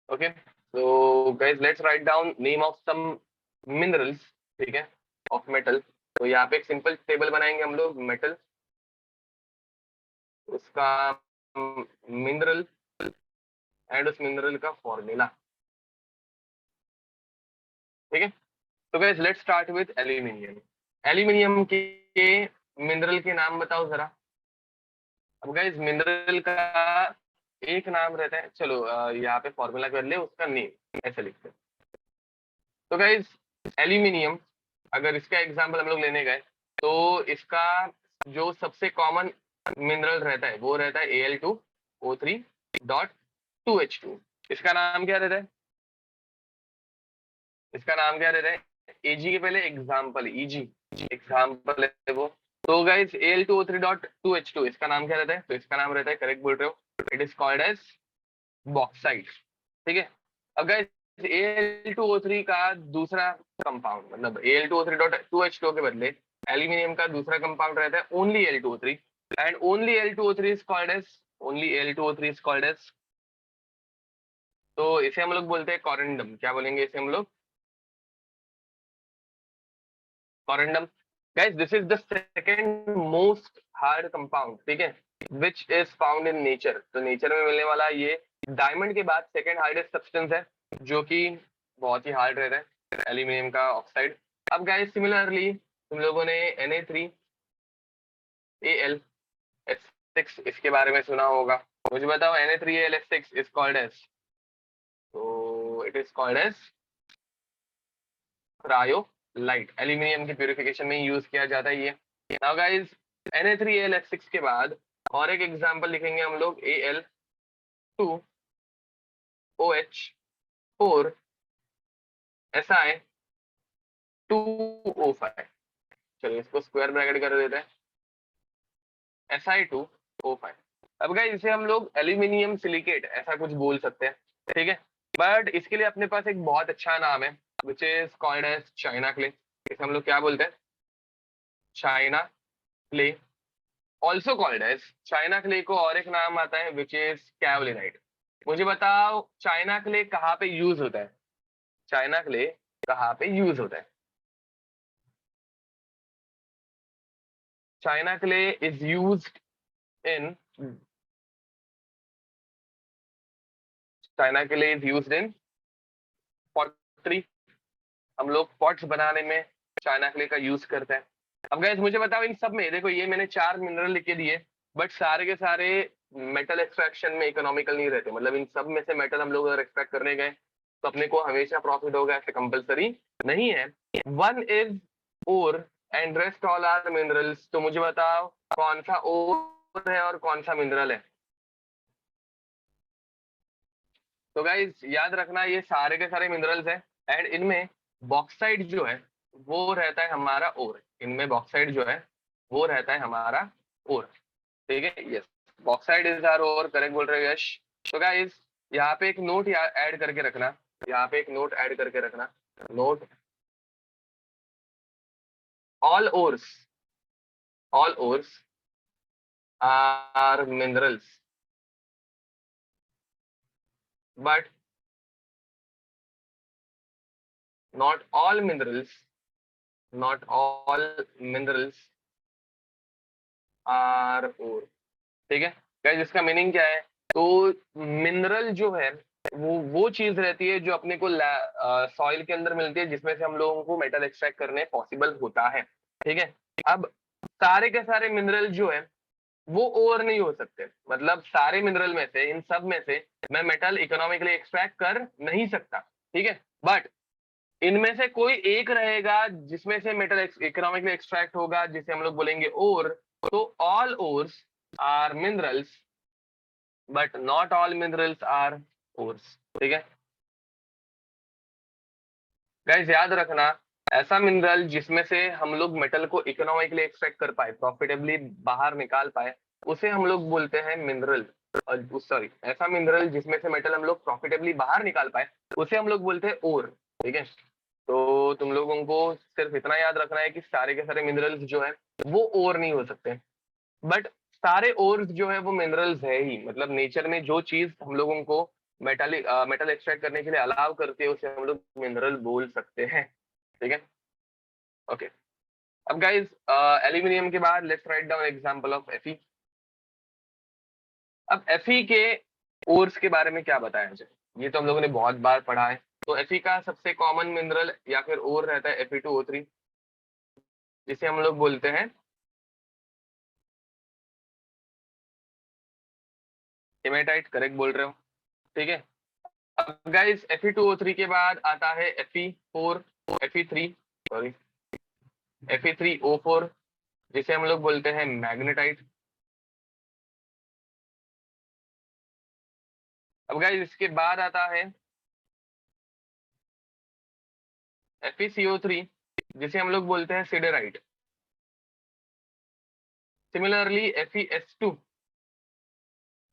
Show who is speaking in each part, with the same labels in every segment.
Speaker 1: Okay, so guys let's write down name of some minerals, ठीक है, of metal। तो यहाँ पे एक सिंपल टेबल बनाएंगे हम लोग, मेटल, उसका मिनरल एंड उस मिनरल का फॉर्मूला, ठीक है। तो guys let's start with aluminium. Aluminium के मिनरल के नाम बताओ जरा। अब गाइस मिनरल का एक नाम रहता है, चलो यहाँ पे फॉर्मूला कर ले, उसका नेम ऐसे लिखते हैं। तो गाइस एल्यूमिनियम, अगर इसका एग्जांपल हम लोग लेने गए तो इसका जो सबसे कॉमन मिनरल रहता है वो रहता है Al2O3.2H2। इसका नाम क्या रहता है? इसका नाम क्या रहता है? Ag के पहले एग्जाम्पल, Eg एग्जाम्पल है वो। तो गाइस Al2O3.2H2 इसका नाम क्या रहता है? तो इसका नाम रहता है, करेक्ट बोल रहे हो, it is called as bauxite, ठीक है। अब गाइस Al2O3 का दूसरा कंपाउंड, मतलब Al2O3.2H2 के बदले एल्यूमिनियम का दूसरा कंपाउंड रहता है only Al2O3, and only Al2O3 is called as, only Al2O3 is called as, तो इसे हम लोग बोलते हैं कॉरेंडम। क्या बोलेंगे इसे हम लोग? Corundum. Guys this is the second most hard compound, ठीक है, which is found in nature. तो नेचर में मिलने वाला ये डायमंड के बाद सेकंड हार्डेस्ट सब्सटेंस है, जो कि बहुत ही हार्ड रहता है, एल्यूमिनियम का ऑक्साइड। अब गाइस सिमिलरली तुम लोगों ने Na3Al(H6) इसके बारे में सुना होगा। मुझे बताओ Na3Al(H6) इज कॉल्ड एज, तो it is called as cryolite. Aluminium की प्यूरिफिकेशन में यूज किया जाता है ये। नाउ गाइस Na3Al(H6) के बाद और एक एग्जांपल लिखेंगे हम लोग, Al2OH4Si2O5। चलिए इसको स्क्वायर ब्रैकेट कर देते हैं, Si2O5। अब गाइस इसे हम लोग एल्यूमिनियम सिलिकेट ऐसा कुछ बोल सकते हैं, ठीक है, बट इसके लिए अपने पास एक बहुत अच्छा नाम है, which is called as china clay. इसे हम लोग क्या बोलते हैं? China clay, also called as china clay को और एक नाम आता है विच इज कैवलिनाइट। मुझे बताओ चाइना क्ले कहाँ पे यूज होता है? चाइना क्ले कहाँ पे यूज होता है? China clay is used in, China clay is used in pottery. हम लोग पॉट्स बनाने में चाइना क्ले का यूज करते हैं। अब गाइस मुझे बताओ इन सब में, देखो ये मैंने 4 मिनरल लिख के दिए, बट सारे के सारे मेटल एक्सट्रैक्शन में इकोनॉमिकल नहीं रहते। मतलब इन सब में से मेटल हम लोग अगर एक्सट्रैक्ट करने गए तो अपने को हमेशा प्रॉफिट होगा, ऐसे कंपलसरी नहीं है। One is ore and rest all are minerals. तो मुझे बताओ कौन सा ओर है और कौन सा मिनरल है? तो गाइस याद रखना ये सारे के सारे मिनरल्स हैं, एंड इनमें बॉक्साइट जो है वो रहता है हमारा ओर। इनमें बॉक्साइट जो है वो रहता है हमारा ओर, ठीक है। Yes, bauxite is are ore, correct बोल रहे हो यश। तो गाइस यहाँ पे एक नोट ऐड करके रखना, यहाँ पे एक नोट ऐड करके रखना, note, all ores, all ores are minerals but not all minerals, not all minerals are ore, ठीक है। गाइस इसका मीनिंग क्या है? तो मिनरल जो है वो चीज रहती है जो अपने को सॉइल के अंदर मिलती है, जिसमें से हम लोगों को मेटल एक्सट्रैक्ट करने पॉसिबल होता है, ठीक है। अब सारे के सारे मिनरल जो है वो ओवर नहीं हो सकते। मतलब सारे मिनरल में से, इन सब में से मैं मेटल इकोनॉमिकली एक्सट्रैक्ट कर नहीं सकता, ठीक है, बट इनमें से कोई एक रहेगा जिसमें से मेटल इकोनॉमिकली एक्सट्रैक्ट होगा, जिसे हम लोग बोलेंगे ओर। तो all ores are minerals but not all minerals are ores, ठीक है। गाइस याद रखना, ऐसा मिनरल जिसमें से हम लोग मेटल को इकोनॉमिकली एक्सट्रैक्ट कर पाए, प्रॉफिटेबली बाहर निकाल पाए, उसे हम लोग बोलते हैं मिनरल। सॉरी, ऐसा मिनरल जिसमें से मेटल हम लोग प्रॉफिटेबली बाहर निकाल पाए उसे हम लोग बोलते हैं ओर, ठीक है। तो तुम लोगों को सिर्फ इतना याद रखना है कि सारे के सारे मिनरल्स जो है वो ओर नहीं हो सकते, बट सारे ओर्स जो है वो मिनरल्स है ही। मतलब नेचर में जो चीज हम लोगों को मेटल एक्सट्रैक्ट करने के लिए अलाउ करती है, उसे हम लोग मिनरल बोल सकते हैं। ठीक है, ओके। अब गाइस, एल्यूमिनियम के बाद let's write down example of Fe। अब Fe के ओर्स के बारे में क्या बताया जाए, ये तो हम लोगों ने बहुत बार पढ़ा है। तो Fe का सबसे कॉमन मिनरल या फिर ओर रहता है Fe2O3, जिसे हम लोग बोलते हैं हेमेटाइट। करेक्ट बोल रहे हो, ठीक है। अब गाइस, Fe2O3 के बाद आता है Fe4, Fe3, सॉरी, Fe3O4, जिसे हम लोग बोलते हैं मैग्नेटाइट। अब गाइस, इसके बाद आता है FeCO3, जिसे हम लोग बोलते हैं सिडेराइट। सिमिलरली FeS2,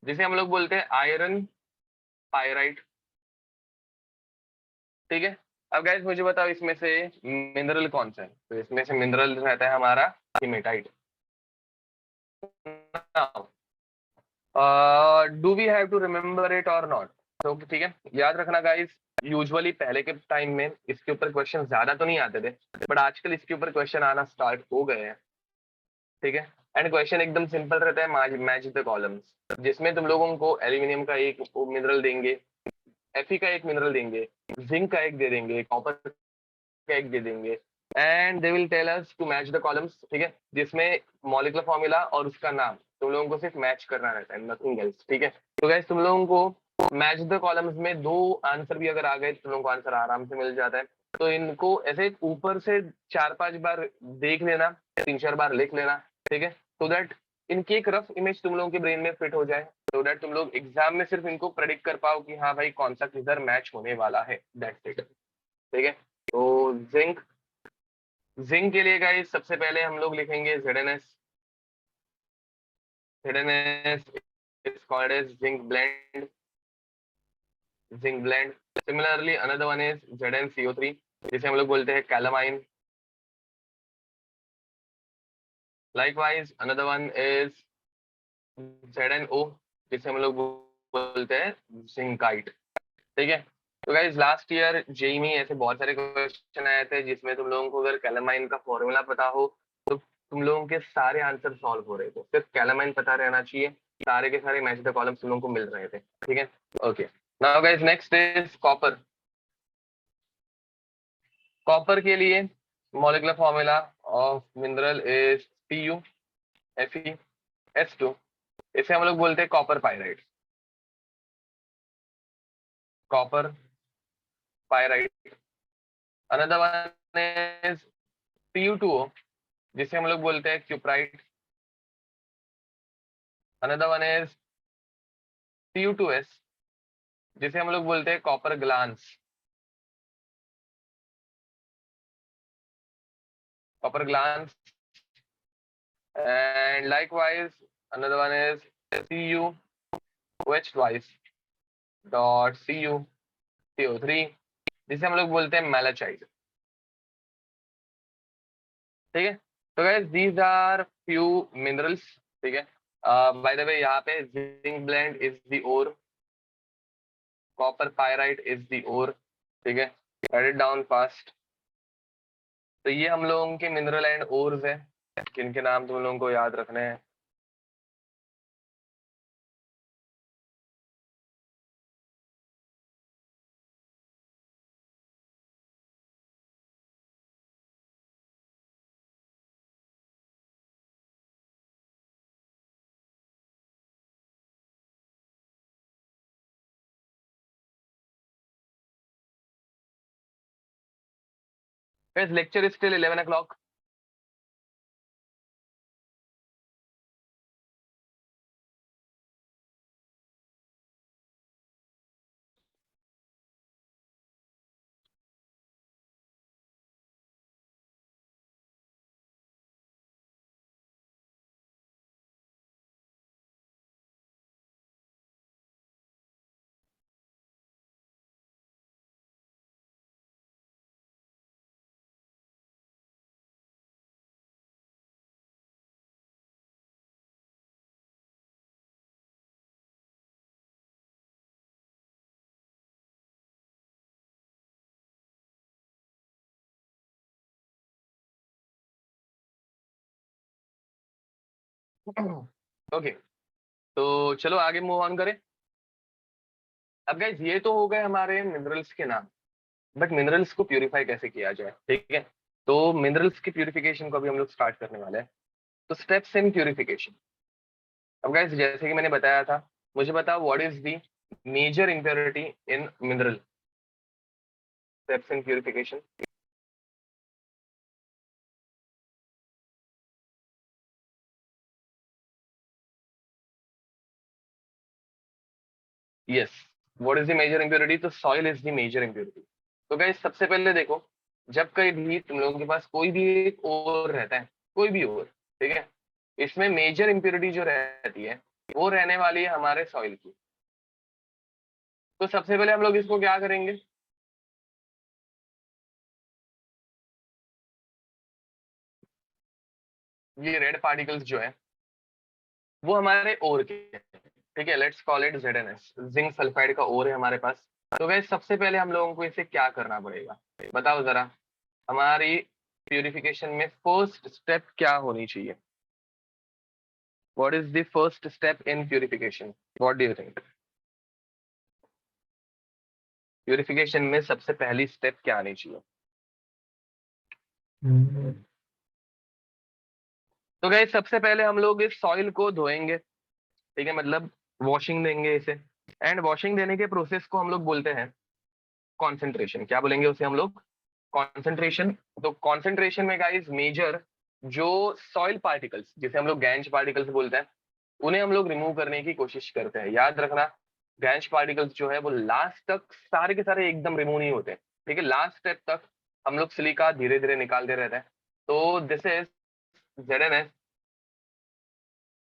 Speaker 1: जिसे हम लोग बोलते हैं आयरन पायराइट। ठीक है। अब गाइस, मुझे बताओ इसमें से मिनरल कौन सा है। तो इसमें से मिनरल रहता है हमारा hematite. Do we have to remember it or not? तो ठीक है, याद रखना गाइस, यूजुअली पहले के टाइम में इसके ऊपर क्वेश्चन ज्यादा तो नहीं आते थे, बट आजकल इसके ऊपर क्वेश्चन आना स्टार्ट हो गए हैं। ठीक है, एंड क्वेश्चन एकदम सिंपल रहता है, मैच द कॉलम्स, जिसमें तुम लोगों को एल्यूमिनियम का एक मिनरल देंगे, Fe का एक मिनरल देंगे, जिंक का एक दे देंगे, कॉपर का एक दे देंगे, and they will tell us to match the columns. ठीक है, जिसमें मॉलिक्यूलर फॉर्मूला और उसका नाम तुम लोगों को सिर्फ मैच करना रहता है, नथिंग एल्स। ठीक है, तो गाइस, तुम लोगों को मैच द कॉलम्स में दो आंसर भी अगर आ गए, तुम लोगों को आंसर आराम से मिल जाता है। तो इनको ऐसे ऊपर से 4-5 बार देख लेना, 3-4 बार लिख लेना। ठीक है, सो दैट इनकी एक रफ इमेज तुम लोगों के ब्रेन में फिट हो जाए, सो दैट तुम लोग एग्जाम में सिर्फ इनको प्रेडिक्ट कर पाओ कि हाँ भाई कौन सा किधर मैच होने वाला है, दैट्स इट। ठीक है, तो जिंक, जिंक के लिए गाइस सबसे पहले हम लोग लिखेंगे ZnS। ZnS is called as zinc blend, zinc blend। Similarly another one is ZnCO3, जिसे हम लोग बोलते हैं calamine। Likewise another one is ZnO, जिसे हम लोग बोलते हैं zincite। ठीक है, तो गाइस लास्ट ईयर जेई में ऐसे बहुत सारे क्वेश्चन आए थे जिसमें तुम लोगों को अगर कैलामाइन का फॉर्मूला पता हो तो तुम लोगों के सारे आंसर सॉल्व हो रहे थे। सिर्फ कैलामाइन पता रहना चाहिए, सारे के सारे मैच द कॉलम्स तुम लोगों को मिल रहे थे। ठीक है, okay. Now guys, next is copper. Copper के लिए molecular formula of mineral is PuFeS2। इसे हम लोग बोलते हैं copper pyrite, copper pyrite. Another one is Pu2O, जिसे हम लोग बोलते हैं cuprite. Another one is Pu2S, जिसे हम लोग बोलते हैं copper glance, copper glance. And likewise another one is CuOH twice dot CuCO3, जिसे हम लोग बोलते हैं मैलाचाइट। ठीक है, तो guys these are few minerals. ठीक है, बाय द वे यहाँ पे zinc blende is the ore, copper pyrite is the ore. ठीक है, राइट इट डाउन फास्ट। तो ये हम लोगों के मिनरल एंड ओर्स है, जिनके नाम तुम लोगों को याद रखने हैं। Guys, lecture is still 11 o'clock. Okay, तो चलो आगे मूव ऑन करें। अब गाइस ये तो हो गए हमारे मिनरल्स के नाम, बट मिनरल्स को प्यूरिफाई कैसे किया जाए, ठीक है। तो मिनरल्स की प्यूरिफिकेशन को अभी हम लोग स्टार्ट करने वाले हैं। तो स्टेप्स इन प्यूरिफिकेशन। अब गाइस जैसे कि मैंने बताया था, मुझे बताओ what is the major impurity in mineral. Steps in purification. Yes, what is the major impurity, तो soil is the major impurity. तो गाइस सबसे पहले देखो, जब कहीं भी तुम लोगों के पास कोई भी एक ओर रहता है, कोई भी ओर, ठीक है, इसमें मेजर इम्प्योरिटी जो रहती है वो रहने वाली है हमारे सॉइल की। तो सबसे पहले हम लोग इसको क्या करेंगे, ये रेड पार्टिकल्स जो है वो हमारे ओर के हैं, ठीक है। Let's call it ZnS, zinc sulphide का ओर है हमारे पास। तो गाइस सबसे पहले हम लोगों को इसे क्या करना पड़ेगा, बताओ जरा। हमारी प्यूरिफिकेशन में फर्स्ट स्टेप क्या होनी चाहिए? What is the first step in purification? What do you think? Purification में सबसे पहली स्टेप क्या आनी चाहिए? तो गाइस सबसे पहले हम लोग इस सॉइल को धोएंगे, ठीक है, मतलब वॉशिंग देंगे इसे। एंड वॉशिंग देने के प्रोसेस को हम लोग बोलते हैं कॉन्सेंट्रेशन। क्या बोलेंगे उसे हम लोग? कॉन्सेंट्रेशन। तो कॉन्सेंट्रेशन में गाइस मेजर जो सॉइल पार्टिकल्स, जिसे हम लोग गैंज पार्टिकल्स बोलते हैं, उन्हें हम लोग रिमूव करने की कोशिश करते हैं। याद रखना, गैंज पार्टिकल्स जो है वो लास्ट तक सारे के सारे एकदम रिमूव नहीं होते, ठीक है। लास्ट स्टेप तक हम लोग सिलिका धीरे धीरे निकालते रहते हैं। तो ZnS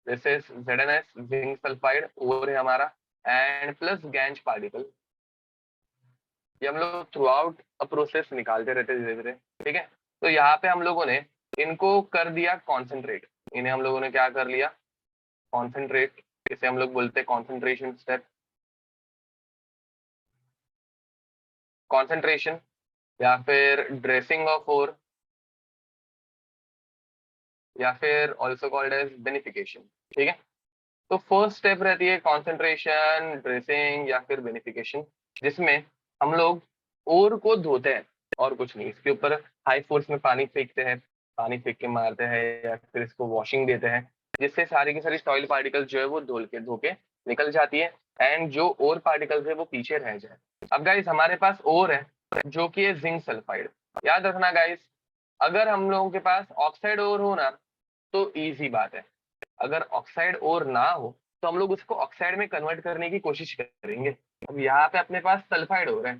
Speaker 1: this is ZnS, zinc sulphide ore है हमारा, एंड प्लस गैंज पार्टिकल। ये हम लोग थ्रू आउट अ प्रोसेस निकालते रहते धीरे धीरे, ठीक है। तो यहाँ पे हम लोगों ने इनको कर दिया कॉन्सेंट्रेट। इन्हें हम लोगों ने क्या कर लिया? कॉन्सेंट्रेट। इसे हम लोग बोलते हैं कॉन्सेंट्रेशन स्टेप। कॉन्सेंट्रेशन या फिर ड्रेसिंग ऑफ ओर, या फिर ऑल्सो कॉल्ड एज बेनिफिकेशन, ठीक है। तो फर्स्ट स्टेप रहती है कॉन्सेंट्रेशन, ड्रेसिंग या फिर बेनिफिकेशन, जिसमें हम लोग ओर को धोते हैं और कुछ नहीं। इसके ऊपर हाई फोर्स में पानी फेंकते हैं, पानी फेंक के मारते हैं, या फिर इसको वॉशिंग देते हैं, जिससे सारी की सारी सॉइल पार्टिकल्स जो है वो धो के निकल जाती है, एंड जो और पार्टिकल्स है वो पीछे रह जाए। अब गाइस हमारे पास और है जो कि है जिंक सल्फाइड। याद रखना गाइस, अगर हम लोगों के पास ऑक्साइड और हो ना, तो इजी बात है। अगर ऑक्साइड और ना हो तो हम लोग उसको ऑक्साइड में कन्वर्ट करने की कोशिश करेंगे। अब यहाँ पे अपने पास सल्फाइड और है।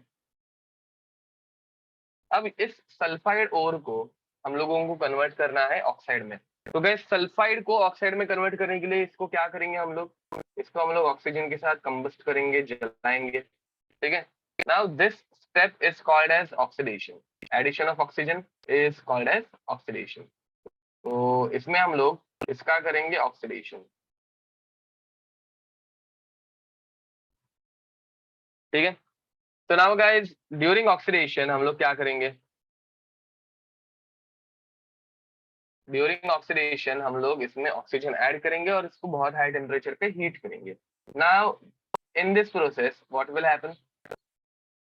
Speaker 1: अब इस सल्फाइड ओर को हम लोगों को कन्वर्ट करना है ऑक्साइड में। तो गैस सल्फाइड को ऑक्साइड में कन्वर्ट करने के लिए इसको क्या करेंगे हम लोग? इसको हम लोग ऑक्सीजन के साथ कंबस्ट करेंगे, जलाएंगे, ठीक है। Now this step is called as oxidation. Addition of oxygen is called as oxidation. तो इसमें हम लोग इसका करेंगे ऑक्सीडेशन, ठीक है। तो नाउ गाइस ड्यूरिंग ऑक्सीडेशन हम लोग क्या करेंगे? ड्यूरिंग ऑक्सीडेशन हम लोग इसमें ऑक्सीजन ऐड करेंगे और इसको बहुत हाई टेम्परेचर पे हीट करेंगे। Now in this process what will happen?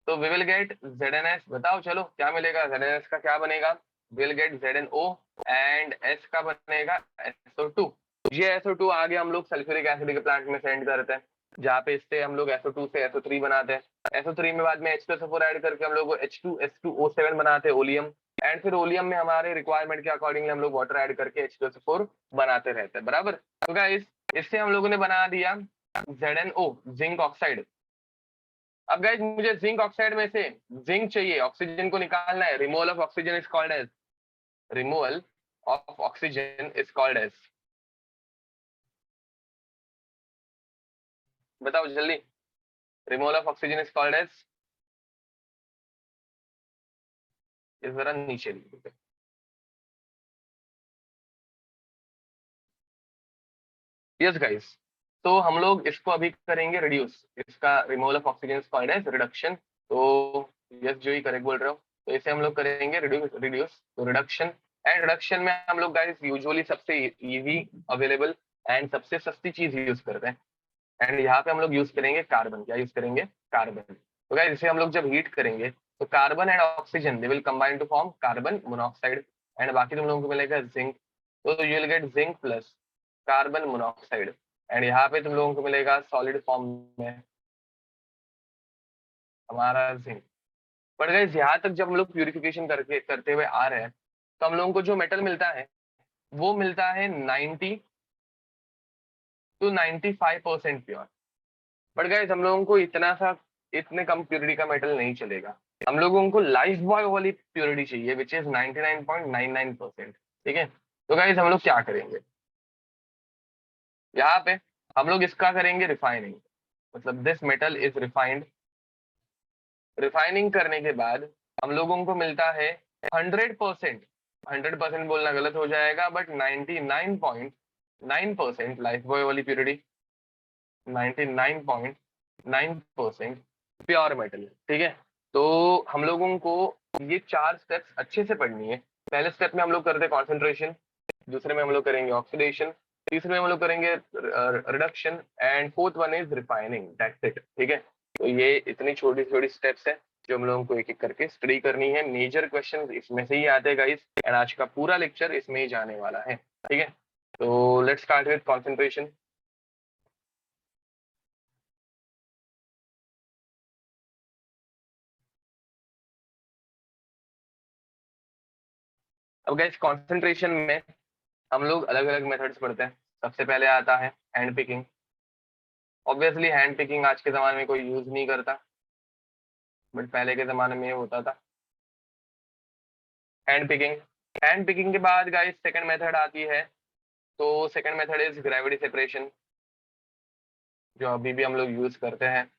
Speaker 1: तो वी विल गेट ZnS। बताओ चलो क्या मिलेगा? ZnS का क्या बनेगा? Will get ZnO, and S का बनेगा SO2। ये SO2 आगे हम लोग सल्फ्यूरिक एसिड के प्लांट में सेंड करते हैं, जहाँ पे इससे हम लोग SO2 से SO3 बनाते हैं। SO3 में बाद में H2SO4 ऐड करके हम लोग H2S2O7 बनाते हैं, ओलियम। एंड फिर ओलियम में हमारे रिक्वायरमेंट के अकॉर्डिंगली हम लोग वाटर ऐड करके H2SO4 बनाते रहते हैं, बराबर। तो गाइस इससे हम लोगों ने बना दिया ZnO, जिंक ऑक्साइड। अब गाइस मुझे जिंक ऑक्साइड में से जिंक चाहिए, ऑक्सीजन को निकालना है। Removal of oxygen is called as, removal of oxygen is called as, बताओ जल्दी। Removal of oxygen is called as, इस जरा नीचे लिखो। यस गाइस, तो हम लोग इसको अभी करेंगे रिड्यूस। इसका removal of oxygen is called as reduction. तो यस जो ही करेक्ट बोल रहे हो। तो इसे हम लोग करेंगे रिड्यूस, रिड्यूस तो रिडक्शन। एंड रिडक्शन में हम लोग गाइस यूजुअली सबसे इजी अवेलेबल एंड सबसे सस्ती चीज यूज करते हैं। एंड यहाँ पे हम लोग यूज करेंगे कार्बन। क्या यूज करेंगे? कार्बन। तो गाइस इसे हम लोग जब हीट करेंगे तो carbon and oxygen they will combine to form carbon monoxide, and बाकी तुम लोगों को मिलेगा जिंक। तो you will get zinc plus carbon monoxide, and यहाँ पे तुम लोगों को मिलेगा सॉलिड फॉर्म में हमारा जिंक। बट गाइस यहाँ तक जब हम लोग प्यूरिफिकेशन करके करते हुए आ रहे हैं तो हम लोगों को जो मेटल मिलता है वो मिलता है 90 to 95% प्योर। बट गाइस हम लोगों को इतने कम प्योरिटी का मेटल नहीं चलेगा। हम लोगों को लाइफ बॉय वाली प्योरिटी चाहिए विच इज 99.99%। ठीक है, तो गाइस हम लोग क्या करेंगे यहाँ पे? हम लोग इसका करेंगे रिफाइनिंग, मतलब this metal is refined. Refining करने के बाद हम लोगों को मिलता है 100%। 100% बोलना गलत हो जाएगा, बट 99.9% लाइफ बॉय वाली प्योरिटी, 99.9% प्योर मेटल। ठीक है, तो हम लोगों को ये 4 स्टेप्स अच्छे से पढ़नी है। पहले स्टेप में हम लोग करते हैं कॉन्सेंट्रेशन, दूसरे में हम लोग करेंगे ऑक्सीडेशन, तीसरे में हम लोग करेंगे reduction, and fourth one is refining. That's it. ठीक है, तो ये इतनी छोटी छोटी स्टेप्स है जो हम लोगों को एक एक करके स्टडी करनी है। मेजर क्वेश्चन इसमें से ही आते हैं गाइस, एंड आज का पूरा लेक्चर इसमें ही जाने वाला है। ठीक है, तो लेट्स स्टार्ट विद कॉन्सेंट्रेशन। अब गाइस कॉन्सेंट्रेशन में हम लोग अलग अलग मेथड्स पढ़ते हैं। सबसे पहले आता है hand picking. Obviously hand picking आज के जमाने में कोई यूज नहीं करता, बट पहले के जमाने में ये होता था हैंड पिकिंग। हैंड पिकिंग के बाद गाइस सेकंड मेथड आती है, तो second method is gravity separation, जो अभी भी हम लोग यूज करते हैं,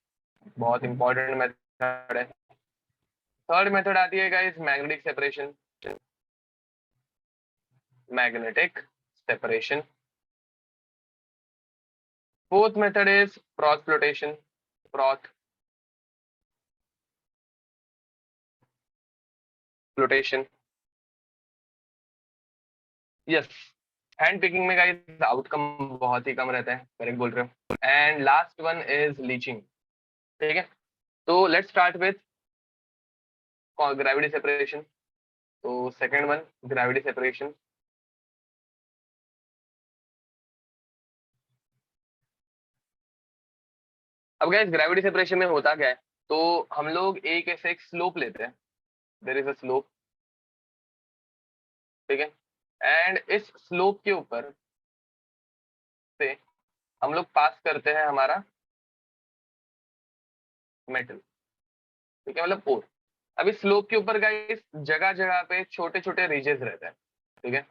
Speaker 1: बहुत इंपॉर्टेंट मेथड है। थर्ड मेथड आती है guys magnetic separation. Magnetic separation. Fourth method is froth flotation. Froth flotation. Yes, hand picking में गाइस आउटकम बहुत ही कम रहता है, करेक्ट बोल रहे हो। And last one is leaching. ठीक है, तो let's start with gravity separation. तो सेकंड वन ग्रेविटी सेपरेशन। अब गाइस ग्रेविटी सेपरेशन में होता क्या है, तो हम लोग एक ऐसे एक स्लोप लेते हैं, देयर इज अ स्लोप। ठीक है, एंड इस स्लोप के ऊपर से हम लोग पास करते हैं हमारा मेटल। ठीक है, मतलब ओर। अभी स्लोप के ऊपर गाइस जगह जगह पे छोटे छोटे रिजेस रहते हैं। ठीक है,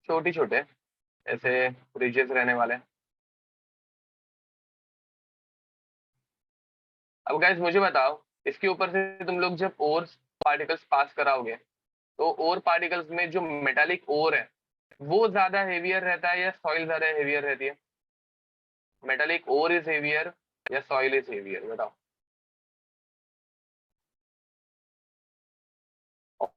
Speaker 1: छोटी छोटे ऐसे रिजेस रहने वाले हैं। अब गाइस मुझे बताओ, इसके ऊपर से तुम लोग जब ओर पार्टिकल्स पास कराओगे तो ओर पार्टिकल्स में जो मेटालिक ओर है वो ज्यादा हेवियर रहता है या सॉइल ज्यादा हेवियर रहती है? मेटालिक ओर इज हेवियर या सॉइल इज हेवियर, बताओ।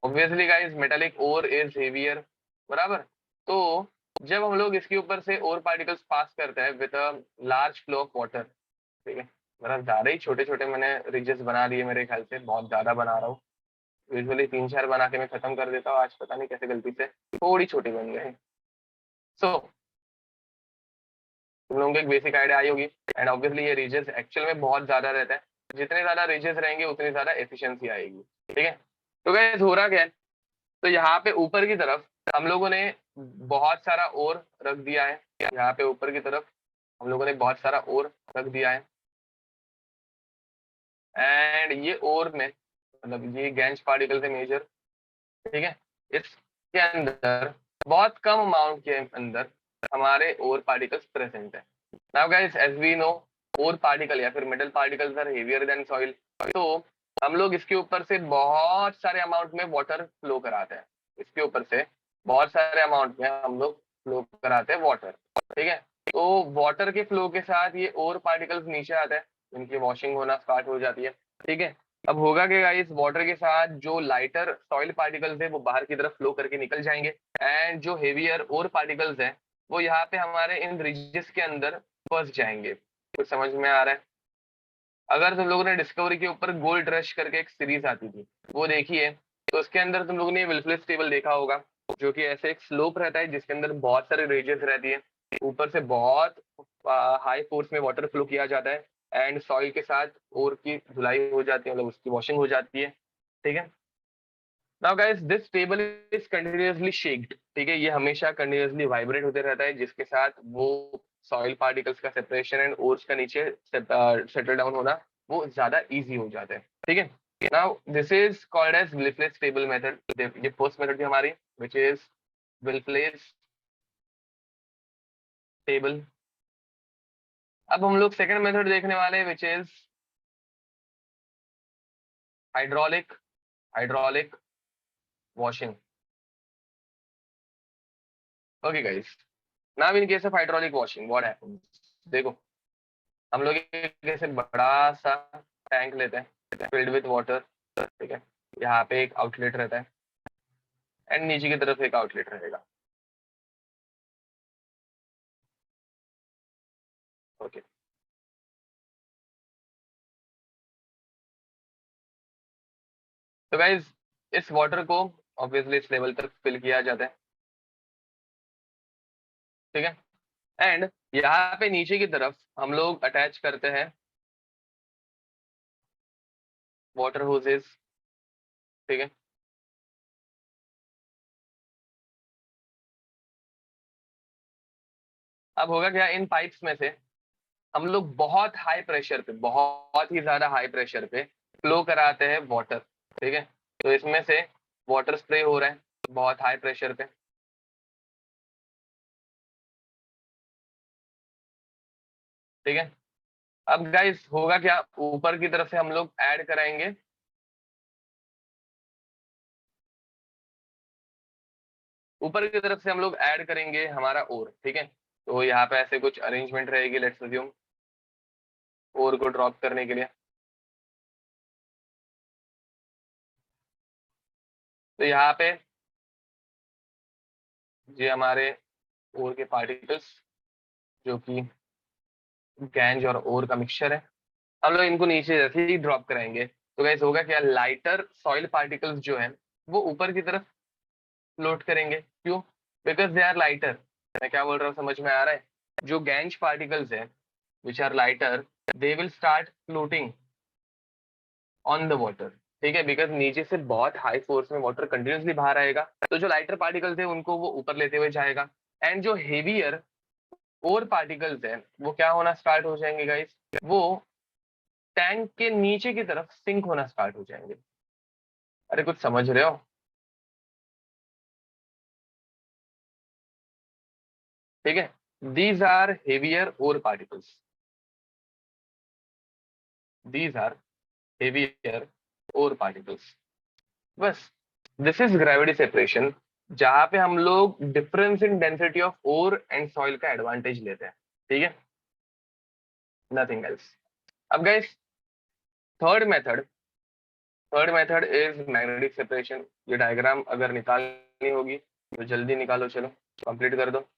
Speaker 1: Obviously guys metallic ore is heavier, बराबर। तो जब हम लोग इसके ऊपर से ओर पार्टिकल्स पास करते हैं with a large flow of water, ठीक है, मतलब ज्यादा ही छोटे छोटे मैंने रिजेस बना लिए, मेरे ख्याल से बहुत ज्यादा बना रहा हूँ। यूजुअली 3-4 बना के मैं खत्म कर देता हूँ, आज पता नहीं कैसे गलती से थोड़ी छोटी बन गई। सो तुम लोगों को एक बेसिक आइडिया आई होगी। एंड ऑब्वियसली ये रीजेस एक्चुअल में बहुत ज्यादा रहता है, जितने ज्यादा रीजेस रहेंगे उतनी ज्यादा एफिशिएंसी आएगी। ठीक है, तो गाइस हो रहा क्या है, तो यहाँ पे ऊपर की तरफ हम लोगों ने बहुत सारा ओर रख दिया है। यहाँ पे ऊपर की तरफ हम लोगों ने बहुत सारा ओर रख दिया है, एंड ये ओर में मतलब ये गैंज पार्टिकल से मेजर। ठीक है, इसके अंदर बहुत कम अमाउंट के अंदर हमारे ओर पार्टिकल्स प्रेजेंट है। Now guys as we know, ore particle या फिर metal particles are heavier than soil, तो हम लोग इसके ऊपर से बहुत सारे अमाउंट में वाटर फ्लो कराते हैं। इसके ऊपर से बहुत सारे अमाउंट में हम लोग फ्लो कराते हैं वाटर। ठीक है, तो वाटर के फ्लो के साथ ये ओर पार्टिकल्स नीचे आते हैं, इनकी वॉशिंग होना स्टार्ट हो जाती है। ठीक है, अब होगा क्या गाइस, वाटर के साथ जो लाइटर सॉइल पार्टिकल्स है वो बाहर की तरफ फ्लो करके निकल जाएंगे, एंड जो हेवियर ओर पार्टिकल्स हैं वो यहाँ पे हमारे इन रिजेस के अंदर फंस जाएंगे। कुछ समझ में आ रहा है? अगर तुम लोगों ने डिस्कवरी के ऊपर गोल्ड रश करके एक सीरीज आती थी वो देखी है, तो उसके अंदर तुम लोगों ने विल्फलेस टेबल देखा होगा, जो कि ऐसे एक स्लोप रहता है जिसके अंदर बहुत सारे रेजेस रहती है, ऊपर से बहुत हाई फोर्स में वाटर फ्लो किया जाता है, एंड सॉइल के साथ ओर की धुलाई हो जाती है, मतलब उसकी वॉशिंग हो जाती है। ठीक है। Now guys this table is continuously shaked. ठीक है, ये हमेशा कंटिन्यूअसली वाइब्रेट होते रहता है, जिसके साथ वो सॉइल पार्टिकल्स का सेपरेशन एंड ओर्स का नीचे सेटल डाउन होना वो ज्यादा इजी हो जाता है। ठीक है। Now this is called as Wilfley's table method. ये फर्स्ट मेथड थी हमारी, विच इज विल्फलेस टेबल। अब हम लोग सेकंड मेथड देखने वाले हैं, which is hydraulic hydraulic washing. Okay guys, now in case of hydraulic washing what happens, देखो हम लोग एक ऐसे बड़ा सा टैंक लेते हैं फिल्ड विथ वाटर। ठीक है, यहाँ पे एक आउटलेट रहता है एंड नीचे की तरफ एक आउटलेट रहेगा। ओके, तो गाइज इस वाटर को ऑब्वियसली इस लेवल तक फिल किया जाता है। ठीक है, एंड यहाँ पे नीचे की तरफ हम लोग अटैच करते हैं वाटर होसेस। ठीक है, अब होगा क्या, इन पाइप्स में से हम लोग बहुत हाई प्रेशर पे, बहुत ही ज्यादा हाई प्रेशर पे फ्लो कराते हैं वाटर। ठीक है, तो इसमें से वाटर स्प्रे हो रहा है बहुत हाई प्रेशर पे। ठीक है, अब गाइस होगा क्या, ऊपर की तरफ से हम लोग ऐड कराएंगे ऊपर की तरफ से हम लोग ऐड करेंगे हमारा ओर। ठीक है, तो यहाँ पे ऐसे कुछ अरेंजमेंट रहेगी, लेट्स अज्यूम ओर को ड्रॉप करने के लिए। तो यहाँ पे ये हमारे ओर के पार्टिकल्स, जो कि गैंज और ओर का मिक्सचर है, हम लोग इनको नीचे जैसे ही ड्रॉप कराएंगे तो गाइस होगा क्या, लाइटर सॉइल पार्टिकल्स जो है वो ऊपर की तरफ फ्लोट करेंगे। क्यों? Because they are lighter. मैं क्या बोल रहा हूँ समझ में आ रहा है? जो गैंज पार्टिकल्स है which are lighter, they will start floating on the water. ठीक है, बिकॉज नीचे से बहुत हाई फोर्स में वाटर कंटिन्यूसली बाहर आएगा, तो जो लाइटर पार्टिकल्स है उनको वो ऊपर लेते हुए जाएगा, एंड जो हेवियर और पार्टिकल्स है वो क्या होना स्टार्ट हो जाएंगे गाइस, वो टैंक के नीचे की तरफ सिंक होना स्टार्ट हो जाएंगे। अरे कुछ समझ रहे हो? ठीक है, these are heavier ore particles, these are heavier ore particles. बस, दिस इज ग्रेविटी सेपरेशन, जहां पे हम लोग difference in density of ore and soil का एडवांटेज लेते हैं। ठीक है, नथिंग एल्स। अब guys third method third method is magnetic separation. ये डायग्राम अगर निकालनी होगी तो जल्दी निकालो, चलो कंप्लीट कर दो।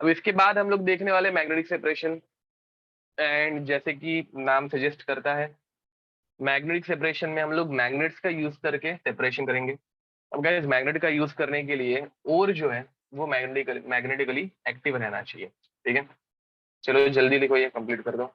Speaker 1: अब इसके बाद हम लोग देखने वाले मैग्नेटिक सेपरेशन, एंड जैसे कि नाम सजेस्ट करता है, मैग्नेटिक सेपरेशन में हम लोग मैग्नेट्स का यूज करके सेपरेशन करेंगे। अब गाइस मैग्नेट का यूज करने के लिए और जो है वो मैग्नेटिकली एक्टिव रहना चाहिए। ठीक है, चलो जल्दी लिखो, ये कंप्लीट कर दो।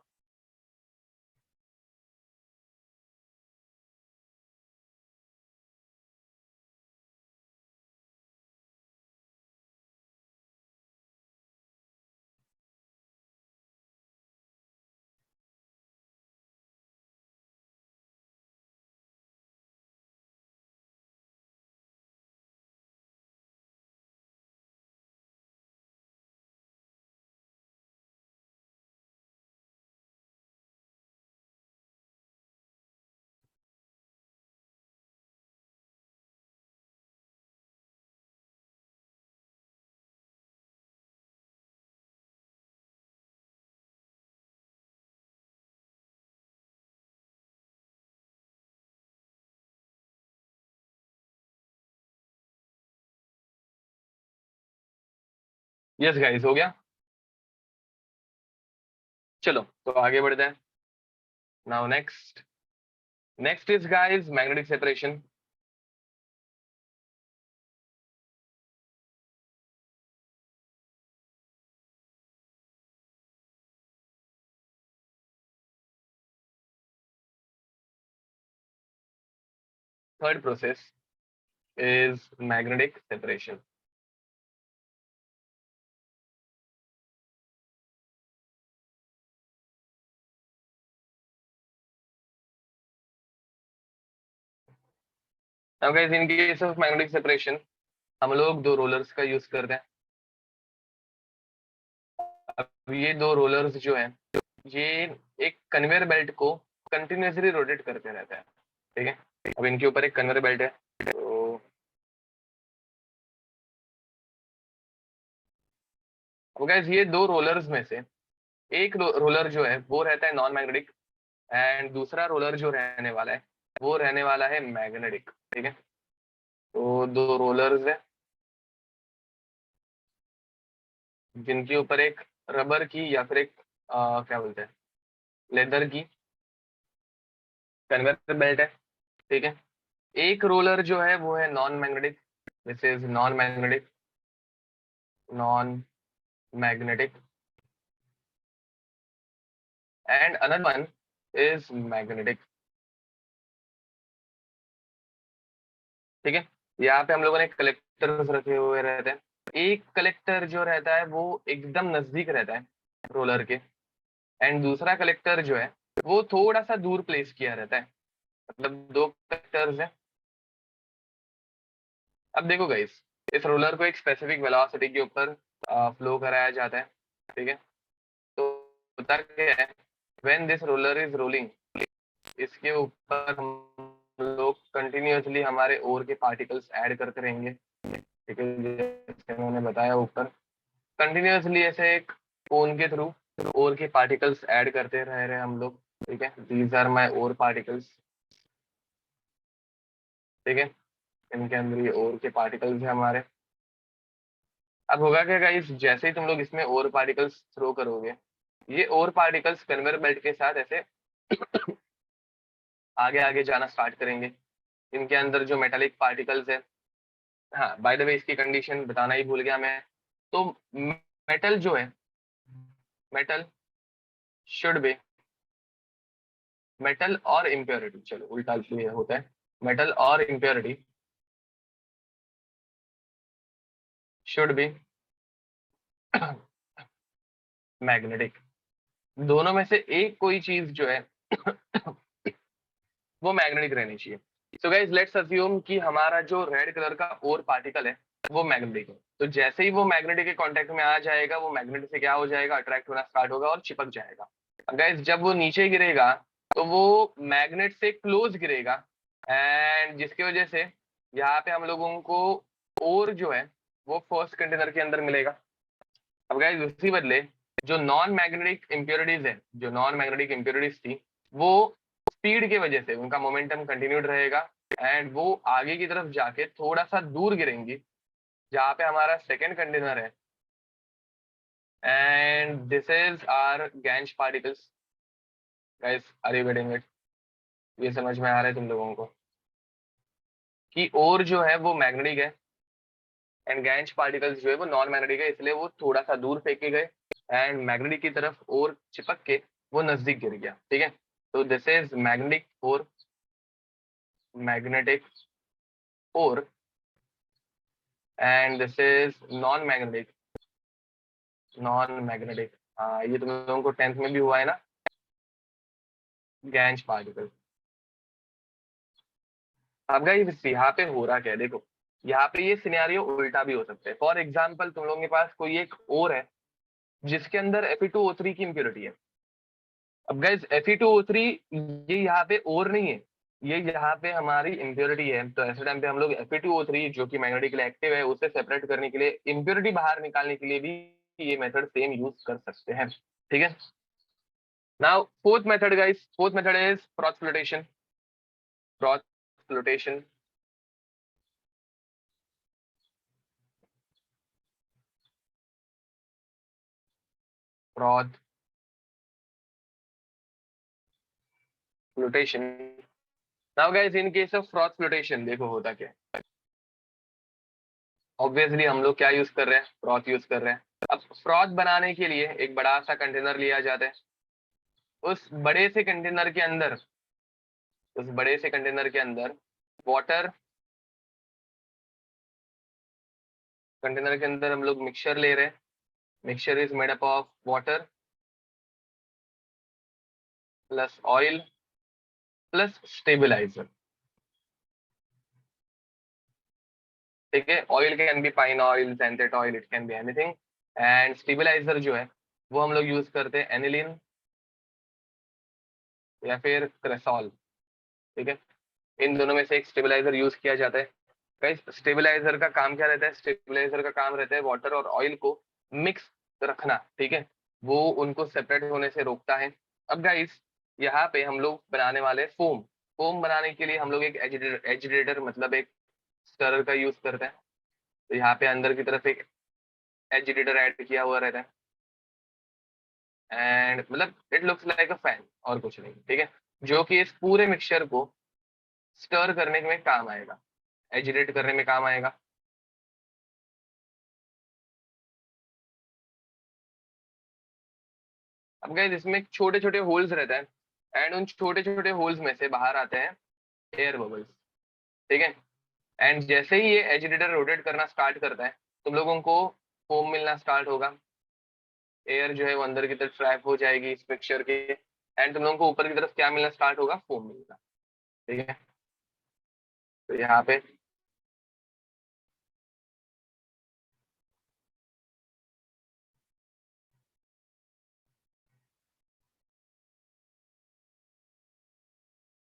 Speaker 1: यस गाइस, हो गया। चलो तो आगे बढ़ते हैं। Now next is guys magnetic separation. Third process is magnetic separation. Now guys in case of magnetic separation हम लोग दो रोलर्स का यूज करते हैं। अब ये दो रोलर्स जो है ये एक कन्वेयर बेल्ट को कंटिन्यूसली रोटेट करते रहते हैं। ठीक है, अब इनके ऊपर एक कन्वेयर बेल्ट है। तो अब गाइस ये दो रोलर्स में से एक रोलर जो है वो रहता है नॉन मैग्नेटिक, एंड दूसरा रोलर जो रहने वाला है वो रहने वाला है मैग्नेटिक। ठीक है, तो दो रोलर्स है जिनके ऊपर एक रबर की या फिर एक क्या बोलते हैं, लेदर की कन्वेयर बेल्ट है। ठीक है, एक रोलर जो है वो है non magnetic, this is non magnetic and another one is magnetic. ठीक है, यहाँ पे हम लोगों ने कलेक्टर्स रखे हुए रहते हैं। एक कलेक्टर जो रहता है वो एकदम नजदीक रहता है रोलर के, एंड दूसरा कलेक्टर जो है वो थोड़ा सा दूर प्लेस किया रहता है। मतलब दो कलेक्टर्स हैं। अब देखो गाइस, इस रोलर को एक स्पेसिफिक वेलोसिटी के ऊपर फ्लो कराया जाता है। ठीक है, तो होता क्या है, when this roller is rolling, इसके ऊपर हम लोग कंटिन्यूअसली हमारे ओर के पार्टिकल्स ऐड करते रहेंगे। ठीक है, जैसे मैंने बताया ऊपर, कंटिन्यूअसली ऐसे एक कोन के थ्रू ओर के पार्टिकल्स ऐड करते रह रहे हैं हम लोग। ठीक है, these are my ore particles. ठीक है, इनके अंदर ये ओर के पार्टिकल्स है हमारे। अब होगा क्या गाइस, जैसे ही तुम लोग इसमें ओर पार्टिकल्स थ्रो करोगे, ये ओर पार्टिकल्स कन्वेयर बेल्ट के साथ ऐसे आगे आगे जाना स्टार्ट करेंगे। इनके अंदर जो मेटालिक पार्टिकल्स है, हाँ बाय द वे इसकी कंडीशन बताना ही भूल गया मैं। तो मेटल जो है, मेटल शुड बी, मेटल और इम्प्योरिटी, चलो उल्टा ये होता है, मेटल और इम्प्योरिटी शुड बी मैग्नेटिक। दोनों में से एक कोई चीज जो है वो मैग्नेटिक रहनी चाहिए। सो गाइस लेट्स अज्यूम कि हमारा जो रेड कलर का ओर पार्टिकल है वो मैग्नेटिक है। तो जैसे ही वो मैग्नेटिक के कांटेक्ट में आ जाएगा, वो मैग्नेट से क्या हो जाएगा, अट्रैक्ट होना स्टार्ट होगा और चिपक जाएगा। गाइस जब वो नीचे गिरेगा तो वो मैग्नेट से क्लोज गिरेगा, एंड जिसकी वजह से यहाँ पे हम लोगों को ओर जो है वो फर्स्ट कंटेनर के अंदर मिलेगा। अब गाइस उसी बदले जो नॉन मैग्नेटिक इम्प्योरिटीज थी, वो स्पीड की वजह से उनका मोमेंटम कंटिन्यूड रहेगा, एंड वो आगे की तरफ जाके थोड़ा सा दूर गिरेंगी जहाँ पे हमारा सेकंड कंटेनर है, and this is are gangue particles. Guys are you getting it? ये समझ में आ रहा है तुम लोगों को कि ओर जो है वो मैग्नेटिक है एंड गैंच पार्टिकल्स जो है वो नॉन मैग्नेटिक है, इसलिए वो थोड़ा सा दूर फेंके गए एंड मैग्नेटिक की तरफ और चिपक के वो नजदीक गिर गया। ठीक है, तो दिस इज मैग्नेटिक और and this is non magnetic. हाँ ये तुम लोगों को 10th में भी हुआ है ना, गैंच पार्टिकल। अब गाइस यहाँ पे हो रहा क्या है, देखो यहाँ पे ये सिनेरियो उल्टा भी हो सकता है। फॉर एग्जाम्पल तुम लोगों के पास कोई एक और है जिसके अंदर Fe2O3 की इम्प्योरिटी है। अब गाइस Fe2O3 ये यहाँ पे और नहीं है, ये यहाँ पे हमारी इम्प्योरिटी है। तो ऐसे टाइम पे हम लोग Fe2O3 जो कि मैग्नेटिकली एक्टिव है उसे सेपरेट करने के लिए, इम्प्योरिटी बाहर निकालने के लिए भी ये मेथड सेम यूज कर सकते हैं। ठीक है, now fourth method guys, fourth method is cross flotation. Cross flotation froth flotation. Now guys in case of froth flotation देखो होता क्या है। ऑब्वियसली हम लोग क्या यूज कर रहे हैं, फ्रॉथ यूज कर रहे हैं। अब फ्रॉथ बनाने के लिए एक बड़ा सा कंटेनर लिया जाता है। उस बड़े से कंटेनर के अंदर वाटर, कंटेनर के अंदर हम लोग मिक्सचर ले रहे हैं। Mixture is made up of water plus oil plus stabiliser. ठीक है, oil can be pine oil, xanthan oil, it can be anything. And stabiliser जो है वो हम लोग यूज करते हैं एनिलीन या फिर क्रेसॉल। ठीक है, इन दोनों में से एक स्टेबलाइजर यूज किया जाता है। गाइस स्टेबलाइजर का काम क्या रहता है, स्टेबलाइजर का काम रहता है वाटर और ऑयल को मिक्स रखना। ठीक है, वो उनको सेपरेट होने से रोकता है। अब गाइस यहाँ पे हम लोग बनाने वाले फोम। फोम बनाने के लिए हम लोग एक एजिटेटर मतलब एक स्टरर का यूज करते हैं। तो यहाँ पे अंदर की तरफ एक एजिटेटर ऐड किया हुआ रहता है एंड मतलब it looks like a fan और कुछ नहीं। ठीक है, जो कि इस पूरे मिक्सचर को स्टर करने में काम आएगा, एजिटेट करने में काम आएगा। अब गाइस इसमें छोटे छोटे होल्स रहते हैं एंड उन छोटे छोटे होल्स में से बाहर आते हैं एयर बबल्स। ठीक है, एंड जैसे ही ये एजिटेटर रोटेट करना स्टार्ट करता है तुम लोगों को फोम मिलना स्टार्ट होगा। एयर जो है वो अंदर की तरफ ट्रैप हो जाएगी इस मिक्सचर के एंड तुम लोगों को ऊपर की तरफ क्या मिलना स्टार्ट होगा, फोम मिलेगा। ठीक है, तो यहाँ पे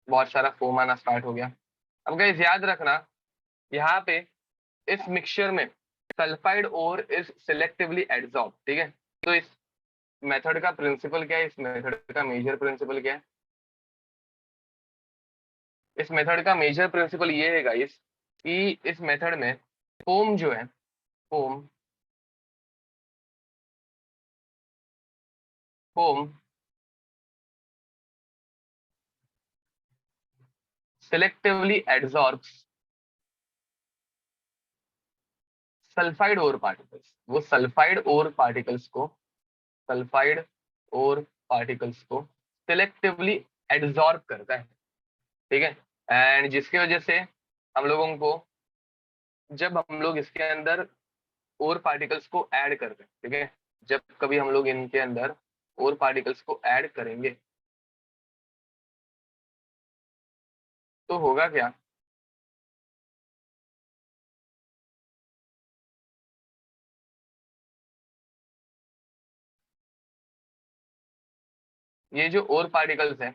Speaker 1: बहुत सारा फोम आना स्टार्ट हो गया। अब गाइस याद रखना यहाँ पे इस मिक्सचर में sulphide ore is selectively adsorb. ठीक है, तो इस मेथड का प्रिंसिपल क्या है, इस मेथड का मेजर प्रिंसिपल क्या है। इस मेथड का मेजर प्रिंसिपल ये है गाइस कि इस मेथड में फोम जो है, foam foam selectively adsorbs sulphide ore particles. वो सल्फाइड और पार्टिकल्स को सिलेक्टिवली एड्सॉर्ब करता है। ठीक है, एंड जिसकी वजह से हम लोगों को जब हम लोग इसके अंदर और पार्टिकल्स को ऐड करते हैं, ठीक है, जब कभी हम लोग इनके अंदर और पार्टिकल्स को ऐड करेंगे तो होगा क्या, ये जो और पार्टिकल्स हैं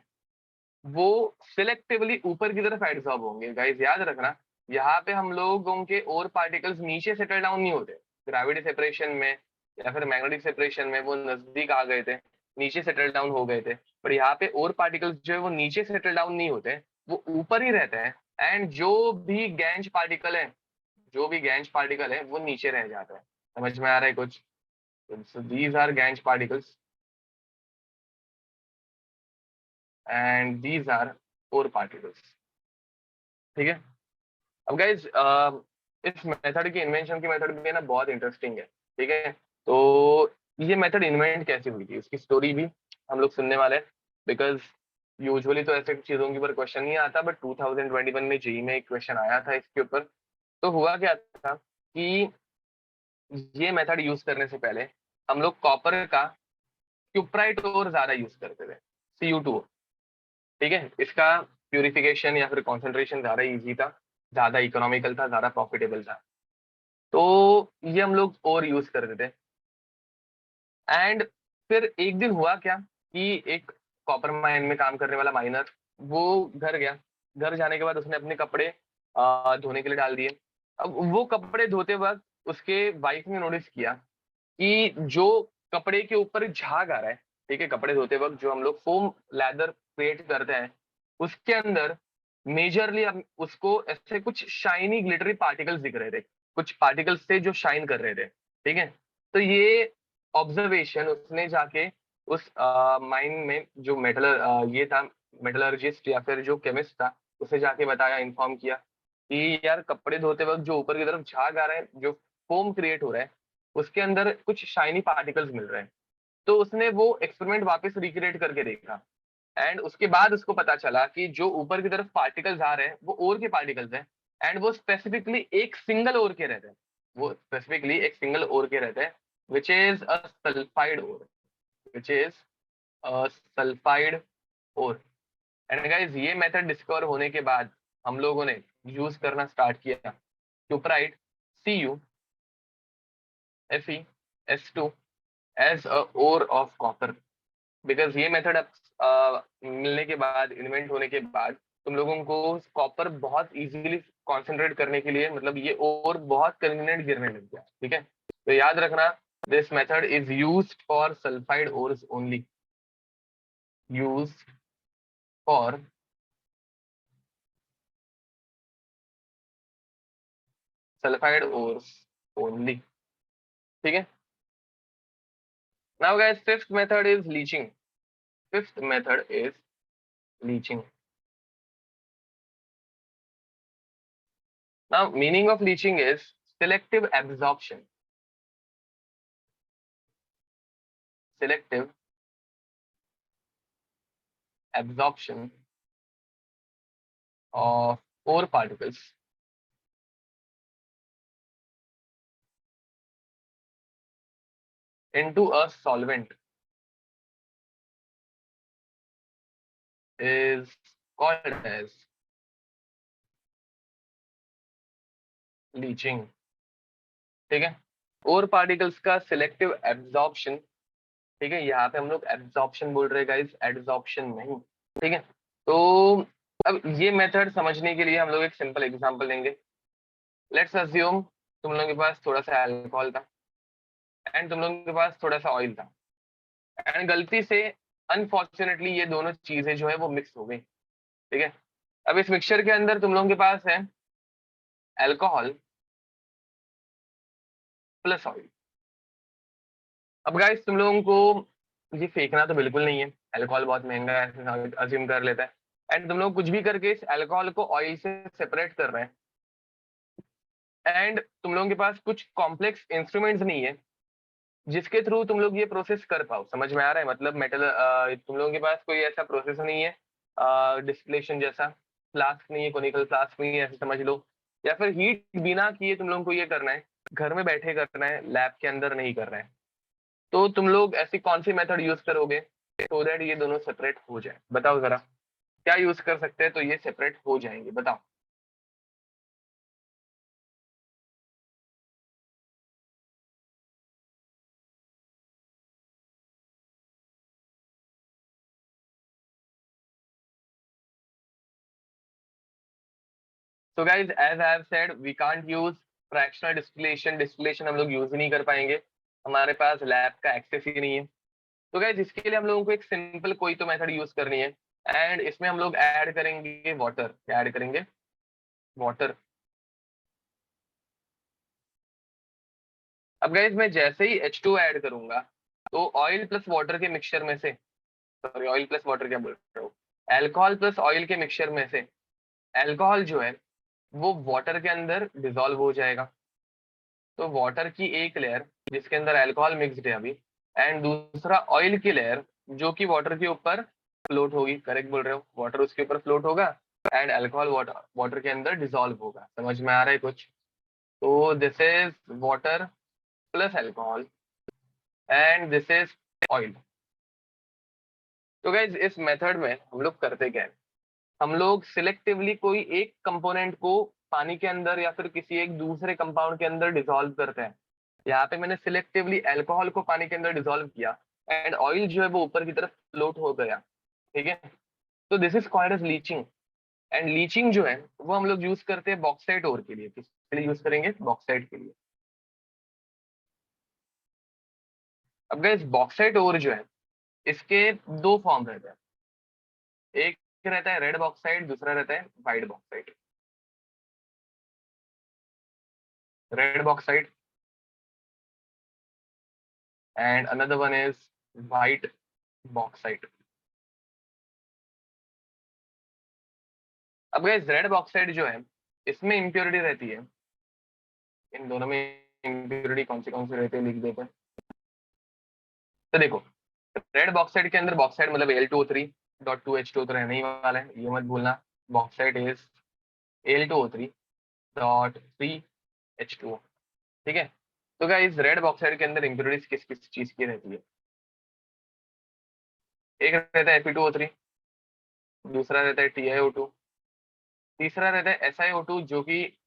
Speaker 1: वो सिलेक्टिवली ऊपर की तरफ एड्सॉर्ब होंगे। गाइस याद रखना यहाँ पे हम लोगों के और पार्टिकल्स नीचे सेटल डाउन नहीं होते। ग्रेविटी सेपरेशन में या फिर मैग्नेटिक सेपरेशन में वो नजदीक आ गए थे, नीचे सेटल डाउन हो गए थे। पर यहाँ पे और पार्टिकल्स जो है वो नीचे सेटल डाउन नहीं होते, वो ऊपर ही रहते हैं। एंड जो भी गैंज पार्टिकल है वो नीचे रह जाता है। समझ में आ रहा है कुछ? So these are gangue particles and these are core particles. ठीक है, अब गाइज इस मेथड की इन्वेंशन की मेथड भी है ना बहुत इंटरेस्टिंग है। ठीक है, तो ये मेथड इन्वेंट कैसे हुई थी उसकी स्टोरी भी हम लोग सुनने वाले हैं। बिकॉज यूजुअली तो ऐसे चीजों के ऊपर क्वेश्चन नहीं आता, बट 2021 में जेई में एक क्वेश्चन आया था इसके ऊपर। तो हुआ क्या था कि ये मेथड यूज करने से पहले हम लोग कॉपर का क्यूप्राइट और ज्यादा यूज करते थे, CU2। ठीक है, इसका प्यूरिफिकेशन या फिर कॉन्सेंट्रेशन ज्यादा इजी था, ज्यादा इकोनॉमिकल था, ज्यादा प्रॉफिटेबल था। तो ये हम लोग और यूज करते थे। एंड फिर एक दिन हुआ क्या कि एक कॉपर माइन में काम करने वाला माइनर वो घर गया। घर जाने के बाद उसने अपने कपड़े धोने के लिए डाल दिए। अब वो कपड़े धोते वक्त उसके वाइफ ने नोटिस किया कि जो कपड़े के ऊपर झाग आ रहा है, ठीक है, कपड़े धोते वक्त जो हम लोग फोम लैदर क्रिएट करते हैं उसके अंदर मेजरली उसको ऐसे कुछ शाइनी ग्लिटरी पार्टिकल्स दिख रहे थे। कुछ पार्टिकल्स थे जो शाइन कर रहे थे। ठीक है, तो ये ऑब्जर्वेशन उसने जाके उस माइन में जो ये था मेटलर्जिस्ट या फिर जो केमिस्ट था, उसे जाके बताया, इन्फॉर्म किया कि यार कपड़े धोते वक्त जो ऊपर की तरफ झाग आ रहा है, जो फोम क्रिएट हो रहा है, उसके अंदर कुछ शाइनी पार्टिकल्स मिल रहे हैं। तो उसने वो एक्सपेरिमेंट वापस रिक्रिएट करके देखा, एंड उसके बाद उसको पता चला कि जो ऊपर की तरफ पार्टिकल्स आ रहे हैं वो ओर के पार्टिकल्स हैं, एंड वो स्पेसिफिकली एक सिंगल ओर के रहते हैं। वो स्पेसिफिकली एक सिंगल ओर के रहते हैं, which is a sulphide ore, which is a sulphide ore. And guys, ये मेथड डिस्कवर होने के बाद हम लोगों ने यूज करना स्टार्ट किया cuprite CuFeS2 as a ore of copper. Because ये मेथड मिलने के बाद, इन्वेंट होने के बाद, तुम लोगों को कॉपर बहुत इजीली कॉन्सेंट्रेट करने के लिए, मतलब ये और बहुत कन्वीनियंट गिरने लग गया। ठीक है, तो याद रखना, this method is used for sulphide ores only, used for sulphide ores only. ठीक है, now guys, fifth method is leaching. Fifth method is leaching. Now meaning of leaching is selective absorption, selective absorption of ore particles into a solvent is called as leaching। ठीक है, और particles का selective absorption. ठीक है, यहाँ पे हम लोग एब्जॉर्प्शन बोल रहे हैं गाइस, एड्सॉर्प्शन नहीं। ठीक है, तो अब ये मेथड समझने के लिए हम लोग एक सिंपल एग्जांपल लेंगे। लेट्स अज्यूम तुम लोगों के पास थोड़ा सा अल्कोहल था, एंड तुम लोगों के पास थोड़ा सा ऑयल था, एंड गलती से अनफॉर्चुनेटली ये दोनों चीजें जो है वो मिक्स हो गई। ठीक है, अब इस मिक्सचर के अंदर तुम लोगों के पास है अल्कोहल प्लस ऑयल। अब गाइस, तुम लोगों को ये फेंकना तो बिल्कुल नहीं है, अल्कोहल बहुत महंगा है, अज्यूम कर लेता है, एंड तुम लोग कुछ भी करके इस अल्कोहल को ऑयल से सेपरेट कर रहे हैं, एंड तुम लोगों के पास कुछ कॉम्प्लेक्स इंस्ट्रूमेंट्स नहीं है जिसके थ्रू तुम लोग ये प्रोसेस कर पाओ। समझ में आ रहा है? मतलब तुम लोगों के पास कोई ऐसा प्रोसेस नहीं है डिस्टिलेशन जैसा, फ्लास्क नहीं है, कोनिकल फ्लास्क नहीं है, ऐसे समझ लो, या फिर हीट बिना किए तुम लोगों को ये करना है, घर में बैठे करना है, लैब के अंदर नहीं करना है। तो तुम लोग ऐसी कौन सी मेथड यूज करोगे सो दैट ये दोनों सेपरेट हो जाए? बताओ जरा, क्या यूज कर सकते हैं तो ये सेपरेट हो जाएंगे, बताओ। So guys, as I have said, we can't use fractional distillation। Distillation हम लोग यूज ही नहीं कर पाएंगे, हमारे पास लैब का एक्सेस ही नहीं है। तो गाइज, इसके लिए हम लोगों को एक सिंपल कोई तो मेथड यूज करनी है, एंड इसमें हम लोग ऐड करेंगे वाटर। क्या ऐड करेंगे? वाटर। अब गाइज, मैं जैसे ही H2 ऐड करूंगा, तो ऑयल प्लस वाटर के मिक्सचर में से, सॉरी ऑयल प्लस वाटर क्या बोल रहा हूँ, एल्कोहल प्लस ऑयल के मिक्सचर में से एल्कोहल जो है वो वाटर के अंदर डिसॉल्व हो जाएगा। तो वाटर की एक लेयर जिसके अंदर अल्कोहल मिक्स्ड है अभी, एंड दूसरा ऑयल की लेयर जो कि वाटर के ऊपर फ्लोट होगी। करेक्ट बोल रहे हो, वाटर उसके ऊपर फ्लोट होगा, एंड अल्कोहल वाटर वाटर के अंदर डिसॉल्व होगा। समझ में आ रहा है कुछ? तो this is water plus alcohol, and this is oil. तो गाइज, इस मेथड में हम लोग करते क्या है, हम लोग सिलेक्टिवली कोई एक कंपोनेंट को पानी के अंदर या फिर किसी एक दूसरे कंपाउंड के अंदर डिसॉल्व करते हैं। यहाँ पे मैंने सिलेक्टिवली अल्कोहल को पानी के अंदर डिसॉल्व किया, एंड ऑयल जो है वो ऊपर की तरफ फ्लोट हो गया। ठीक है, तो this is called as leaching. And leaching जो है वो हम लोग यूज करते हैं बॉक्साइट ओर के लिए। किसके लिए यूज करेंगे? बॉक्साइट के लिए। अब गाइस, बॉक्साइट ओर जो है इसके दो फॉर्म रहते हैं, एक रहता है रेड बॉक्साइट, दूसरा रहता है white bauxite. Red bauxite and another one is white bauxite. अब गाइस रेड बॉक्साइड जो है इसमें इम्प्योरिटी रहती है, इन दोनों में इम्प्योरिटी कौन सी रहती है लिख देते हैं। तो देखो रेड बॉक्साइड के अंदर बॉक्साइड मतलब Al2O3.2H2 तो रहने ही वाला है, ये मत भूलना। बॉक्साइड इज Al2O3.3H2O, ठीक है। तो गाइस रेड बॉक्साइड के अंदर इम्प्योरिटीज किस किस चीज की रहती है? एक रहता है Fe2O3, दूसरा रहता है TiO2, तीसरा रहता है SiO2 जो कि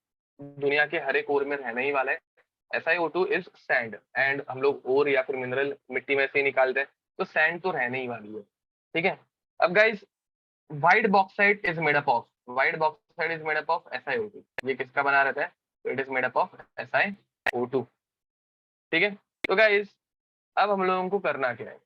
Speaker 1: दुनिया के हर एक ओर में रहने ही वाला है। SiO2 इज सैंड एंड हम लोग ओर या फिर मिनरल मिट्टी में से ही निकालते हैं, तो सैंड तो रहने ही वाली है, ठीक है। अब guys white bauxite is made up of SiO2, ये किसका बना रहता है? तो it is made up of SiO2, ठीक है। तो गाइस अब हम लोगों को करना क्या है?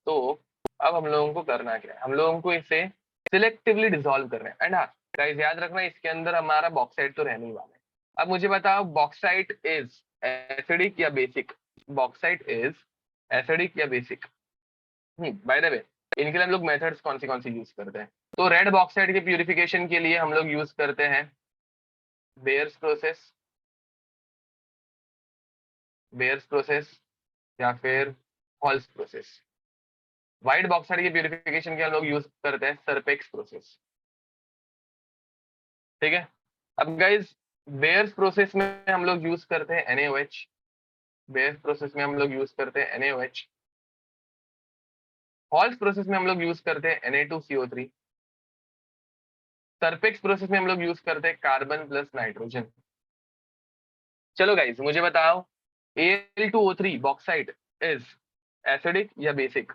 Speaker 1: तो अब हम लोगों को करना क्या है? हम लोगों को इसे सिलेक्टिवली डिसॉल्व करना है। एंड हाँ गाइस याद रखना इसके अंदर हमारा बॉक्साइट तो रहने ही वाला है। अब मुझे बताओ बॉक्साइट इज एसिडिक या बेसिक? बॉक्साइट इज एसिडिक या बेसिक? बाय द वे इनके लिए हम लोग मेथड्स कौन सी यूज करते हैं? तो रेड बॉक्साइट के प्यूरिफिकेशन के लिए हम लोग यूज करते हैं बेयर्स प्रोसेस या फिर हॉल्स प्रोसेस। व्हाइट बॉक्साइड की प्यूरिफिकेशन के हम लोग यूज करते हैं सरपेक्स प्रोसेस, ठीक है। अब गाइज बेयर्स प्रोसेस में हम लोग यूज करते हैं NaOH, बेयर्स प्रोसेस में हम लोग यूज करते हैं NaOH, हॉल्स प्रोसेस में हम लोग यूज करते हैं Na2CO3, सरपेक्स प्रोसेस में हम लोग यूज करते हैं कार्बन प्लस नाइट्रोजन। चलो गाइज मुझे बताओ Al2O3 बॉक्साइट इज एसिडिक या बेसिक?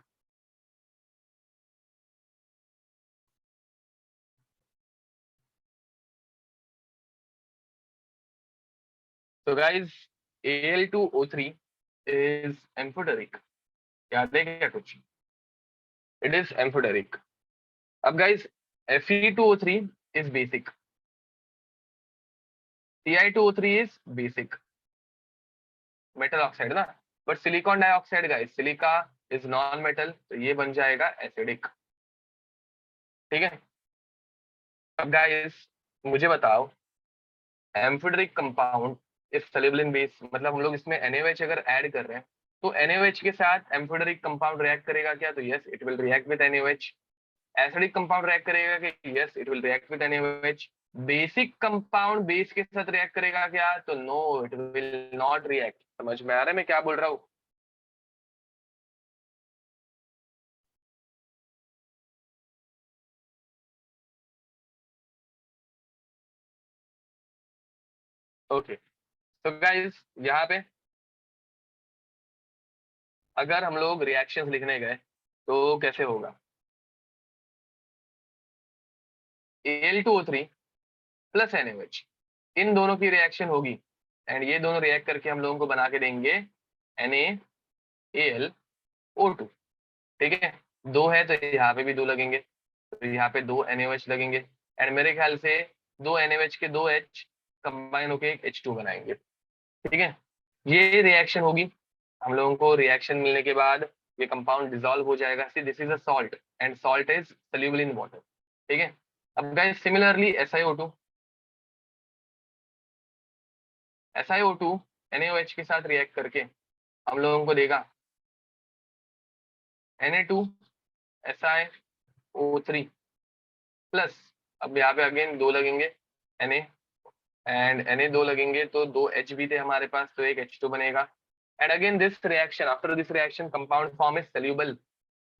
Speaker 1: तो गाइज Al2O3 इज एम्फोटेरिक, याद है क्या कुछ? It is amphoteric. अब guys Fe2O3 is basic, Ti2O3 is basic metal oxide ना, but silicon dioxide guys silica is non metal, तो ये बन जाएगा एसिडिक, ठीक है। अब गाइस मुझे बताओ amphoteric compound is soluble in base, मतलब हम लोग इसमें NaOH अगर ऐड कर रहे हैं तो NaOH के साथ एम्फोटेरिक कंपाउंड रिएक्ट करेगा क्या? तो yes it will react with NaOH। Acidic compound react करेगा कि? Yes it will react with NaOH। Basic compound base के साथ रिएक्ट करेगा क्या? तो no it will not react. समझ में आ रहा है मैं क्या बोल रहा हूँ? ओके तो गाइस यहाँ पे अगर हम लोग रिएक्शंस लिखने गए तो कैसे होगा? Al2O3 प्लस NaOH इन दोनों की रिएक्शन होगी एंड ये दोनों रिएक्ट करके हम लोगों को बना के देंगे NaAlO2, ठीक है। दो है तो यहाँ पे भी दो लगेंगे, तो यहाँ पे दो NaOH लगेंगे एंड मेरे ख्याल से दो NaOH के दो H कंबाइन होके एक H2 बनाएंगे, ठीक है। ये रिएक्शन होगी, हम लोगों को रिएक्शन मिलने के बाद ये कंपाउंड डिसॉल्व हो जाएगा। See this is a salt and salt is soluble in water, ठीक है। अब गाइस सिमिलरली SiO2 NaOH के साथ रिएक्ट करके हम लोगों को देगा Na2SiO3 प्लस, अब यहाँ पे अगेन दो लगेंगे Na एंड Na दो लगेंगे तो दो H भी थे हमारे पास, तो एक H2 बनेगा and again this reaction after this reaction compound form is soluble,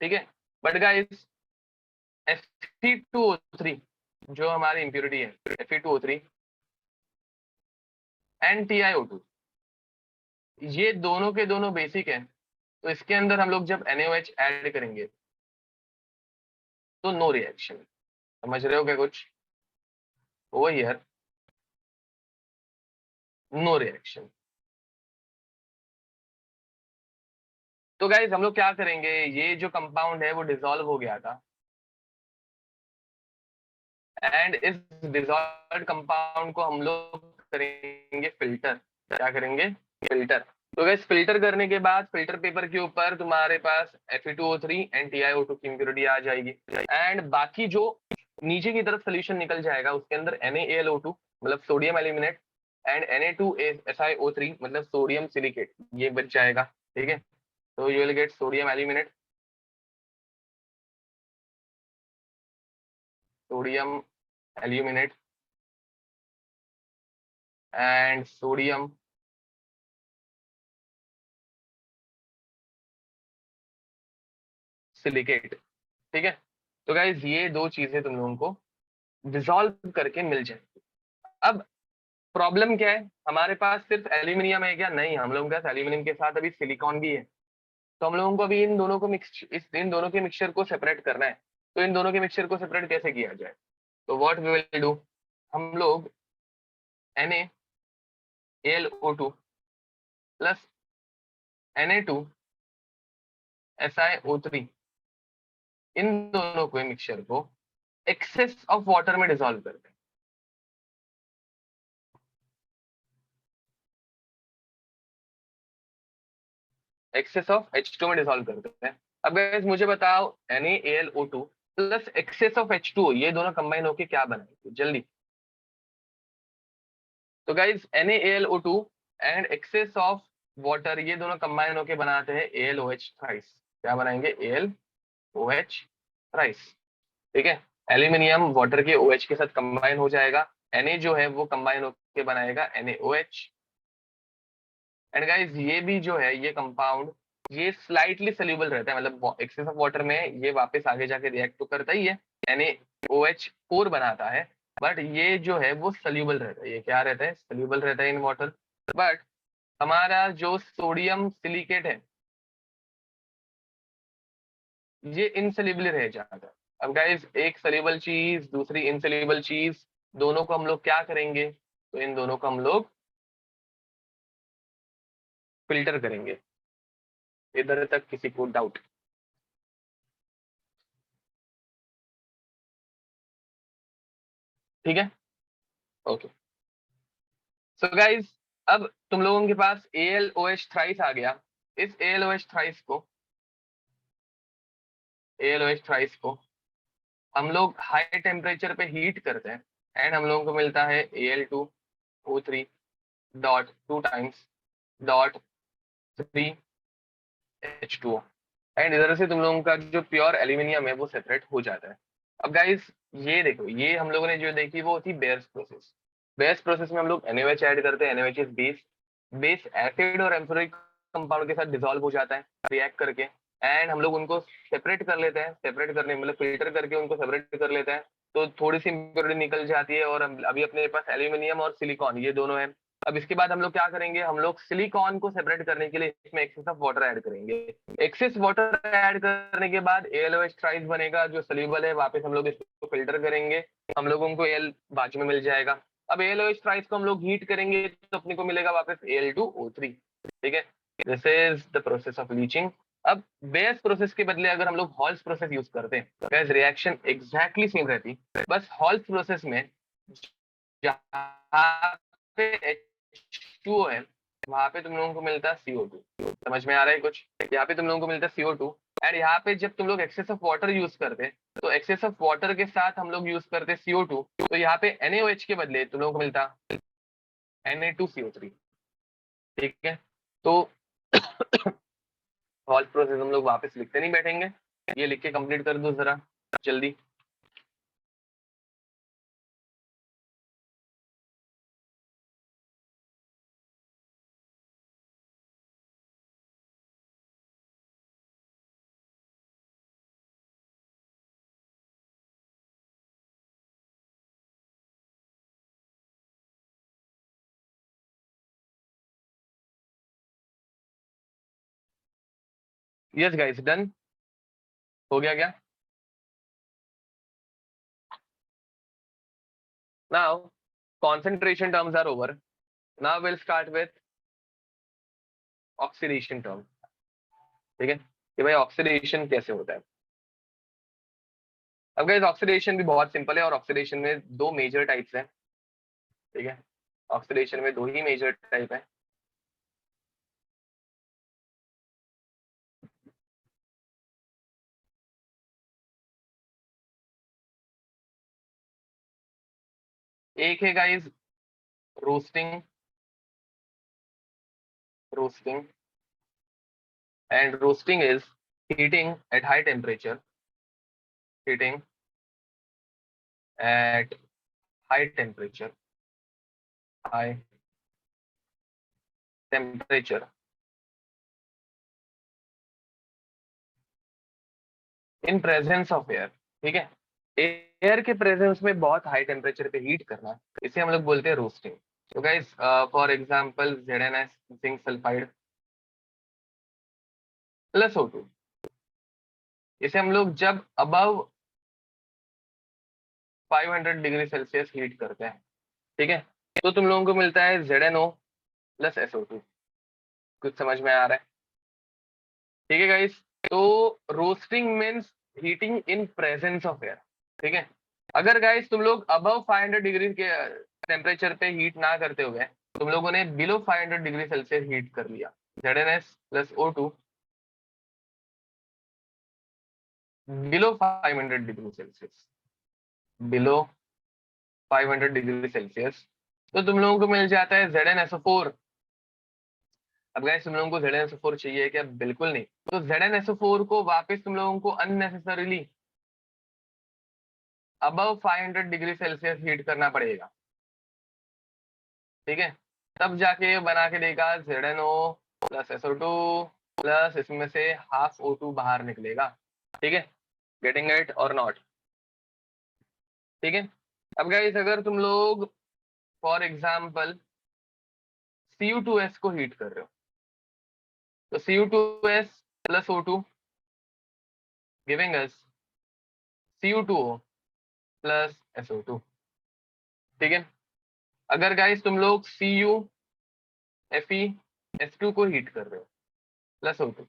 Speaker 1: ठीक है। बट गाइस Fe2O3 जो हमारी इंप्योरिटी है Fe2O3 एंड TiO2 ये दोनों के दोनों बेसिक हैं, तो इसके अंदर हम लोग जब NaOH ऐड करेंगे तो नो रिएक्शन। समझ रहे हो क्या कुछ? Over here no reaction. तो गाइस हम लोग क्या करेंगे, ये जो कंपाउंड है वो डिसॉल्व हो गया था एंड इस डिसॉल्व कंपाउंड को हम लोग करेंगे फिल्टर, क्या करेंगे, फिल्टर। तो गैस फिल्टर करने के बाद फिल्टर पेपर के ऊपर तुम्हारे पास Fe2O3 एंड TiO2 की इम्प्योरिटी आ जाएगी, एंड बाकी जो नीचे की तरफ सोल्यूशन निकल जाएगा उसके अंदर NaAlO2 मतलब सोडियम एल्यूमिनेट एंड Na2SiO3 मतलब सोडियम सिलिकेट ये बच जाएगा। ठीक है, तो you will gate sodium aluminate, sodium aluminate and sodium silicate. ठीक है, तो गाइज ये दो चीजें तुम लोगों को डिसॉल्व करके मिल जाएगी। अब प्रॉब्लम क्या है, हमारे पास सिर्फ एल्यूमिनियम है क्या, नहीं, हम लोगों के पास एल्यूमिनियम के साथ अभी सिलिकॉन भी है। तो हम लोगों को अभी इन दोनों को इन दोनों के मिक्सचर को सेपरेट करना है। तो इन दोनों के मिक्सचर को सेपरेट कैसे किया जाए, तो व्हाट वी विल डू, हम लोग NaAlO2 प्लस Na2SiO3 इन दोनों के मिक्सचर को एक्सेस ऑफ वाटर में डिसॉल्व करते हैं। एक्सेस ऑफ H2 में डिसॉल्व करते हैं। अब guys मुझे बताओ NaAlO2 plus access of H2O ये दोनों कंबाइन होके क्या बनाएंगे जल्दी। तो guys NaAlO2 and excess of water ये दोनों कंबाइन होके बनाते हैं AlOH थ्राइस। क्या बनाएंगे, AlOH थ्राइस। ठीक है, एल्यूमिनियम वाटर के OH के साथ कंबाइन हो जाएगा, Na जो है वो कंबाइन होके बनाएगा NaOH। एंड गाइज ये भी जो है ये कंपाउंड ये स्लाइटली सोल्यूबल रहता है, मतलब एक्सेस ऑफ वाटर में ये वापस आगे जाके रिएक्ट तो करता ही है, NaOH4 बनाता है, बट ये जो है वो सोल्यूबल रहता है। ये क्या रहता है, सोल्यूबल रहता है इन वाटर। बट हमारा जो सोडियम सिलिकेट है ये इनसोल्यूबल रह जाता है। अब गाइज एक सोल्यूबल चीज दूसरी इनसोल्यूबल चीज, दोनों को हम लोग क्या करेंगे, तो इन दोनों को हम लोग फिल्टर करेंगे। इधर तक किसी को डाउट? ठीक है, ओके। सो गाइज अब तुम लोगों के पास AlOH थ्राइस आ गया। इस AlOH थ्राइस को हम लोग हाई टेम्परेचर पे हीट करते हैं एंड हम लोगों को मिलता है Al2O3 dot 2 times dot 3H2O and इधर से तुम लोगों का जो प्योर एल्यूमिनियम है वो सेपरेट हो जाता है। अब गाइस ये देखो, ये हम लोगों ने जो देखी वो होती बेयर्स प्रोसेस। बेयर्स प्रोसेस में हम लोग NaOH ऐड करते हैं, NaOH is base, base acid और एम्फोरिक कंपाउंड के साथ डिसॉल्व हो जाता है रिएक्ट करके, एंड हम लोग उनको सेपरेट कर लेते हैं। सेपरेट करने मतलब फिल्टर करके उनको सेपरेट कर लेते हैं, तो थोड़ी सी इम्प्योरिटी निकल जाती है। और अभी अपने पास एल्यूमिनियम और सिलिकॉन ये दोनों है। अब इसके बाद हम लोग क्या करेंगे, हम लोग सिलिकॉन को सेपरेट करने के लिए इसमें एक्सेस ऑफ वाटर ऐड करेंगे। एक्सेस वाटर ऐड करने के बाद AlOH थ्राइस बनेगा जो सोल्यूबल है, वापस हम लोग इसको फिल्टर करेंगे, हम लोगों को Al बाजू में मिल जाएगा। अब AlOH थ्राइस को हम लोग हीट करेंगे तो अपने को मिलेगा वापस Al2O3। ठीक है, this is the process of leaching. अब बेस प्रोसेस के बदले अगर हम लोग हॉल्स प्रोसेस यूज करते हैं, गैस रिएक्शन एग्जैक्टली सेम रहती, बस हॉल्स प्रोसेस में जहाँ पे H2O है वहां पे तुम लोगों को मिलता है CO2। समझ में आ रहा है कुछ, यहाँ पे तुम लोगों को मिलता है CO2, एंड यहाँ पे जब तुम लोग एक्सेस ऑफ वाटर यूज करते हैं तो एक्सेस ऑफ वाटर के साथ हम लोग यूज करते हैं CO2, तो यहाँ पे NaOH के बदले तुम लोगों को मिलता Na2CO3। ठीक है, तो हॉल प्रोसेस हम लोग वापस लिखते नहीं बैठेंगे, ये लिख के कंप्लीट कर दो जरा जल्दी। यस गाइस डन, हो गया क्या? Now concentration terms are over, now we'll start with oxidation term. ठीक है, कि भाई ऑक्सीडेशन कैसे होता है। अब गाइस ऑक्सीडेशन भी बहुत सिंपल है, और ऑक्सीडेशन में दो मेजर टाइप्स हैं। ठीक है, ऑक्सीडेशन में दो ही मेजर टाइप है। एक है guys roasting, roasting, and roasting is heating at high temperature, heating at high temperature, high temperature in presence of air. ठीक है, एयर के प्रेजेंस में बहुत हाई टेम्परेचर पे हीट करना, इसे हम लोग बोलते हैं रोस्टिंग. तो guys for example ZnS zinc sulphide plus O2, इसे हम लोग जब अबव 500 डिग्री सेल्सियस हीट करते हैं, ठीक है, तो तुम लोगों को मिलता है ZnO प्लस SO2. कुछ समझ में आ रहा है? ठीक है गाइस, तो roasting means heating in presence of air. ठीक है, अगर गाइस तुम लोग अबव 500 डिग्री के टेम्परेचर पे हीट ना करते हुए तुम लोगों ने बिलो 500 डिग्री सेल्सियस हीट कर लिया, ZnS plus O2 below 500 degree Celsius, below 500 degree Celsius, तो तुम लोगों को मिल जाता है ZnSO4. अब गाइस तुम लोगों को ZnSO4 चाहिए क्या? बिल्कुल नहीं. तो ZnSO4 को वापस तुम लोगों को unnecessarily above 500 degree Celsius heat करना पड़ेगा. ठीक है, तब जाके ये बना के देगा ZnO प्लस SO2 प्लस इसमें से हाफ O2 बाहर निकलेगा. ठीक है, गेटिंग इट और नॉट? ठीक है, अब गाइस अगर तुम लोग फॉर एग्जांपल Cu2S को हीट कर रहे हो, तो Cu2S प्लस O2 गिविंग अस Cu2O प्लस SO2. ठीक है, अगर गाइस तुम लोग Cu FeS2 को हीट कर रहे हो प्लस O2,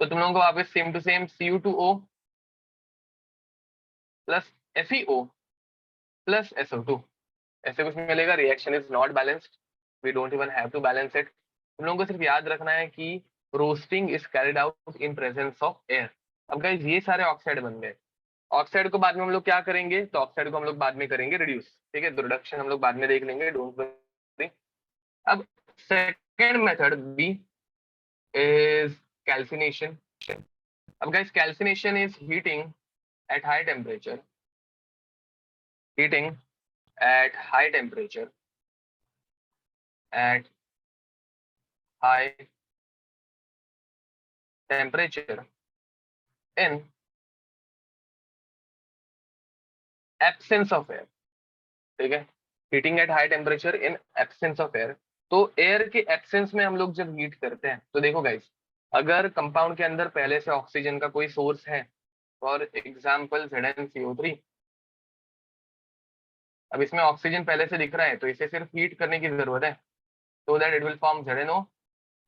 Speaker 1: तो तुम लोगों को वापस same to same Cu2O plus FeO plus SO2 ऐसे कुछ मिलेगा. Reaction is not balanced, we don't even have to balance it. तुम लोगों को सिर्फ याद रखना है कि roasting is carried out in presence of air. अब गाइस ये सारे ऑक्साइड बन गए. ऑक्साइड को बाद में हम लोग क्या करेंगे? तो ऑक्साइड को हम लोग बाद में करेंगे रिड्यूस. ठीक है, तो रिडक्शन हम लोग बाद में देख लेंगे, डोंट वरी. अब second method B is calcination. अब guys calcination is heating at high temperature, heating at high temperature, at high temperature in absence of air. ठीक है, heating at high temperature in absence of air. तो air के absence में हम लोग जब heat करते हैं, तो देखो गाइस, अगर कंपाउंड के अंदर पहले से ऑक्सीजन का कोई सोर्स है, फॉर एग्जांपल ZnCO3, अब इसमें ऑक्सीजन पहले से दिख रहा है, तो इसे सिर्फ हीट करने की जरूरत है, so that it will form ZnO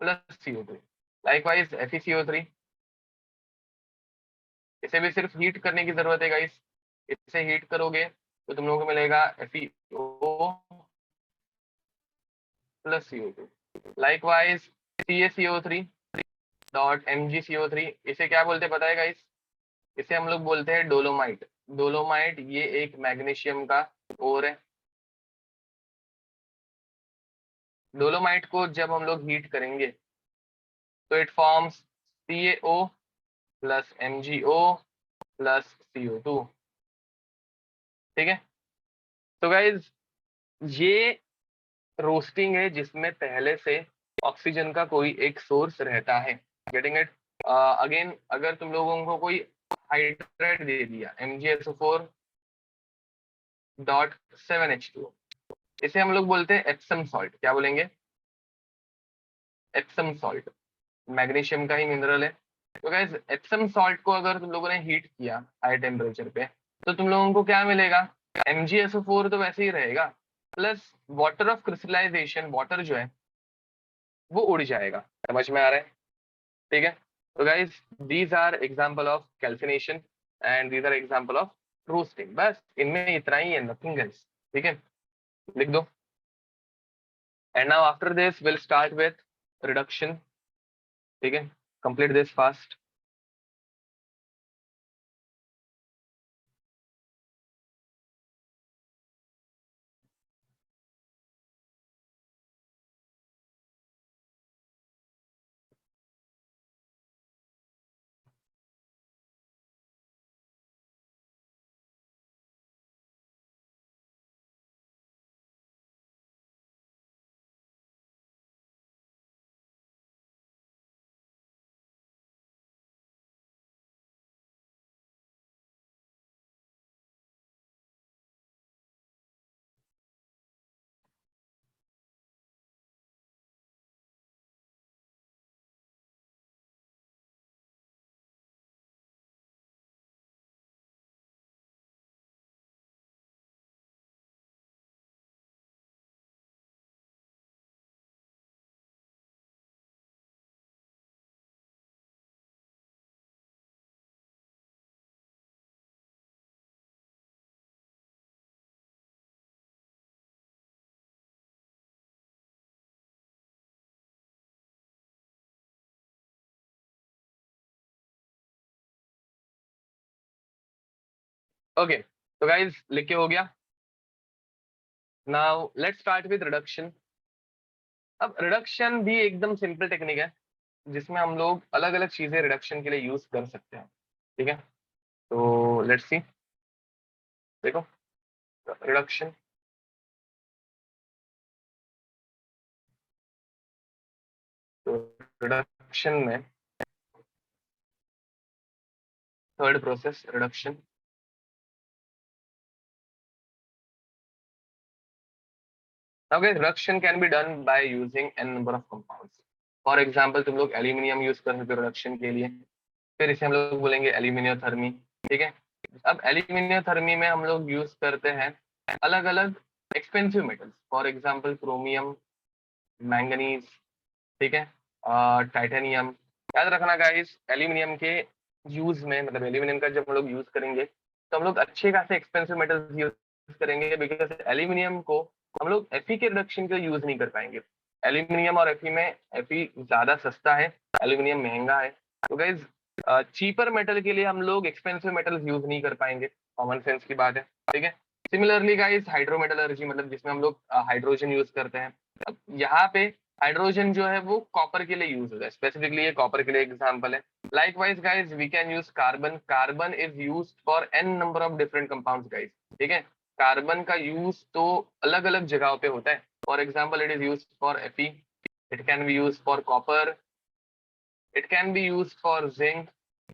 Speaker 1: plus CO3. Likewise FeCO3, इसे भी सिर्फ हीट करने की जरूरत है गाइस. इसे हीट करोगे तो तुम लोगों को मिलेगा FeO plus CO2. Likewise CaCO3 dot MgCO3, इसे क्या बोलते हैं पता है गाइस? इसे हम लोग बोलते हैं डोलोमाइट. डोलोमाइट ये एक मैग्नीशियम का ओर है. डोलोमाइट को जब हम लोग हीट करेंगे तो it forms CaO plus MgO plus CO2. ठीक है, तो गाइज ये रोस्टिंग है जिसमें पहले से ऑक्सीजन का कोई एक सोर्स रहता है. Getting it? अगेन अगर तुम लोगों को कोई हाइड्रेट दे दिया MgSO4 डॉट 7H2O, इसे हम लोग बोलते हैं एप्सम सॉल्ट. क्या बोलेंगे? Epsom salt. मैग्नीशियम का ही मिनरल है. तो गाइस एप्सम सॉल्ट को अगर तुम लोगों ने हीट किया हाई टेम्परेचर पे, तो तुम लोगों को क्या मिलेगा? MgSO4 तो वैसे ही रहेगा, plus water of crystallisation, water जो है वो उड़ जाएगा. समझ में आ रहा है? ठीक है, तो guys these are example of calcination and these are example of roasting. बस इनमें इतना ही है, नथिंग एल्स. ठीक है, लिख दो. And now after this will start with reduction. ठीक है, कंप्लीट दिस फास्ट. ओके, तो गाइज लिख के हो गया। Now let's start with reduction. अब रिडक्शन भी एकदम सिंपल टेक्निक है जिसमें हम लोग अलग अलग चीजें रिडक्शन के लिए यूज कर सकते हैं। ठीक है, तो लेट्स सी। देखो, रिडक्शन, तो रिडक्शन में third process reduction. Now guys, reduction can be done by using n number of compounds. For example तुम लोग एल्यूमिनियम यूज कर सकते हो रिडक्शन के लिए, फिर इसे हम लोग बोलेंगे एल्यूमिनियोथर्मी। ठीक है, अब एल्यूमिनियोथर्मी में हम लोग यूज करते हैं अलग अलग expensive metals, for example chromium, manganese, ठीक है, टाइटेनियम। याद रखना गाइस, एल्यूमिनियम के यूज में, मतलब एल्यूमिनियम का जब हम लोग यूज करेंगे तो हम लोग अच्छे खासे एक्सपेंसिव मेटल्स यूज करेंगे, बिकॉज एल्यूमिनियम को हम लोग एफई के रिडक्शन के लिए यूज नहीं कर पाएंगे। एल्यूमिनियम और एफई में एफई ज्यादा सस्ता है, एल्यूमिनियम महंगा है। तो गाइज चीपर मेटल के लिए हम लोग एक्सपेंसिव मेटल्स यूज नहीं कर पाएंगे, कॉमन सेंस की बात है। ठीक है, सिमिलरली गाइज हाइड्रोमेटलर्जी, मतलब जिसमें हम लोग हाइड्रोजन यूज करते हैं, अब यहाँ पे हाइड्रोजन जो है वो कॉपर के लिए यूज होता है, स्पेसिफिकली ये कॉपर के लिए एग्जांपल है। Likewise guys we can use carbon. Carbon is used for an number of different compounds guys. ठीक है, कार्बन का यूज तो अलग अलग जगहों पे होता है। For example it is use for Fe, it can be use for copper, it can be use for zinc,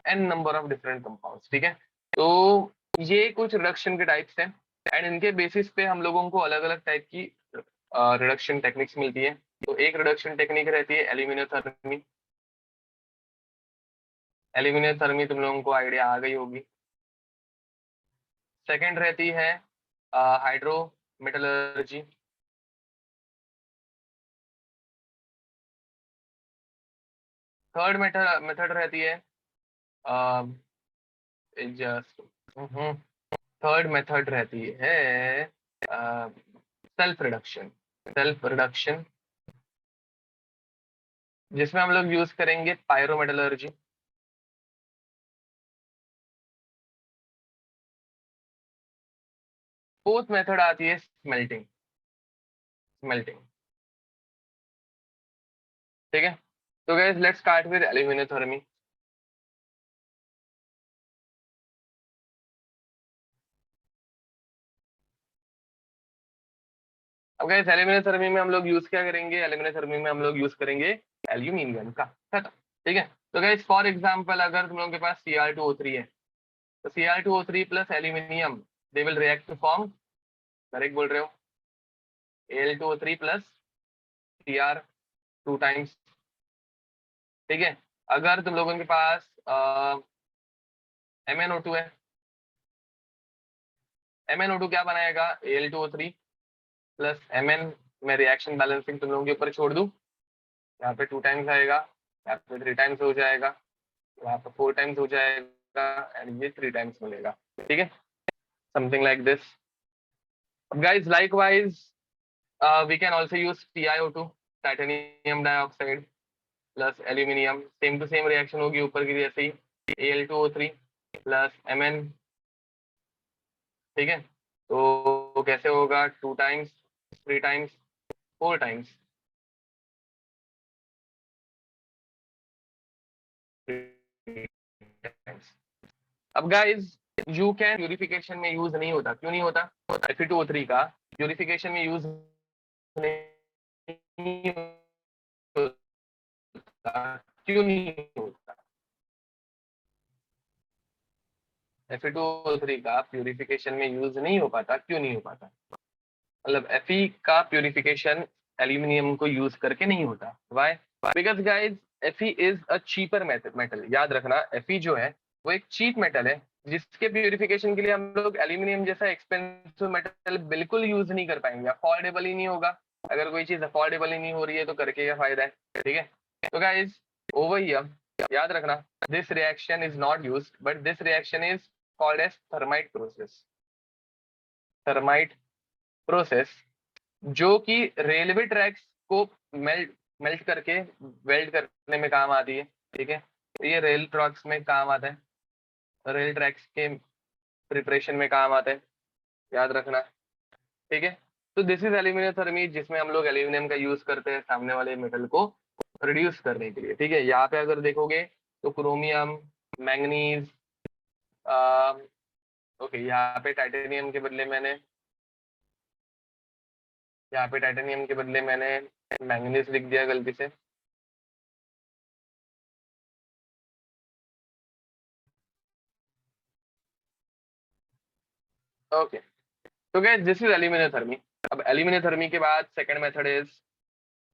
Speaker 1: an number of different compounds. ठीक है, तो ये कुछ रिडक्शन के टाइप्स हैं, एंड इनके बेसिस पे हम लोगों को अलग अलग टाइप की रिडक्शन टेक्निक्स मिलती है। तो एक रिडक्शन टेक्निक रहती है एल्यूमिनियोथर्मी। एल्यूमिनियोथर्मी तुम लोगों को आइडिया आ गई होगी। सेकंड रहती है हाइड्रोमेटलर्जी। थर्ड मेथड रहती है जस्ट थर्ड मेथड रहती है सेल्फ रिडक्शन। सेल्फ रिडक्शन जिसमें हम लोग यूज करेंगे पायरोमेटलर्जी। फोर्थ मेथड आती है स्मेल्टिंग। स्मेल्टिंग, ठीक है। तो गाइस लेट्स स्टार्ट विद एल्यूमिनियोथर्मी। अब गाइस एल्यूमिनियोथर्मी में हम लोग यूज क्या करेंगे, एल्यूमिनियोथर्मी में हम लोग यूज करेंगे एल्यूमिनियम का, खत्म। ठीक है, तो गाइस फॉर एग्जांपल अगर तुम लोगों के पास Cr2O3 है, तो Cr2O3 plus aluminium, they will react to form, correct बोल रहे हो, Al2O3 plus Cr two times. ठीक है, अगर तुम लोगों के पास MnO2 है, MnO2 क्या बनाएगा, Al2O3 प्लस Mn। मैं रिएक्शन बैलेंसिंग तुम लोगों के ऊपर छोड़ दूं, यहाँ पे 2 टाइम्स आएगा, यहाँ पे 3 टाइम्स हो जाएगा, यहाँ पे 4 टाइम्स हो जाएगा, एंड ये 3 टाइम्स मिलेगा। ठीक है, something like this. Guys likewise we can also use TiO2, titanium dioxide plus aluminium, same to same reaction होगी ऊपर की जैसे ही, Al2O3 प्लस Mn। ठीक है, तो कैसे होगा, 2 टाइम्स, 3 टाइम्स, 4 टाइम्स। अब गाइज यू कैन प्यूरिफिकेशन में यूज नहीं होता, क्यों नहीं होता, Fe2O3 का प्यूरिफिकेशन में यूज नहीं होता, क्यों नहीं होता, Fe2O3 का प्यूरिफिकेशन में यूज नहीं हो पाता, क्यों नहीं हो पाता, मतलब Fe का प्यूरिफिकेशन एल्यूमिनियम को यूज करके नहीं होता। Why, because guys Fe is a cheaper metal. याद रखना Fe जो है वो एक चीप मेटल है, जिसके प्यूरिफिकेशन के लिए हम लोग एल्यूमिनियम जैसा एक्सपेंसिव मेटल बिल्कुल यूज नहीं कर पाएंगे, अफोर्डेबल ही नहीं होगा। अगर कोई चीज अफोर्डेबल ही नहीं हो रही है तो करके क्या फायदा है। ठीक है, तो गाइज ओवर हियर याद रखना, this reaction is not used, but this reaction is called as thermite process. Thermite process जो कि रेलवे ट्रैक्स को मेल्ट मेल्ट करके वेल्ड करने में काम आती है। ठीक है, तो ये रेल ट्रैक्स में काम आता है, रेल ट्रैक्स के प्रिपरेशन में काम आते हैं, याद रखना। ठीक है, तो दिस इज एल्यूमिनियम थर्मी, जिसमें हम लोग एल्यूमिनियम का यूज करते हैं सामने वाले मेटल को रिड्यूस करने के लिए। ठीक है, यहाँ पे अगर देखोगे तो क्रोमियम, मैंगनीज, ओके, यहाँ पे टाइटेनियम के बदले मैंने मैंगनीज लिख दिया गलती से। ओके, तो guys this is aluminium thermy. अब एल्यूमिनियम थर्मी के बाद सेकंड मेथड इज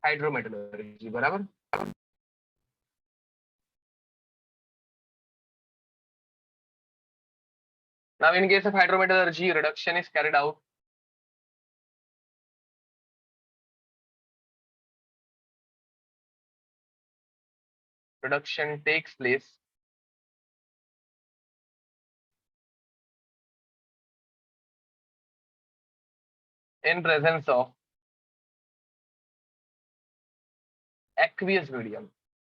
Speaker 1: हाइड्रोमेटलर्जी, बराबर। Now in case of hydrometallurgy, reduction is carried out reduction takes place in presence of aqueous medium।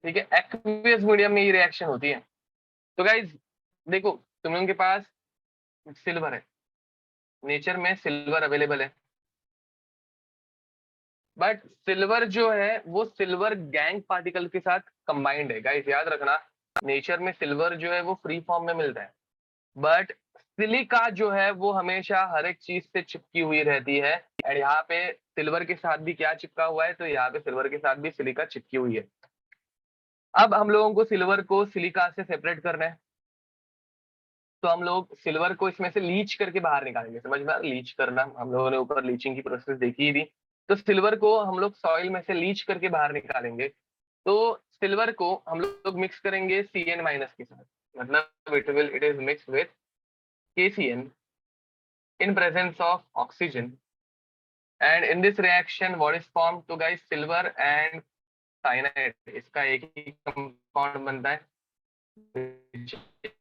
Speaker 1: ठीक है, एक्वियस मीडियम में ये reaction होती है। तो गाइज देखो, तुम लोगों के पास सिल्वर है, नेचर में सिल्वर अवेलेबल है, बट सिल्वर जो है वो सिल्वर गैंग पार्टिकल के साथ कंबाइंड है। गाइस याद रखना, नेचर में सिल्वर जो है वो फ्री फॉर्म में मिलता है, बट सिलिका जो है वो हमेशा हर एक चीज से चिपकी हुई रहती है। एंड यहाँ पे सिल्वर के साथ भी क्या चिपका हुआ है, तो यहाँ पे सिल्वर के साथ भी सिलिका चिपकी हुई है। अब हम लोगों को सिल्वर को सिलिका से सेपरेट करना है, तो हम लोग सिल्वर को इसमें से लीच करके बाहर निकालेंगे। समझ में आ रहा? लीच करना, हम लोगों ने ऊपर लीचिंग की प्रोसेस देखी ही थी। तो सिल्वर को हम लोग सॉइल में से लीच करके बाहर निकालेंगे। तो सिल्वर को हम लोग मिक्स करेंगे Cn माइनस के साथ, मतलब it is mix with KCN in presence of oxygen, and in this reaction what is formed? तो guys silver and cyanide इसका एक ही कंपाउंड बनता है, which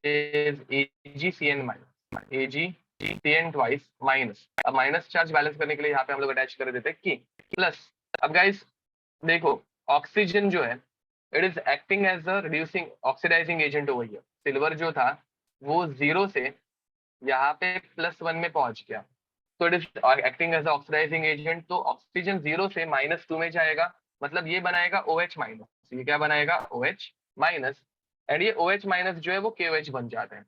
Speaker 1: is AgCN minus, AgCN twice minus। अब माइनस चार्ज बैलेंस करने के लिए यहाँ पे हम लोग अटैच कर देते हैं कि प्लस। अब गाइस देखो, ऑक्सीजन जो है it is acting as a reducing oxidising agent over here. Silver जो था वो 0 से यहाँ पे +1 में पहुंच गया, तो it is acting as oxidising agent. तो ऑक्सीजन 0 से -2 में जाएगा, मतलब ये बनाएगा OH माइनस। ये क्या बनाएगा? OH minus. एंड ये OH माइनस जो है वो KOH बन जाते हैं।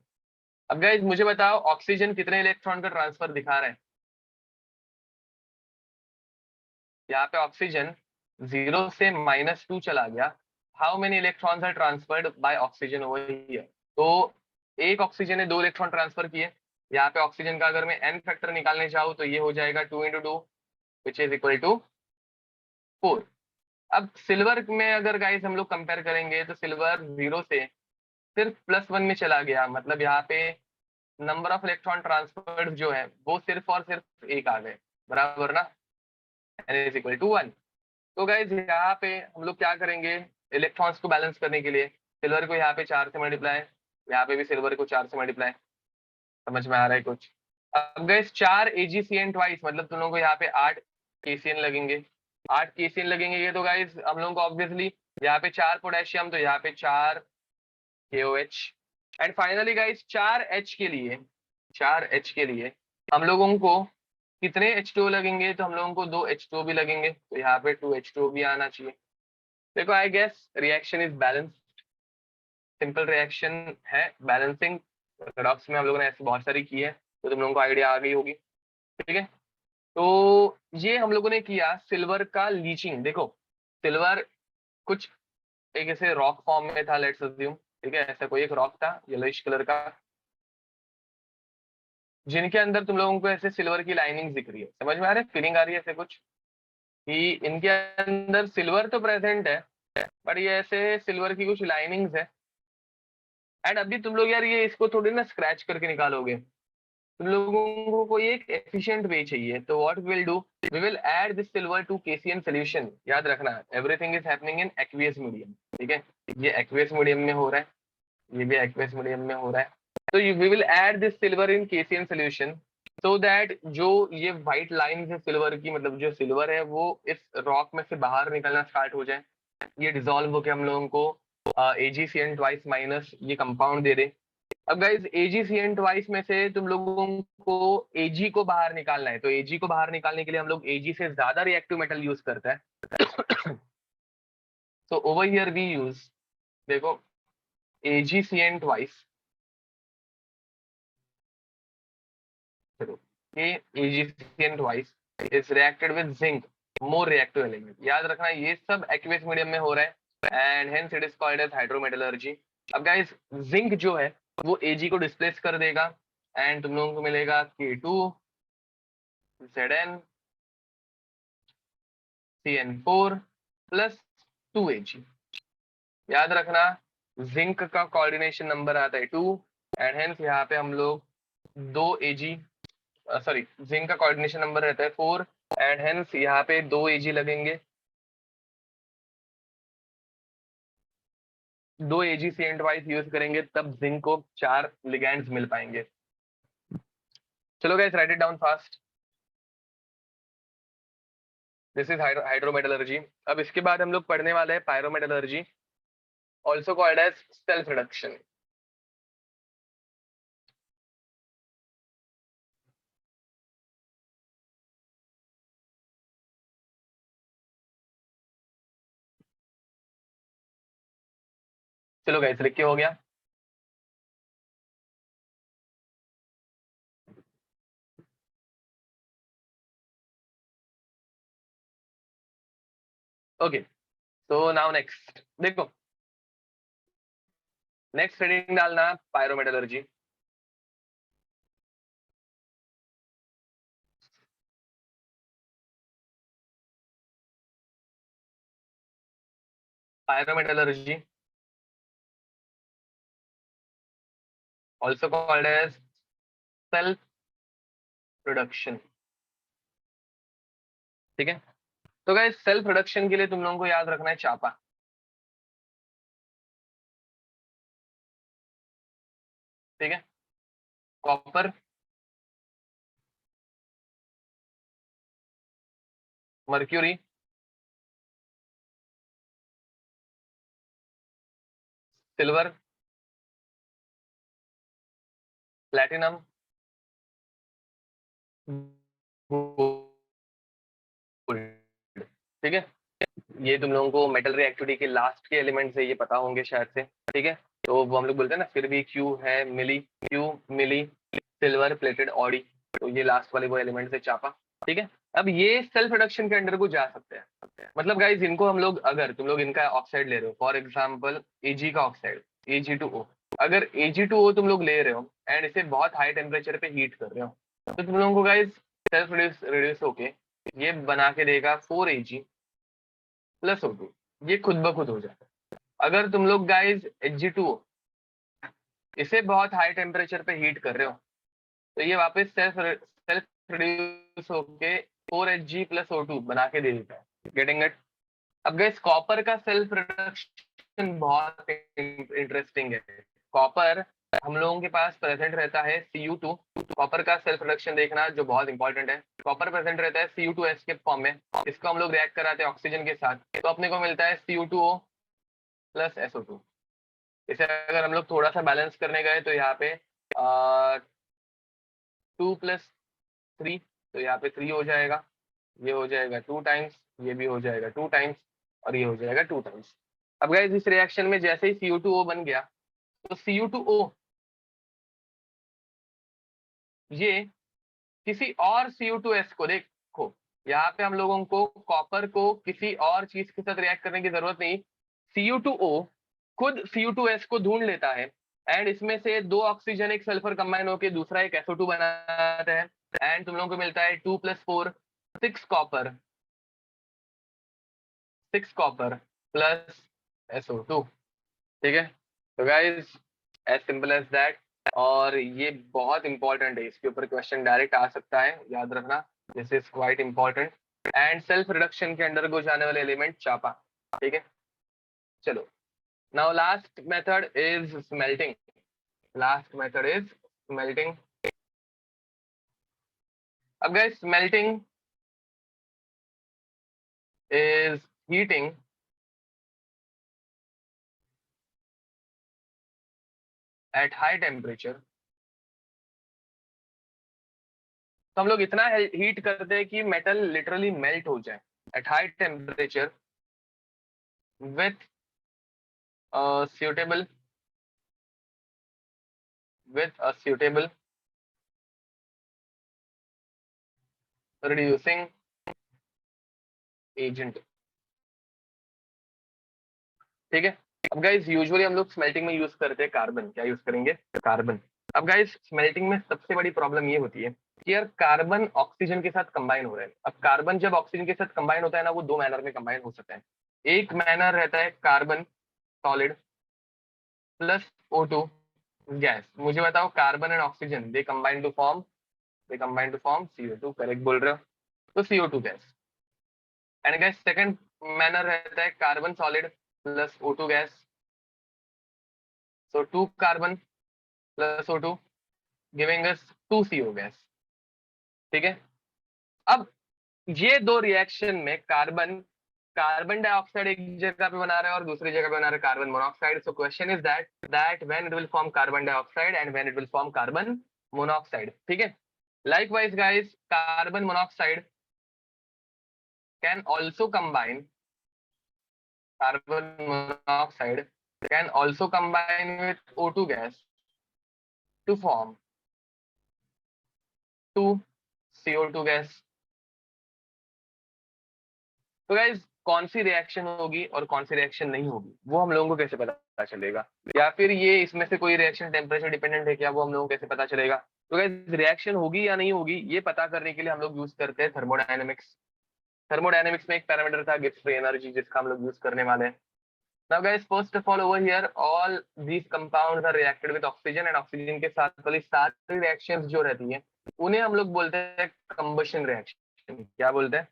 Speaker 1: अब गाइस मुझे बताओ, ऑक्सीजन कितने इलेक्ट्रॉन का ट्रांसफर दिखा रहा है? यहाँ पे ऑक्सीजन 0 से -2 चला गया। How many electrons are transferred by oxygen over here? तो एक ऑक्सीजन ने 2 इलेक्ट्रॉन ट्रांसफर किए। यहाँ पे ऑक्सीजन का अगर मैं n फैक्टर निकालने चाहूँ तो ये हो जाएगा 2 × 2 विच इज इक्वल टू 4। अब सिल्वर में अगर गाइस हम लोग कंपेयर करेंगे तो सिल्वर 0 से सिर्फ +1 में चला गया, मतलब यहाँ पे नंबर ऑफ इलेक्ट्रॉन ट्रांसफर्ड जो है वो सिर्फ और सिर्फ एक आ गए, बराबर ना, n इज इक्वल टू 1। तो गाइज यहाँ पे हम लोग क्या करेंगे, इलेक्ट्रॉन्स को बैलेंस करने के लिए सिल्वर को यहाँ पे 4 से मल्टीप्लाई, यहाँ पे भी सिल्वर को 4 से मल्टीप्लाई। समझ में आ रहा है कुछ? अब गाइज 4 AgCN ट्वाइस, मतलब तुम लोगों को यहाँ पे 8 KCN लगेंगे। 8 KCN लगेंगे ये, तो गाइज हम लोगों को ऑब्वियसली यहाँ पे 4 पोटेशियम, तो यहाँ पे 4 KOH। And finally guys 4H के लिए, 4H के लिए हम लोगों को कितने H2O लगेंगे? तो हम लोगों को 2 H2O भी लगेंगे, तो यहाँ पे 2 H2O भी आना चाहिए। देखो I guess reaction is balance, simple reaction है, बैलेंसिंग रेडॉक्स में हम लोगों ने ऐसी बहुत सारी की है, तो तुम लोगों को आइडिया आ गई होगी। ठीक है, तो ये हम लोगों ने किया सिल्वर का लीचिंग। देखो सिल्वर कुछ एक ऐसे रॉक फॉर्म में था, लेट्स अज्यूम। ठीक है, ऐसा कोई एक रॉक था येलोइश कलर का, जिनके अंदर तुम लोगों को ऐसे सिल्वर की लाइनिंग दिख रही है। समझ में आ रहा है? फीलिंग आ रही है ऐसे कुछ कि इनके अंदर सिल्वर तो प्रेजेंट है, बट ये ऐसे सिल्वर की कुछ लाइनिंग्स है। एंड अभी तुम लोग यार ये इसको थोड़ी ना स्क्रैच करके निकालोगे, तुम लोगों को कोई एक एफिशिएंट वे चाहिए। तो what will do, we will add this silver to KCN solution. याद रखना, everything is happening in aqueous medium. ठीक है, ये एक्वियस मीडियम में हो रहा है, ये भी एक्वियस मीडियम में हो रहा है। तो we will add this silver in KCN solution, so that जो ये व्हाइट लाइन है सिल्वर की, मतलब जो सिल्वर है वो इस रॉक में से बाहर निकलना स्टार्ट हो जाए। ये डिसॉल्व होकर हम लोगों को AgCN ट्वाइस माइनस ये कंपाउंड दे दे। अब गाइज AgCN ट्वाइस में से तुम लोगों को Ag को बाहर निकालना है, तो Ag को बाहर निकालने के लिए हम लोग Ag से ज्यादा रिएक्टिव मेटल यूज करते हैं। So over here we use, देखो, AgCN twice, AgCN twice is reacted with zinc, more reactive element. याद रखना ये सब एक्वेस मीडियम में हो रहा है and hence it is called as hydrometallurgy. अब गाइस जिंक जो है वो Ag को डिस्प्लेस कर देगा एंड तुम लोगों को मिलेगा K2Zn4 प्लस 2Ag। याद रखना जिंक का कोऑर्डिनेशन नंबर आता है 2 एंड हेंस यहाँ पे हम लोग 2Ag, सॉरी, जिंक का कोऑर्डिनेशन नंबर रहता है 4 एंड हेंस यहाँ पे 2Ag लगेंगे, 2AgCN ट्वाइस यूज करेंगे तब जिंक को 4 लिगैंड्स मिल पाएंगे। चलो guys write it down fast. This is hydrometallurgy. अब इसके बाद हम लोग पढ़ने वाले हैं pyrometallurgy, also called as self reduction. चलो गाइस लिख के हो गया। ओके, तो नाउ नेक्स्ट देखो, नेक्स्ट हेडिंग डालना pyrometallurgy. Pyrometallurgy also called as self reduction. ठीक है, तो गाइस सेल्फ रिडक्शन के लिए तुम लोगों को याद रखना है चापा। ठीक है, copper, mercury, silver, platinum, gold. ठीक है, ये तुम लोगों को मेटल रिएक्टिविटी के लास्ट के एलिमेंट से ये पता होंगे शायद से। ठीक है, तो वो हम लोग बोलते हैं ना, फिर भी क्यू है मिली, क्यू मिली, सिल्वर, प्लेटेड, ऑडी, तो ये लास्ट वाले वो एलिमेंट से चापा। ठीक है, अब ये सेल्फ रिडक्शन के अंडर को जा सकते हैं। मतलब गाइज इनको हम लोग, अगर तुम लोग इनका ऑक्साइड ले रहे हो, फॉर एग्जाम्पल Ag का ऑक्साइड Ag2O, अगर Ag2O तुम लोग ले रहे हो एंड इसे बहुत हाई टेम्परेचर पे हीट कर रहे हो, तो तुम लोगों को गाइज सेल्फ रिड्यूस होके ये बना के देगा 4Ag प्लस O2, ये खुद ब खुद हो जाता है। अगर तुम लोग गाइज Ag2O इसे बहुत हाई टेम्परेचर पे हीट कर रहे हो, तो ये वापस सेल्फ रिड्यूस होके 4Hg प्लस O2 बना के दे देता है। Getting it? अब गाइस कॉपर का सेल्फ रिडक्शन बहुत इंटरेस्टिंग है। कॉपर हम लोगों के पास प्रेजेंट रहता है Cu2। कॉपर का सेल्फ रिडक्शन देखना जो बहुत इंपॉर्टेंट है, कॉपर प्रेजेंट रहता है Cu2S के फॉर्म में, इसको हम लोग रिएक्ट कराते हैं ऑक्सीजन के साथ, तो अपने को मिलता है Cu2O प्लस SO2। इसे अगर हम लोग थोड़ा सा बैलेंस करने गए तो यहाँ पे 2 + 3, तो यहाँ पे 3 हो जाएगा, ये हो जाएगा 2 टाइम्स, ये भी हो जाएगा 2 टाइम्स और ये हो जाएगा 2 टाइम्स। अब गाइस इस रिएक्शन में जैसे ही Cu2O बन गया, तो Cu2O ये किसी और Cu2S को, देखो यहाँ पे हम लोगों को कॉपर को किसी और चीज के साथ रिएक्ट करने की जरूरत नहीं, Cu2O खुद Cu2S को ढूंढ लेता है एंड इसमें से 2 ऑक्सीजन एक सल्फर कंबाइन होकर दूसरा एक SO2 बनाता है एंड तुम लोगों को मिलता है 2 + 4, 6 कॉपर, 6 कॉपर प्लस SO2। ठीक है, तो guys as simple as that. और ये बहुत इंपॉर्टेंट है, इसके ऊपर क्वेश्चन डायरेक्ट आ सकता है, याद रखना, this is quite important. And self reduction के अंडर को जाने वाले एलिमेंट चापा। ठीक है, चलो now last method is smelting. Last method is smelting. अब guys smelting is heating at high temperature, तो हम लोग इतना हीट करते हैं कि मेटल लिटरली मेल्ट हो जाए eight high temperature with suitable with a suitable reducing agent। ठीक है। अब गाइस यूजुअली हम लोग स्मेल्टिंग में यूज करते हैं कार्बन। क्या यूज करेंगे? कार्बन। अब गाइस स्मेल्टिंग में सबसे बड़ी प्रॉब्लम ये होती है कि यार कार्बन ऑक्सीजन के साथ कंबाइन हो रहा है। अब कार्बन जब ऑक्सीजन के साथ कंबाइन होता है ना, वो दो मैनर में कंबाइन हो सकता है। एक मैनर रहता है carbon solid plus O2 gas. मुझे बताओ, carbon and oxygen they combine to form CO2। Correct बोल रहे हो, तो CO2 gas. And gas second manner रहता है carbon solid plus O2 gas. So 2 carbon plus O2 giving us 2 CO gas. ठीक है। अब ये दो रिएक्शन में कार्बन कार्बन डाइऑक्साइड एक जगह पे बना रहा है और दूसरी जगह पे बना रहा है carbon monoxide. So question is that when it will form carbon dioxide and when it will form carbon monoxide. ठीक है। Likewise guys, carbon monoxide can also combine carbon monoxide can also combine with O2 gas to form 2CO2 gas। तो guys कौन सी reaction होगी और कौन सी reaction नहीं होगी वो हम लोगों को कैसे पता चलेगा? या फिर ये इसमें से कोई रिएक्शन टेम्परेचर डिपेंडेंट है क्या, वो हम लोगों को कैसे पता चलेगा? तो गाइज रिएक्शन होगी या नहीं होगी ये पता करने के लिए हम लोग यूज करते हैं थर्मोडायनेमिक्स। थर्मोडायनेमिक्स में एक पैरामीटर था गिब्स फ्री एनर्जी, जिसका हम लोग यूज करने वाले हैं। Now guys, first of all over here, all these compounds are reacted with oxygen and oxygen के साथ वाली सारी reactions जो रहती हैं उन्हें हम लोग बोलते हैं combustion reaction। क्या बोलते हैं?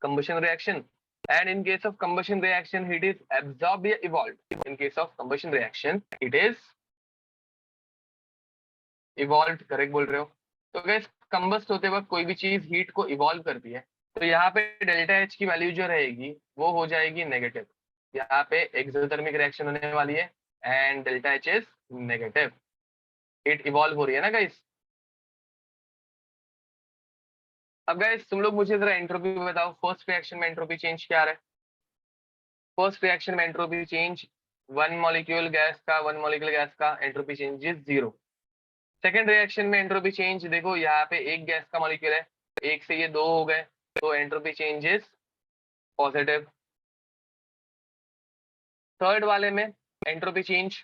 Speaker 1: Combustion reaction। And in case of combustion reaction, it is absorbed या evolved। In case of combustion reaction, it is evolved। Correct बोल रहे हो। तो guys, combust होते वक्त कोई भी चीज हीट को इवॉल्व करती है तो यहाँ पे डेल्टा एच की वैल्यू जो रहेगी वो हो जाएगी नेगेटिव। यहाँ पे एक्सोथर्मिक रिएक्शन होने वाली है and delta H is negative. Heat evolve हो रही है ना गाइस। अब गाइस तुम लोग मुझे जरा एंट्रोपी बताओ, फर्स्ट रिएक्शन में एंट्रोपी चेंज क्या आ रहा है? फर्स्ट रिएक्शन में entropy change one molecule gas का entropy change is 0। Second reaction में एंट्रोपी चेंज देखो, यहाँ पे एक गैस का मॉलिक्यूल है, एक से ये दो हो गए तो entropy change is positive. Third वाले में एंट्रोपी चेंज,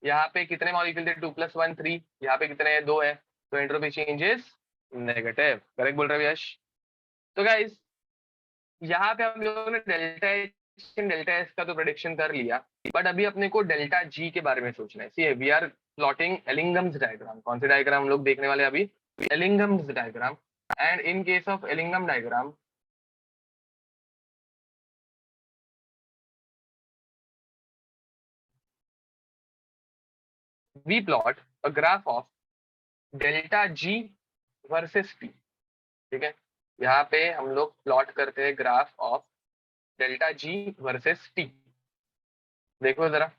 Speaker 1: यहाँ पे कितने मॉलिक्यूल थे? 2 + 1 3, यहाँ पे कितने हैं? 2 है, तो entropy change is negative. Correct बोल रहे हो यश। तो गाइस यहाँ पे हम लोगों ने डेल्टा एच डेल्टा एस का तो प्रेडिक्शन कर लिया, बट अभी अपने को डेल्टा जी के बारे में सोचना है। See we are plotting Ellingham's diagram. कौन से डायग्राम हम लोग देखने वाले अभी? Ellingham's diagram. And in case of Ellingham diagram, we plot a graph of delta G versus T। ठीक है। यहाँ पे हम लोग प्लॉट करते हैं graph of delta G versus T। देखो जरा,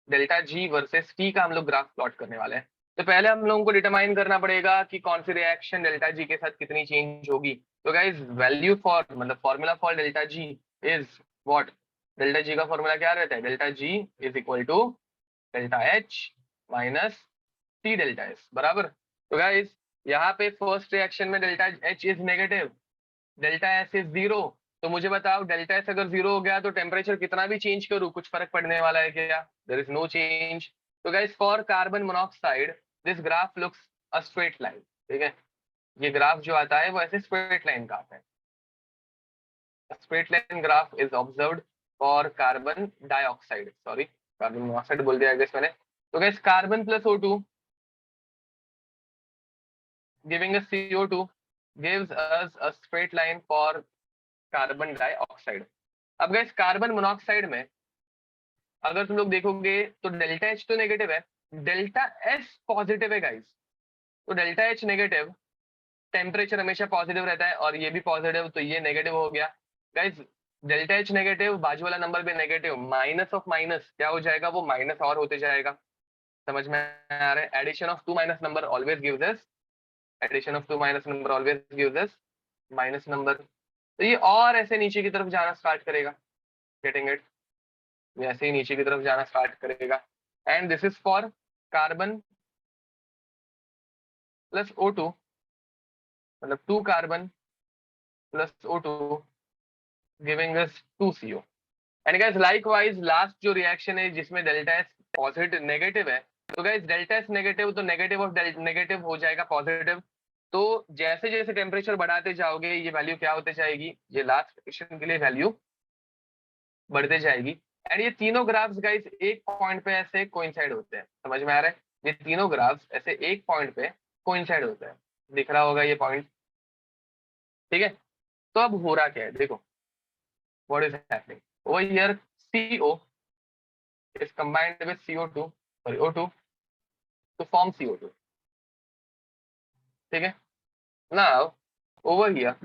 Speaker 1: डेल्टा G वर्सेस T का हम लोग ग्राफ प्लॉट करने वाले हैं। तो पहले हम लोगों को डिटरमाइन करना पड़ेगा कि कौन सी रिएक्शन डेल्टा G के साथ कितनी चेंज होगी। तो गाइस वैल्यू फॉर मतलब formula for delta G is what? Delta G का फॉर्मूला क्या रहता है? Delta G is equal to delta H minus T delta S बराबर। तो गाइस यहाँ पे फर्स्ट रिएक्शन में delta H is negative, delta S is 0। तो मुझे बताओ डेल्टा S अगर 0 हो गया तो टेम्परेचर कितना भी चेंज करूँ कुछ फर्क पड़ने वाला है क्या? There is no change. तो guys for carbon monoxide this graph looks a straight line. ठीक है। ये ग्राफ जो आता है वो ऐसे स्ट्रेट लाइन का आता है। Straight line graph is observed for carbon dioxide, sorry carbon monoxide बोल दिया गाइस मैंने। तो guys carbon plus O2 giving us CO2 gives us a straight line for carbon dioxide. अब गाइस कार्बन मोनोऑक्साइड में अगर तुम लोग देखोगे तो डेल्टा एच तो नेगेटिव है, डेल्टा एस पॉजिटिव है गाइस। तो डेल्टा एच नेगेटिव टेम्परेचर हमेशा पॉजिटिव रहता है और ये भी पॉजिटिव, तो ये नेगेटिव हो गया गाइज। डेल्टा एच नेगेटिव, बाजू वाला नंबर भी नेगेटिव, माइनस ऑफ माइनस क्या हो जाएगा, वो माइनस और होते जाएगा। समझ में आ रहा है? Addition of two minus number always gives us, addition of two minus number always gives us minus number. तो ये और ऐसे नीचे की तरफ जाना स्टार्ट करेगा, गेटिंग इट? ऐसे ही नीचे की तरफ जाना स्टार्ट करेगा। And this is for carbon plus O2, मतलब 2 carbon plus O2 giving us 2CO। And guys likewise last जो रिएक्शन है जिसमें डेल्टा एस पॉजिटिव नेगेटिव है, तो गाइस डेल्टा एस नेगेटिव, तो नेगेटिव ऑफ नेगेटिव हो जाएगा पॉजिटिव। तो जैसे जैसे टेम्परेचर बढ़ाते जाओगे ये वैल्यू क्या होते जाएगी, ये लास्ट रिएक्शन के लिए वैल्यू बढ़ते जाएगी। एंड ये तीनों ग्राफ्स गाइस एक पॉइंट पे ऐसे कोइंसाइड होते हैं, समझ में आ रहा है? ये तीनों ग्राफ्स ऐसे एक पॉइंट पे कोइंसाइड होते हैं, दिख रहा होगा ये पॉइंट, ठीक है? तो अब हो रहा क्या है देखो, what is happening over here, CO is combined with CO2, sorry O2 to form CO2, ठीक है? Now over here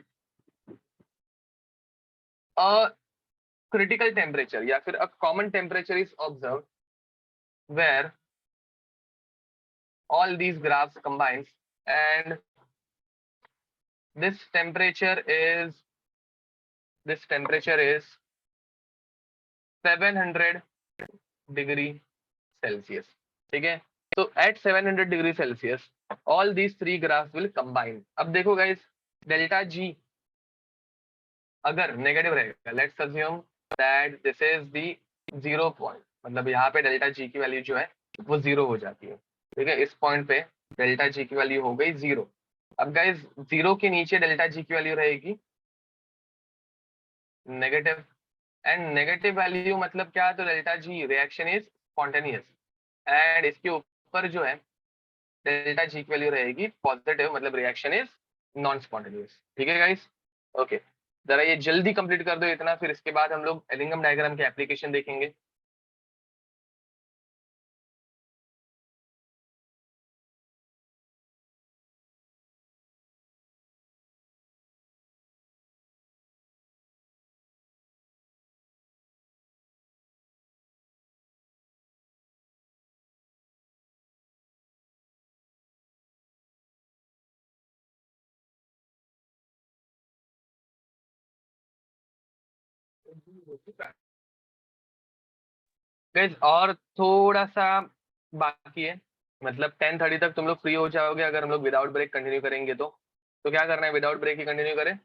Speaker 1: a critical temperature या फिर a common temperature is observed where all these graphs combines and this temperature is 700 degree Celsius, ठीक है? तो at 700 degree Celsius all these three graphs will combine. अब देखो guys, delta G अगर negative रहेगा, let's assume that this is the 0 point, मतलब यहाँ पे डेल्टा जी की वैल्यू जो है वो 0 हो जाती है, ठीक है? इस पॉइंट पे डेल्टा जी की वैल्यू हो गई 0। अब गाइस 0 के नीचे डेल्टा जी की वैल्यू रहेगी नेगेटिव, एंड नेगेटिव वैल्यू मतलब क्या, तो delta G reaction is spontaneous, and इसके ऊपर जो है डेल्टा जी की वैल्यू रहेगी पॉजिटिव, मतलब रिएक्शन इज नॉन स्पॉन्टेनियस, ठीक है गाइस? ओके, जरा ये जल्दी कंप्लीट कर दो इतना, फिर इसके बाद हम लोग एलिंगम डायग्राम के एप्लीकेशन देखेंगे। गाइस और थोड़ा सा बाकी है, मतलब 10:30 तक तुम लोग फ्री हो जाओगे अगर हम लोग विदाउट ब्रेक कंटिन्यू करेंगे तो क्या करना है, विदाउट ब्रेक ही कंटिन्यू करें?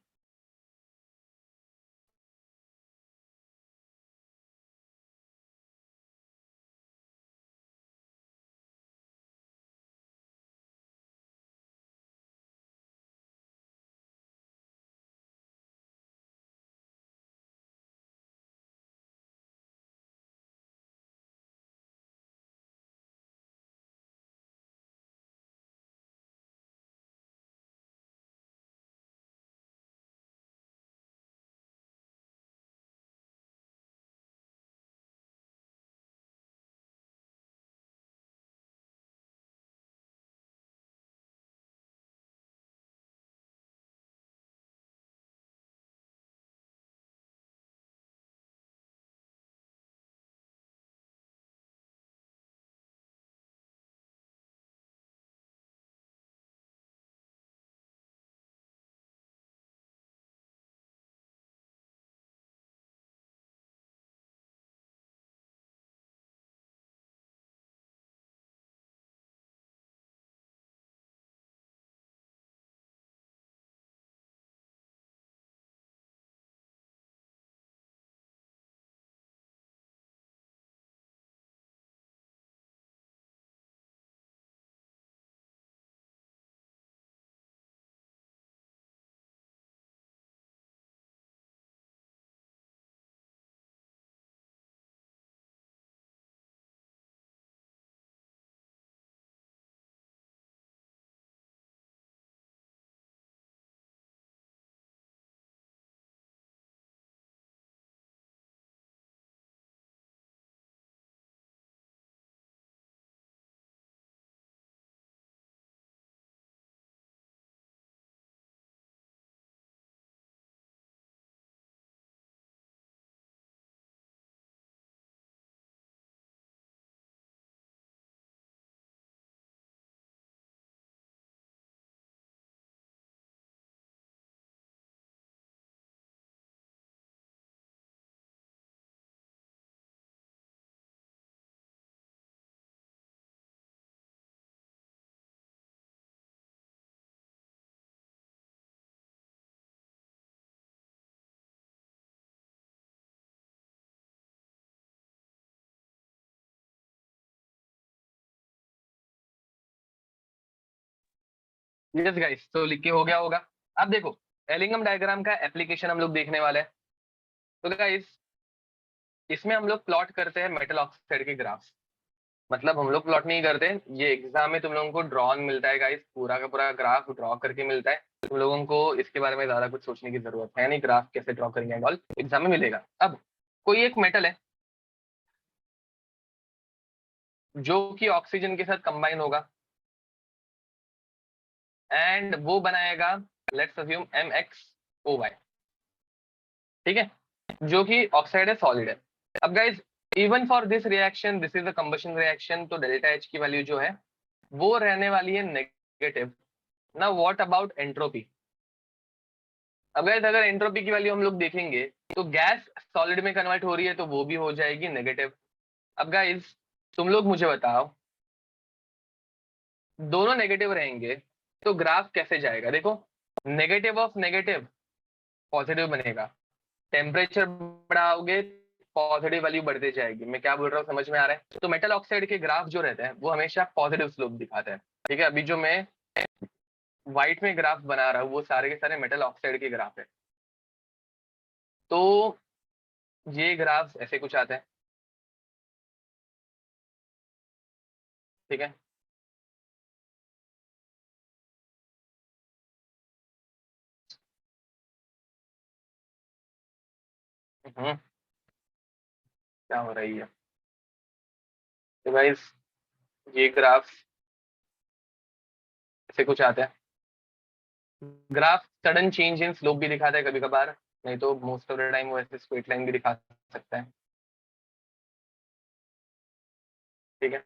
Speaker 1: यस गाइस, तो लिख के हो गया होगा। अब देखो, एलिंगम डायग्राम का एप्लीकेशन हम लोग देखने वाले हैं। तो गाइस, इसमें हम लोग प्लॉट करते हैं मेटल ऑक्साइड के ग्राफ। मतलब हम लोग प्लॉट नहीं करते, ये एग्जाम में तुम लोगों को ड्रॉन मिलता है गाइस, पूरा का पूरा ग्राफ ड्रॉ करके मिलता है। तुम लोगों को इसके बारे में ज्यादा कुछ सोचने की जरूरत है नहीं, ग्राफ कैसे ड्रॉ करेंगे ऑल एग्जाम में मिलेगा। अब कोई एक मेटल है जो कि ऑक्सीजन के साथ कंबाइन होगा एंड वो बनाएगा, लेट्स अज्यूम MxO, ठीक है, जो कि ऑक्साइड है, सॉलिड है। अब guys, even for this reaction, this is a combustion reaction, तो डेल्टा H की वैल्यू जो है वो रहने वाली है नेगेटिव। ना व्हाट अबाउट एंट्रोपी? अब गाइस, अगर एंट्रोपी की वैल्यू हम लोग देखेंगे तो गैस सॉलिड में कन्वर्ट हो रही है, तो वो भी हो जाएगी नेगेटिव। अब गाइस, तुम लोग मुझे बताओ, दोनों नेगेटिव रहेंगे तो ग्राफ कैसे जाएगा? देखो, नेगेटिव ऑफ नेगेटिव पॉजिटिव बनेगा, टेम्परेचर बढ़ाओगे पॉजिटिव वैल्यू बढ़ती जाएगी। मैं क्या बोल रहा हूँ समझ में आ रहा है? तो मेटल ऑक्साइड के ग्राफ जो रहते हैं वो हमेशा पॉजिटिव स्लोप दिखाते हैं। ठीक है, अभी जो मैं व्हाइट में ग्राफ बना रहा हूँ वो सारे के सारे मेटल ऑक्साइड के ग्राफ है। तो ये ग्राफ ऐसे कुछ आते हैं, ठीक है। क्या हो रही है? तो गाइस, ये ग्राफ ऐसे कुछ आते हैं। Graph sudden change in slope भी दिखाता है कभी कभार, नहीं तो मोस्ट ऑफ द टाइम वो ऐसे स्ट्रेट लाइन भी दिखा सकता है, ठीक है।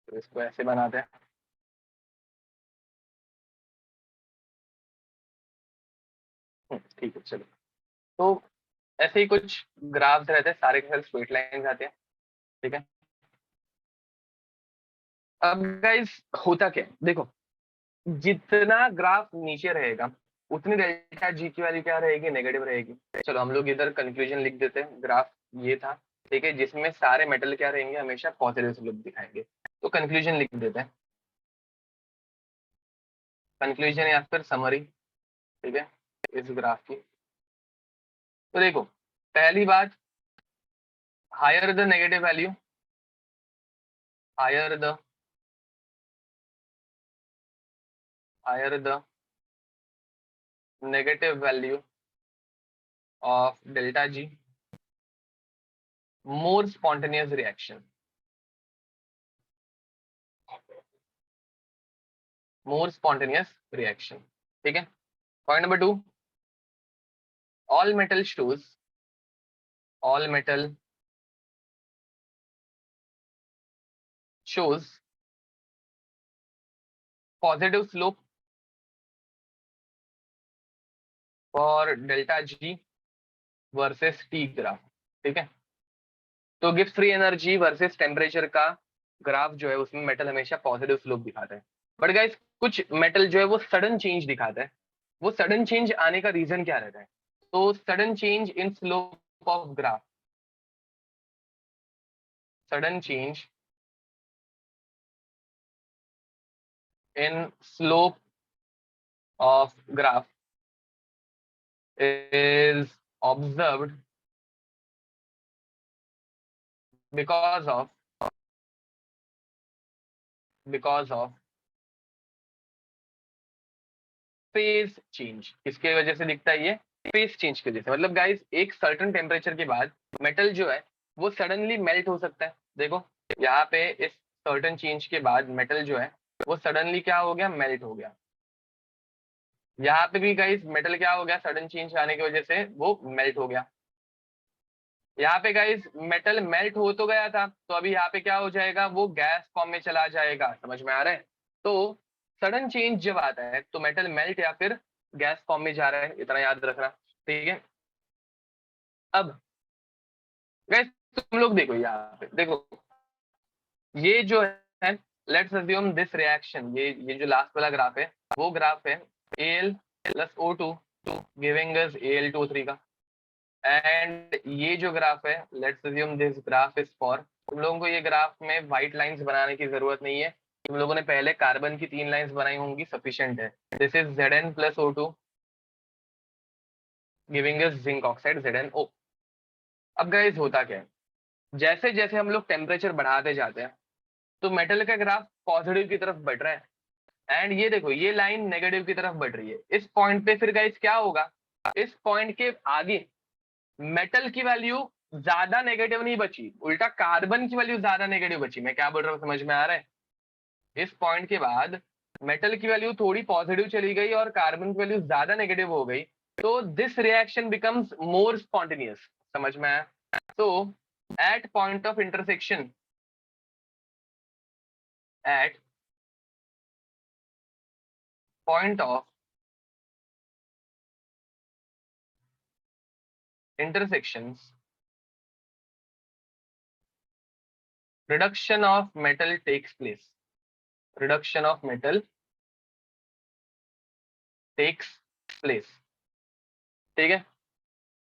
Speaker 1: तो इसको ऐसे बनाते हैं। ठीक है, चलो। तो ऐसे ही कुछ ग्राफ्स रहते हैं, सारे के सारे स्ट्रेट लाइंस आते हैं, ठीक है। अब गाइस, होता क्या है देखो, जितना ग्राफ नीचे रहेगा उतनी डेल्टा जी की वैल्यू क्या रहेगी? नेगेटिव रहेगी। चलो हम लोग इधर कंक्लूजन लिख देते हैं। ग्राफ ये था, ठीक है, जिसमें सारे मेटल क्या रहेंगे? हमेशा पॉजिटिव स्लोप दिखाएंगे। तो कंक्लूजन लिख देते हैं, कंक्लूजन या फिर समरी, ठीक है, इस ग्राफ की। तो देखो, पहली बात, higher the negative value, higher the higher the negative value of delta G, more spontaneous reaction, more spontaneous reaction, ठीक है। Point number 2, all metal shows, all metal shows positive slope for delta G versus T graph, ठीक है। तो Gibbs free energy versus temperature का graph जो है उसमें metal हमेशा पॉजिटिव स्लोप दिखाता है। बट गाइस, कुछ मेटल जो है वो सडन चेंज दिखाता है। वो सडन चेंज आने का रीजन क्या रहता है? तो sudden change in slope of graph, sudden change in slope of graph is observed because of because of phase change. किसके वजह से दिखता है ये? फेज चेंज की वजह से। मतलब गाइस, एक सर्टेन टेम्परेचर के बाद मेटल जो है वो सडनली मेल्ट हो सकता है। देखो, यहाँ पे इस सर्टेन चेंज के बाद मेटल जो है वो सडनली क्या हो गया? मेल्ट हो गया। यहाँ पे भी गाइस मेटल क्या हो गया? सडन चेंज आने की वजह से वो मेल्ट हो गया। यहाँ पे गाइस मेटल मेल्ट हो तो गया था, तो अभी यहाँ पे क्या हो जाएगा? वो गैस फॉर्म में चला जाएगा। समझ में आ रहा है? तो सडन चेंज जब आता है तो मेटल मेल्ट या फिर गैस फॉर्म में जा रहा है, इतना याद रखना, ठीक है। अब गाइस, तुम लोग देखो, यहाँ पे देखो, ये जो है, लेट्स अज्यूम दिस रिएक्शन, ये जो लास्ट वाला ग्राफ है वो ग्राफ है Al plus O2 गिविंग अस Al2O3 का। एंड ये जो ग्राफ है, let's assume this graph is for, तुम लोगों को ये ग्राफ में व्हाइट लाइंस बनाने की जरूरत नहीं है, तुम लोगों ने पहले कार्बन की 3 लाइंस बनाई होंगी, सफिशिएंट है। This is Zn plus O2 giving us zinc oxide ZnO। अब गाइस होता क्या है, जैसे जैसे हम लोग टेम्परेचर बढ़ाते जाते हैं तो मेटल का ग्राफ पॉजिटिव की तरफ बढ़ रहा है, एंड ये देखो ये लाइन नेगेटिव की तरफ बढ़ रही है। इस पॉइंट पे फिर गाइस क्या होगा, इस पॉइंट के आगे मेटल की वैल्यू ज्यादा नेगेटिव नहीं बची, उल्टा कार्बन की वैल्यू ज्यादा नेगेटिव बची। मैं क्या बोल रहा हूँ समझ में आ रहा है? इस पॉइंट के बाद मेटल की वैल्यू थोड़ी पॉजिटिव चली गई और कार्बन की वैल्यू ज्यादा नेगेटिव हो गई, तो this reaction becomes more spontaneous. समझ में आया? तो at point of intersection, at point of intersections, reduction of metal takes place, reduction of metal takes place। ठीक है,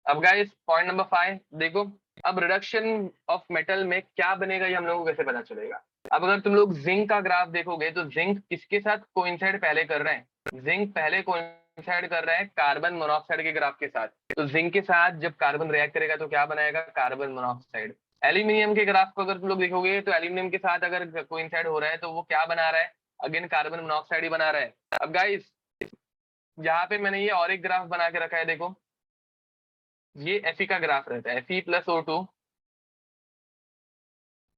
Speaker 1: अब गाइस पॉइंट नंबर 5 देखो, अब रिडक्शन ऑफ मेटल में क्या बनेगा ये हम लोगों को कैसे पता चलेगा। अब अगर तुम लोग जिंक का ग्राफ देखोगे तो जिंक किसके साथ कोइंसाइड पहले कर रहे हैं, जिंक पहले कोइंसाइड कर रहा है कार्बन मोनोऑक्साइड के ग्राफ के साथ। तो जिंक के साथ जब कार्बन रिएक्ट करेगा तो क्या बनाएगा, कार्बन मोनोऑक्साइड। एल्यूमिनियम के ग्राफ को अगर तुम लोग देखोगे तो एल्यूमिनियम के साथ अगर कोइंसाइड हो रहा है तो वो क्या बना रहा है, अगेन कार्बन मोनोऑक्साइड ही बना रहा है। अब गाइस यहाँ पे मैंने ये और एक ग्राफ बना के रखा है, देखो ये Fe का ग्राफ रहता है, Fe plus O2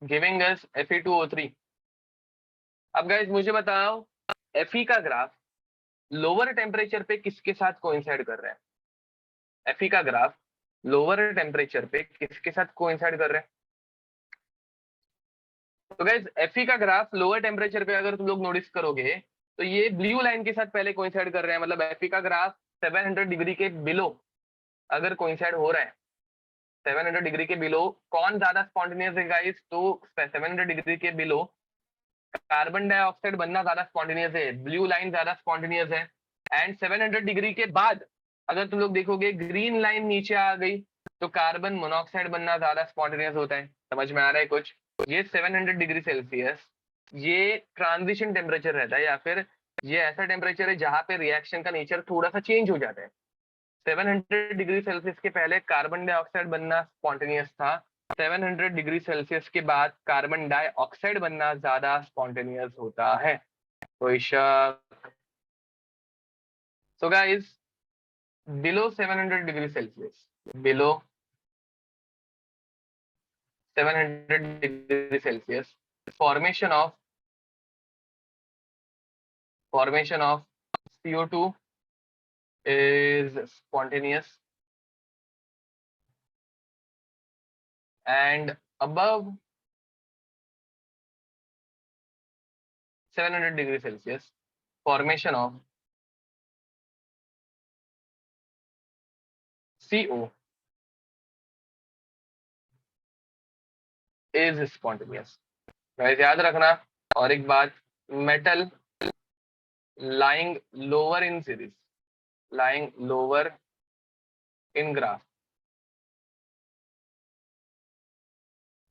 Speaker 1: गिविंग अस Fe2O3। अब गाइस मुझे बताओ Fe का ग्राफ लोअर टेम्परेचर पे किसके साथ कोइंसाइड कर रहा है, Fe का ग्राफ लोअर टेम्परेचर पे किसके साथ कोइंसाइड कर रहा है। तो गाइस Fe का ग्राफ लोअर टेम्परेचर पे अगर तुम लोग नोटिस करोगे तो ये ब्लू लाइन के साथ पहले कोइंसाइड कर रहे हैं, मतलब Fe का ग्राफ 700 डिग्री के बिलो अगर कोइंसाइड हो रहा है, 700 डिग्री के बिलो कौन ज्यादा स्पॉन्टेनियस है गाइस, तो 700 डिग्री के बिलो कार्बन डाइऑक्साइड बनना ज्यादा स्पॉन्टेनियस है, ब्लू लाइन ज्यादा स्पॉन्टेनियस है। एंड 700 डिग्री के बाद अगर तुम लोग देखोगे ग्रीन लाइन नीचे आ गई तो कार्बन मोनोऑक्साइड बनना ज्यादा स्पॉन्टेनियस होता है। समझ में आ रहा है कुछ? ये 700 डिग्री सेल्सियस ये ट्रांजिशन टेम्परेचर रहता है, या फिर ये ऐसा टेम्परेचर है जहां पे रिएक्शन का नेचर थोड़ा सा चेंज हो जाता है। 700 डिग्री सेल्सियस के पहले कार्बन डाइऑक्साइड बनना स्पॉन्टेनियस था, 700 डिग्री सेल्सियस के बाद कार्बन डाइऑक्साइड बनना ज्यादा स्पॉन्टेनियस होता है। कोई शक? So guys below 700 degree Celsius, below 700 degree Celsius formation of CO2 is spontaneous, and above 700 degree Celsius formation of CO is spontaneous। Guys याद रखना, और एक बात, metal lying lower in series, lying lower in graph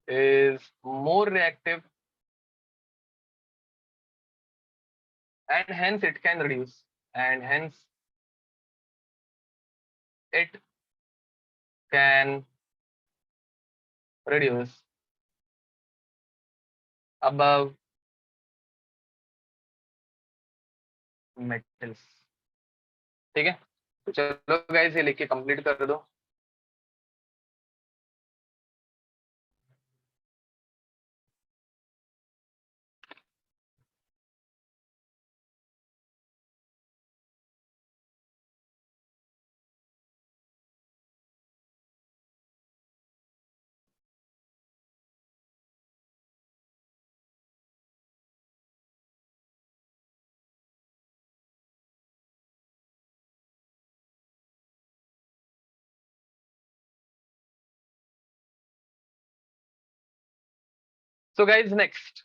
Speaker 1: is more reactive and hence it can reduce, and hence it can reduce above metals। ठीक है, तो चलो guys ये लिख के कंप्लीट कर दो। So guys, next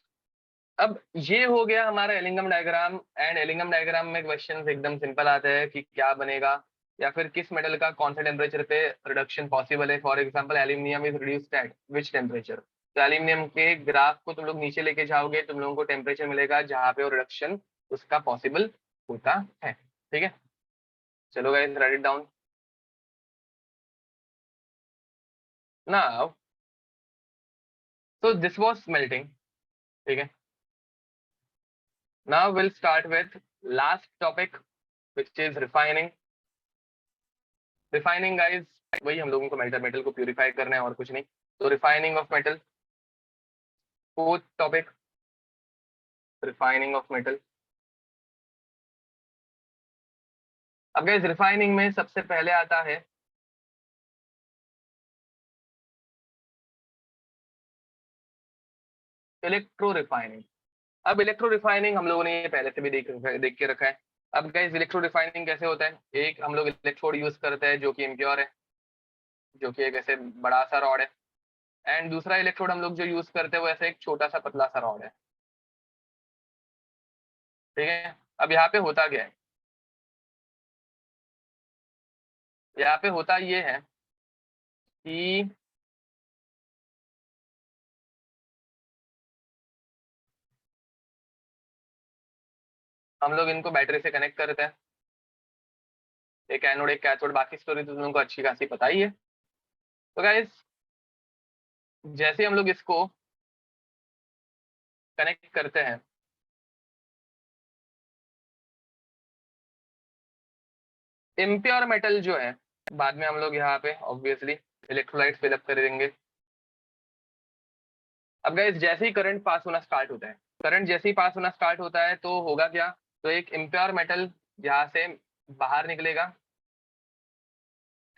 Speaker 1: अब ये हो गया हमारा Ellingham diagram. And Ellingham diagram में क्वेश्चन एकदम सिंपल आते हैं कि क्या बनेगा या फिर किस मेटल का कौन सा टेम्परेचर पे रिडक्शन पॉसिबल है। For example aluminium is reduced eight which temperature. तो एल्यूमिनियम के ग्राफ को तुम लोग नीचे लेके जाओगे, तुम लोगों को टेम्परेचर मिलेगा जहाँ पे वो रिडक्शन उसका पॉसिबल होता है। ठीक है, चलो guys write it down now. So this was melting. ठीक है, now we'll start with last topic which is refining. Refining guys, वही हम लोगों को मेटल को प्यूरिफाई करना है और कुछ नहीं। तो refining of metal, fourth topic, refining of metal. अब गाइस रिफाइनिंग में सबसे पहले आता है इलेक्ट्रो रिफाइनिंग। अब इलेक्ट्रो रिफाइनिंग हम लोगों ने ये पहले से भी देख के रखा है। अब गाइस इलेक्ट्रो रिफाइनिंग कैसे होता है, एक हम लोग इलेक्ट्रोड यूज करते हैं जो कि इम्प्योर है, जो कि एक ऐसे बड़ा सा रॉड है। एंड दूसरा इलेक्ट्रोड हम लोग जो यूज करते हैं वो ऐसे एक छोटा सा पतला सा रॉड है। ठीक है, अब यहाँ पे होता क्या है, यहाँ पे होता ये है कि हम लोग इनको बैटरी से कनेक्ट करते हैं, एक एनोड एक कैथोड। बाकी स्टोरी तो तुमको अच्छी खासी पता ही है। तो गाइस जैसे हम लोग इसको कनेक्ट करते हैं, इम्प्योर मेटल जो है बाद में हम लोग यहाँ पे ऑब्वियसली इलेक्ट्रोलाइट फिलअप कर देंगे। अब गाइस जैसे ही करंट पास होना स्टार्ट होता है, करंट जैसे ही पास होना स्टार्ट होता है तो होगा क्या, तो एक इम्प्योर मेटल यहाँ से बाहर निकलेगा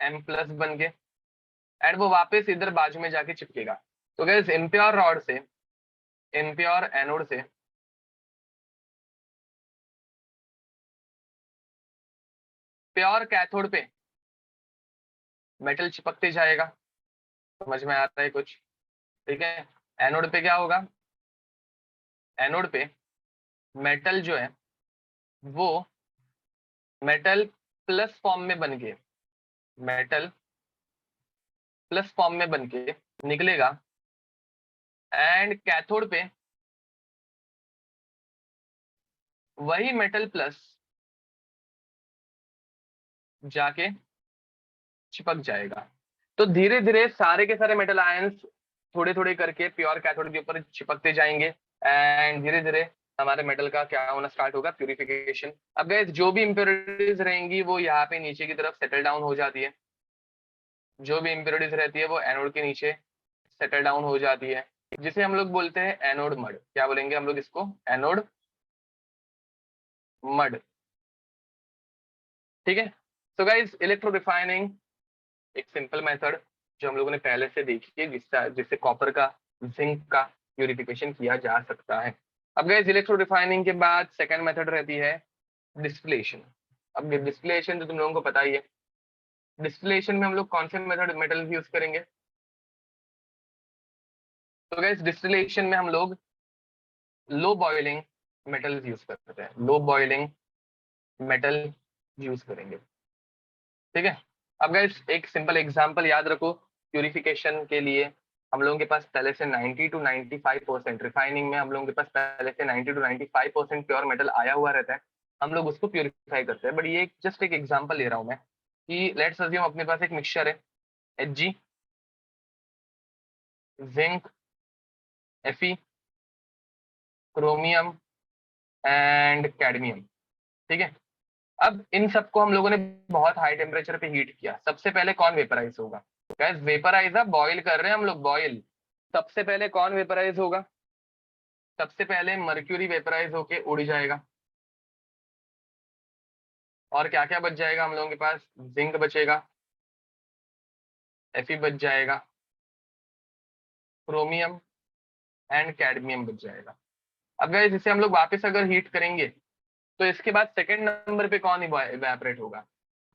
Speaker 1: M+ बन के, एंड वो वापस इधर बाजू में जाके चिपकेगा। तो गाइस इम्प्योर रॉड से, इम्प्योर एनोड से प्योर कैथोड पे मेटल चिपकते जाएगा। समझ में आता है कुछ? ठीक है, एनोड पे क्या होगा, एनोड पे मेटल जो है वो मेटल प्लस फॉर्म में बन के, मेटल प्लस फॉर्म में बन के निकलेगा। एंड कैथोड पे वही मेटल प्लस जाके चिपक जाएगा। तो धीरे धीरे सारे के सारे मेटल आयंस थोड़े थोड़े करके प्योर कैथोड के ऊपर चिपकते जाएंगे। एंड धीरे धीरे हमारे मेटल का क्या होना स्टार्ट होगा, प्यूरिफिकेशन। अब गाइस जो भी इम्प्योरिटीज रहेंगी वो यहाँ पे नीचे की तरफ सेटल डाउन हो जाती है। जो भी इम्प्योरिटीज रहती है वो एनोड के नीचे सेटल डाउन हो जाती है, जिसे हम लोग बोलते हैं एनोड मड। क्या बोलेंगे हम लोग इसको, एनोड मड। ठीक है, तो गाइस इलेक्ट्रो रिफाइनिंग एक सिंपल मेथड जो हम लोगों ने पहले से देखी है, जिससे कॉपर का, जिंक का प्यूरिफिकेशन किया जा सकता है। अब गाइस इलेक्ट्रो रिफाइनिंग के बाद सेकंड मेथड रहती है डिस्टिलेशन। अब डिस्टिलेशन तो तुम लोगों को पता ही है। डिस्टिलेशन में हम लोग कौन से मेथड मेटल यूज करेंगे, तो गाइस डिस्टिलेशन में हम लोग लो बॉइलिंग मेटल यूज करते हैं, लो बॉइलिंग मेटल यूज करेंगे। ठीक है, अब गाइस एक सिंपल एग्जांपल याद रखो प्यूरिफिकेशन के लिए। हम लोगों के पास पहले से 90 to 95% रिफाइनिंग में हम लोगों के पास पहले से 90 to 95% प्योर मेटल आया हुआ रहता है। हम लोग उसको प्यूरिफाई करते हैं। बट ये जस्ट एक एग्जांपल ले रहा हूं मैं कि लेट्स अज्यूम अपने पास एक मिक्सचर है Hg, zinc, Fe, chromium and cadmium. ठीक है, अब इन सबको हम लोगों ने बहुत हाई टेम्परेचर पे हीट किया। सबसे पहले कौन वेपराइज होगा, गैस वेपराइज, बॉइल कर रहे हैं हम लोग, बॉइल। सबसे पहले कौन वेपराइज होगा, सबसे पहले मर्क्यूरी वेपराइज होके उड़ जाएगा। और क्या क्या बच जाएगा हम लोगों के पास, जिंक बचेगा, Fe बच जाएगा, क्रोमियम एंड कैडमियम बच जाएगा। अब गैस इसे हम लोग वापस अगर हीट करेंगे तो इसके बाद सेकंड नंबर पे कौन इवेपोरेट होगा,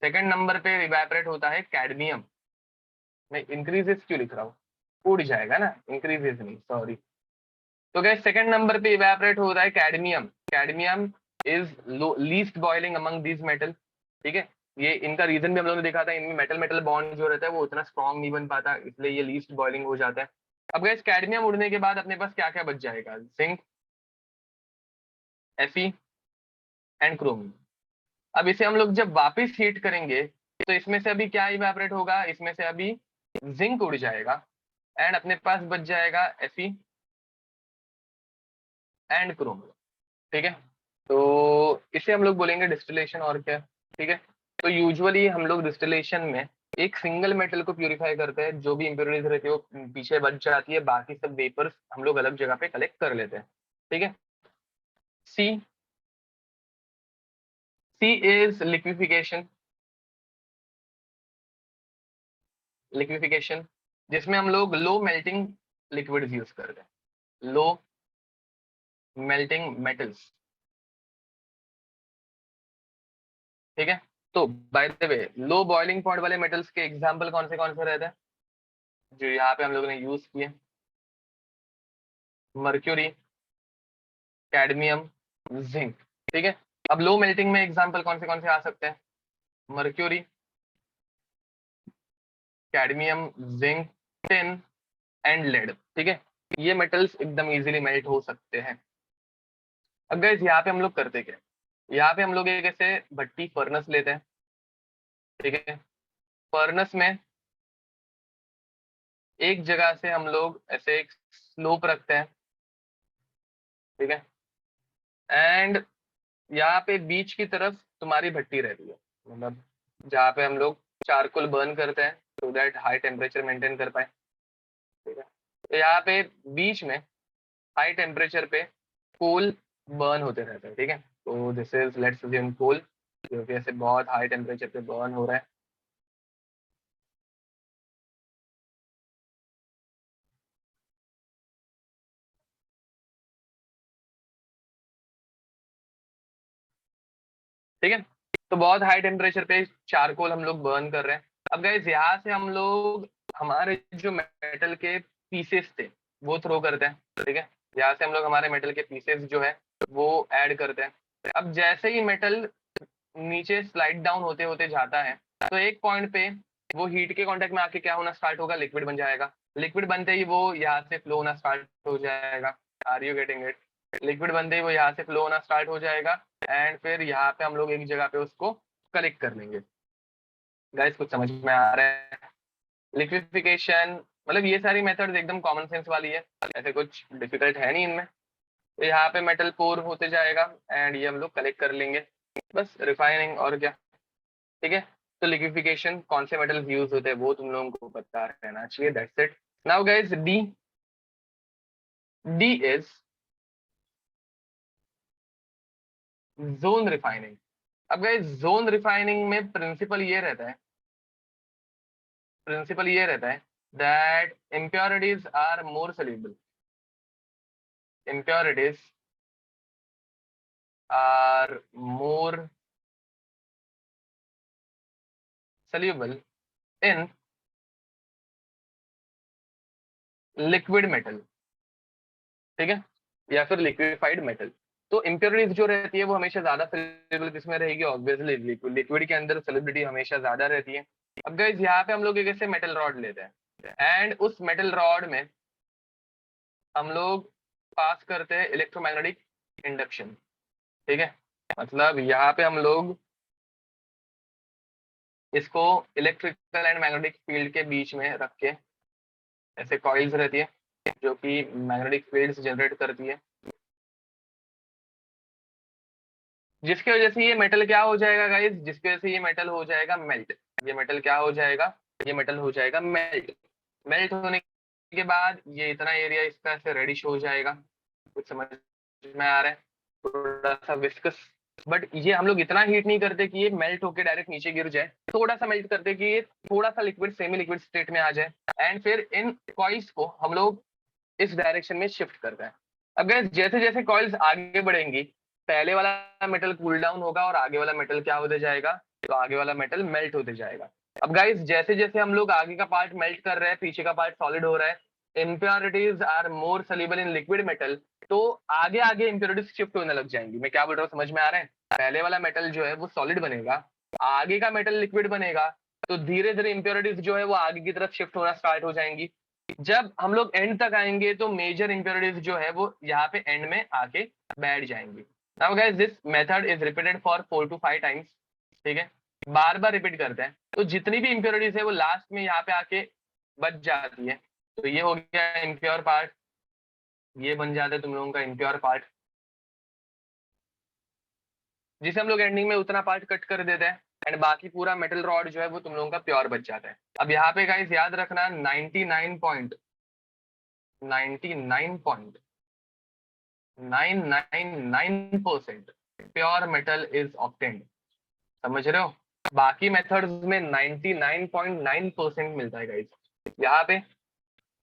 Speaker 1: सेकंड नंबर पे इवेपोरेट होता है कैडमियम। मैं इंक्रीजेस क्यों लिख रहा हूँ, उड़ जाएगा ना, इंक्रीजेस नहीं, सॉरी। तो गैस सेकंड नंबर पे इवेपोरेट हो रहा है cadmium. Cadmium is least boiling among these metal, ठीक है। ये इनका रीजन भी हम लोगों ने देखा था, इनमें मेटल मेटल बॉन्ड जो रहता है वो उतना स्ट्रॉन्ग नहीं बन पाता, इसलिए ये लीस्ट बॉइलिंग हो जाता है। अब गैस कैडमियम उड़ने के बाद अपने पास क्या क्या बच जाएगा? Zinc, Fe and chromium. अब इसे हम लोग जब वापस हीट करेंगे तो इसमें से अभी क्या इवेपोरेट होगा? इसमें से अभी जिंक उड़ जाएगा एंड अपने पास बच जाएगा Fe एंड क्रोमियम, ठीक है। तो इसे हम लोग बोलेंगे डिस्टिलेशन, और क्या, ठीक है। तो यूजुअली हम लोग डिस्टिलेशन में एक सिंगल मेटल को प्यूरिफाई करते हैं, जो भी इम्प्योरिटीज रहती है वो पीछे बच जाती है, बाकी सब वेपर्स हम लोग अलग जगह पे कलेक्ट कर लेते हैं, ठीक है। सी, सी इज लिक्विफिकेशन। लिक्विफिकेशन जिसमें हम लोग लो मेल्टिंग लिक्विड्स यूज करते हैं, लो मेल्टिंग मेटल्स, ठीक है। तो bye the way low boiling point वाले मेटल्स के एग्जांपल कौन से रहते हैं जो यहाँ पे हम लोगों ने यूज किए? मर्क्यूरी, कैडमियम, जिंक, ठीक है। अब लो मेल्टिंग में एग्जांपल कौन से आ सकते हैं? Mercury, cadmium, zinc, tin and lead, ठीक है। ये मेटल्स एकदम इजीली मेल्ट हो सकते हैं। अब गाइस यहाँ पे हम लोग करते क्या? यहाँ पे हम लोग एक ऐसे भट्टी फर्नेस लेते हैं, ठीक है। फर्नेस में एक जगह से हम लोग ऐसे एक स्लोप रखते हैं, ठीक है। एंड यहाँ पे बीच की तरफ तुम्हारी भट्टी रहती है, मतलब जहाँ पे हम लोग चारकोल बर्न करते हैं so that high temperature maintain कर पाए, ठीक है। तो यहाँ पे बीच में हाई टेम्परेचर पे कोल बर्न होते रहते हैं, ठीक है। तो दिस इज लेट्स अज्यूम कोल, जो कि ऐसे बहुत हाई टेम्परेचर पे बर्न हो रहा है, ठीक है। तो बहुत हाई टेम्परेचर पे चारकोल हम लोग बर्न कर रहे हैं। अब गाइस यहाँ से हम लोग हमारे जो मेटल के पीसेस थे वो थ्रो करते हैं, ठीक है। यहाँ से हम लोग हमारे मेटल के पीसेस जो है वो ऐड करते हैं। अब जैसे ही मेटल नीचे स्लाइड डाउन होते होते जाता है तो एक पॉइंट पे वो हीट के कांटेक्ट में आके क्या होना स्टार्ट होगा? लिक्विड बन जाएगा। लिक्विड बनते ही वो यहाँ से फ्लो होना स्टार्ट हो जाएगा। Are you getting it? Liquid बनते ही वो यहाँ से फ्लो होना स्टार्ट हो जाएगा एंड फिर यहाँ पे हम लोग एक जगह पे उसको कलेक्ट कर लेंगे। गाइस कुछ समझ में आ रहा है? लिक्विफिकेशन मतलब ये सारी मेथड्स एकदम कॉमन सेंस वाली है, ऐसे कुछ डिफिकल्ट है नहीं इनमें। तो यहाँ पे मेटल पोर होते जाएगा एंड ये हम लोग कलेक्ट कर लेंगे, बस रिफाइनिंग और क्या, ठीक है। तो लिक्विफिकेशन कौन से मेटल्स यूज होते हैं वो तुम लोगों को पता रहना चाहिए, that's it. Now guys D, D is zone refining. अब गाइस जोन रिफाइनिंग में प्रिंसिपल ये रहता है that impurities are more soluble, impurities are more soluble in liquid metal, ठीक है, या फिर लिक्विफाइड मेटल। तो इम्प्योरिटीज जो रहती है वो हमेशा ज्यादा soluble किसमें रहेगी? ऑब्वियसली लिक्विड के अंदर solubility हमेशा ज्यादा रहती है। अब गाइस यहाँ पे हम लोग एक ऐसे मेटल रॉड लेते हैं एंड उस मेटल रॉड में हम लोग पास करते हैं इलेक्ट्रोमैग्नेटिक इंडक्शन, ठीक है। मतलब यहाँ पे हम लोग इसको इलेक्ट्रिकल एंड मैग्नेटिक फील्ड के बीच में रख के ऐसे कॉइल्स रहती है जो कि मैग्नेटिक फील्ड्स जनरेट करती है, जिसकी वजह से ये मेटल क्या हो जाएगा गाइस? जिसकी वजह से ये मेटल हो जाएगा मेल्ट। ये मेटल क्या हो जाएगा? ये मेटल हो जाएगा मेल्ट। मेल्ट होने के बाद ये इतना एरिया इसका ऐसे रेडिश हो जाएगा। कुछ समझ में आ रहा है? थोड़ा सा विस्कस, बट ये हम लोग इतना हीट नहीं करते कि ये मेल्ट होके डायरेक्ट नीचे गिर जाए, थोड़ा सा मेल्ट करते कि ये थोड़ा सा लिक्विड सेमी लिक्विड स्टेट में आ जाए एंड फिर इन कॉइल्स को हम लोग इस डायरेक्शन में शिफ्ट करते हैं। अगर जैसे जैसे कॉइल्स आगे बढ़ेंगी पहले वाला मेटल कूल डाउन होगा और आगे वाला मेटल क्या होते जाएगा? तो आगे वाला मेटल मेल्ट होते जाएगा। अब गाइस जैसे जैसे हम लोग आगे का पार्ट मेल्ट कर रहे हैं, पीछे का पार्ट सॉलिड हो रहा है, impurities are more soluble in liquid metal, तो आगे आगे इम्प्योरिटीज शिफ्ट होने लग जाएंगी। मैं क्या बोल रहा हूँ समझ में आ रहा है? पहले वाला मेटल जो है वो सॉलिड बनेगा, आगे का मेटल लिक्विड बनेगा, तो धीरे धीरे इम्प्योरिटीज जो है वो आगे की तरफ शिफ्ट होना स्टार्ट हो जाएंगी। जब हम लोग एंड तक आएंगे तो मेजर इम्प्योरिटीज जो है वो यहाँ पे एंड में आके बैठ जाएंगी। Now guys this method is repeated for 4 to 5 times. ठीक है, बार बार रिपीट करते हैं, तो जितनी भी इम्प्योरिटीज है वो लास्ट में यहाँ पे आके बच जाती है। तो ये हो गया इम्प्योर पार्ट, ये बन जाता है तुम लोगों का इम्प्योर पार्ट, जिसे हम लोग एंडिंग में उतना पार्ट कट कर देते हैं, एंड बाकी पूरा मेटल रॉड जो है वो तुम लोगों का प्योर बच जाता है। अब यहाँ पे गाइस याद रखना 99.999% प्योर मेटल इज ऑब्टेन्ड। समझ रहे हो? बाकी मेथड्स में 99.9% मिलता है गाइस, यहाँ पे